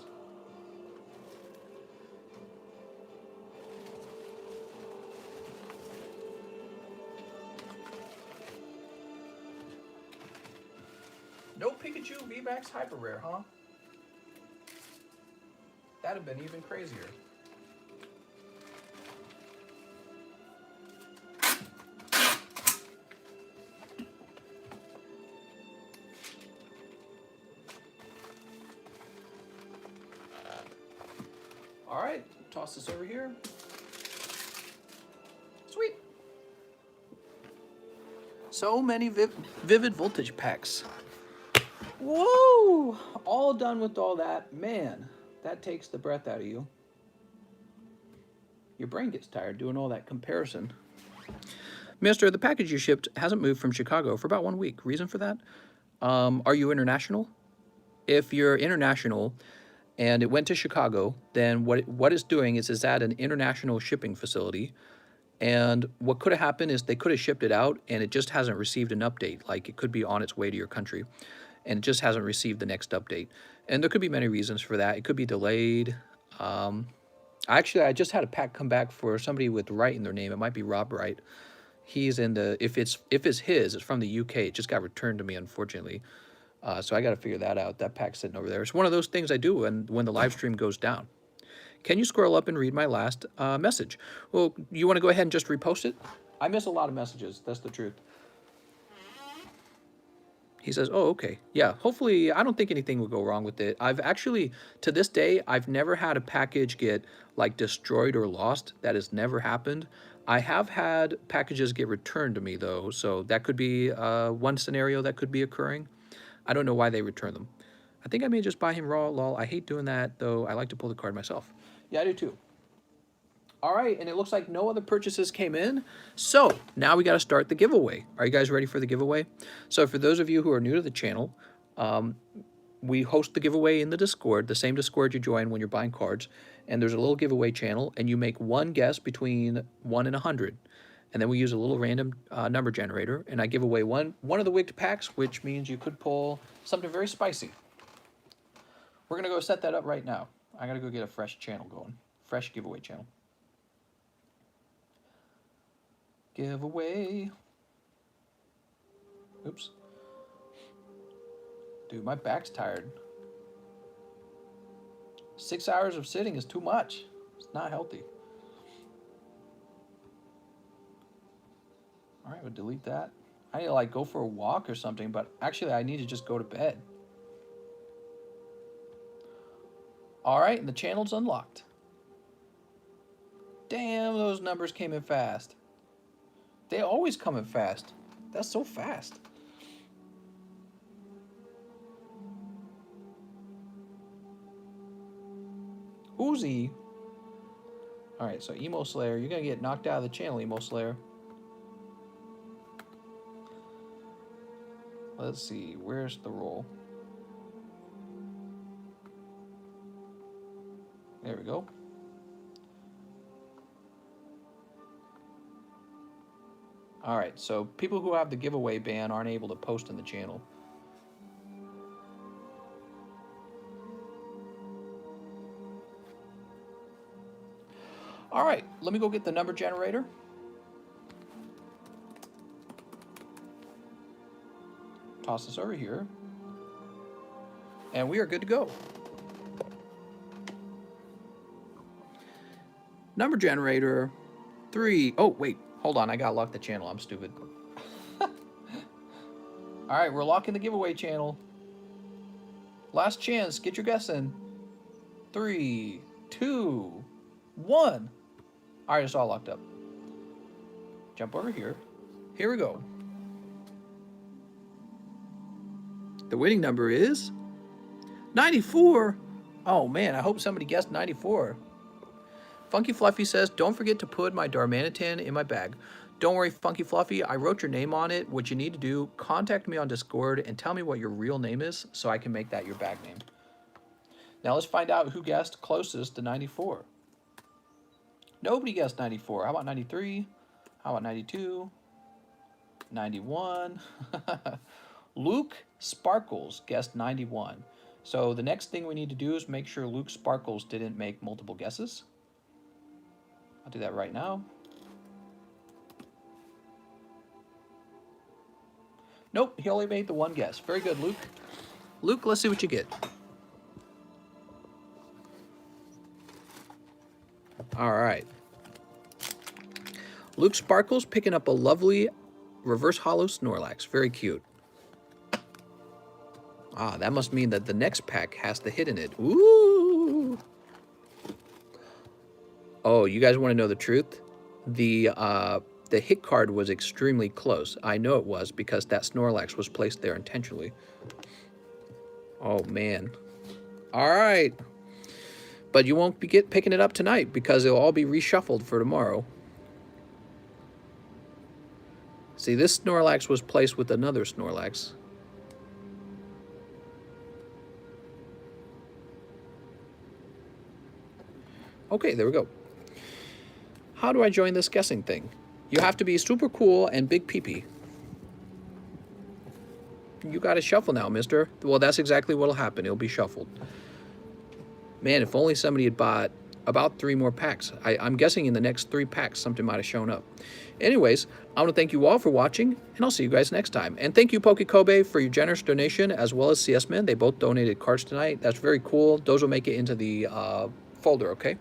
Speaker 1: No Pikachu VMAX Hyper Rare, huh? That'd have been even crazier. All right, toss this over here. Sweet. So many Vivid Voltage packs. Whoa! All done with all that. Man, that takes the breath out of you. Your brain gets tired doing all that comparison. Mister, the package you shipped hasn't moved from Chicago for about 1 week. Reason for that? Are you international? If you're international and it went to Chicago, then what it's doing is it's at an international shipping facility. And what could have happened is they could have shipped it out and it just hasn't received an update. Like it could be on its way to your country and it just hasn't received the next update. And there could be many reasons for that. It could be delayed. Actually, I just had a pack come back for somebody with Wright in their name. It might be Rob Wright. He's in the, if it's his, it's from the UK. It just got returned to me, unfortunately. So I got to figure that out. That pack's sitting over there. It's one of those things I do when the live stream goes down. Can you scroll up and read my last message? Well, you want to go ahead and just repost it? I miss a lot of messages. That's the truth. He says, oh, okay. Yeah, hopefully, I don't think anything will go wrong with it. I've actually, to this day, I've never had a package get, like, destroyed or lost. That has never happened. I have had packages get returned to me, though, so that could be one scenario that could be occurring. I don't know why they return them. I think I may just buy him raw, lol. I hate doing that, though. I like to pull the card myself. Yeah, I do, too. All right, and it looks like no other purchases came in. So now we got to start the giveaway. Are you guys ready for the giveaway? So for those of you who are new to the channel, we host the giveaway in the Discord, the same Discord you join when you're buying cards. And there's a little giveaway channel, and you make one guess between 1 and 100. And then we use a little random number generator, and I give away one of the wigged packs, which means you could pull something very spicy. We're going to go set that up right now. I got to go get a fresh channel going, fresh giveaway channel. Giveaway. Oops. Dude, my back's tired. 6 hours of sitting is too much. It's not healthy. All right, we'll delete that. I need to like go for a walk or something, but actually I need to just go to bed. All right, and the channel's unlocked. Damn, those numbers came in fast. They always come in fast. That's so fast. Uzi. All right, so Emo Slayer, you're gonna get knocked out of the channel, Emo Slayer. Let's see, where's the roll? There we go. All right, so people who have the giveaway ban aren't able to post in the channel. All right, let me go get the number generator. Toss this over here. And we are good to go. Number generator, 3. Oh, wait. Hold on, I gotta lock the channel. I'm stupid. All right, we're locking the giveaway channel. Last chance, get your guess in. 3, 2, 1. All right, it's all locked up. Jump over here. Here we go. The winning number is 94. Oh man, I hope somebody guessed 94. Funky Fluffy says, don't forget to put my Darmanitan in my bag. Don't worry, Funky Fluffy, I wrote your name on it. What you need to do, contact me on Discord and tell me what your real name is so I can make that your bag name. Now let's find out who guessed closest to 94. Nobody guessed 94. How about 93? How about 92? 91? Luke Sparkles guessed 91. So the next thing we need to do is make sure Luke Sparkles didn't make multiple guesses. I'll do that right now. Nope, he only made the one guess. Very good, Luke. Luke, let's see what you get. All right. Luke Sparkles picking up a lovely reverse hollow Snorlax. Very cute. Ah, that must mean that the next pack has the hit in it. Ooh. Oh, you guys want to know the truth? The hit card was extremely close. I know it was because that Snorlax was placed there intentionally. Oh, man. All right. But you won't be picking it up tonight because it'll all be reshuffled for tomorrow. See, this Snorlax was placed with another Snorlax. Okay, there we go. How do I join this guessing thing? You have to be super cool and big pee-pee. You got to shuffle now, mister. Well, that's exactly what'll happen. It'll be shuffled. Man, if only somebody had bought about 3 more packs. I'm guessing in the next 3 packs something might have shown up. Anyways, I want to thank you all for watching, and I'll see you guys next time. And thank you, Poke-Kobe, for your generous donation, as well as CS-Man. They both donated cards tonight. That's very cool. Those will make it into the folder, okay?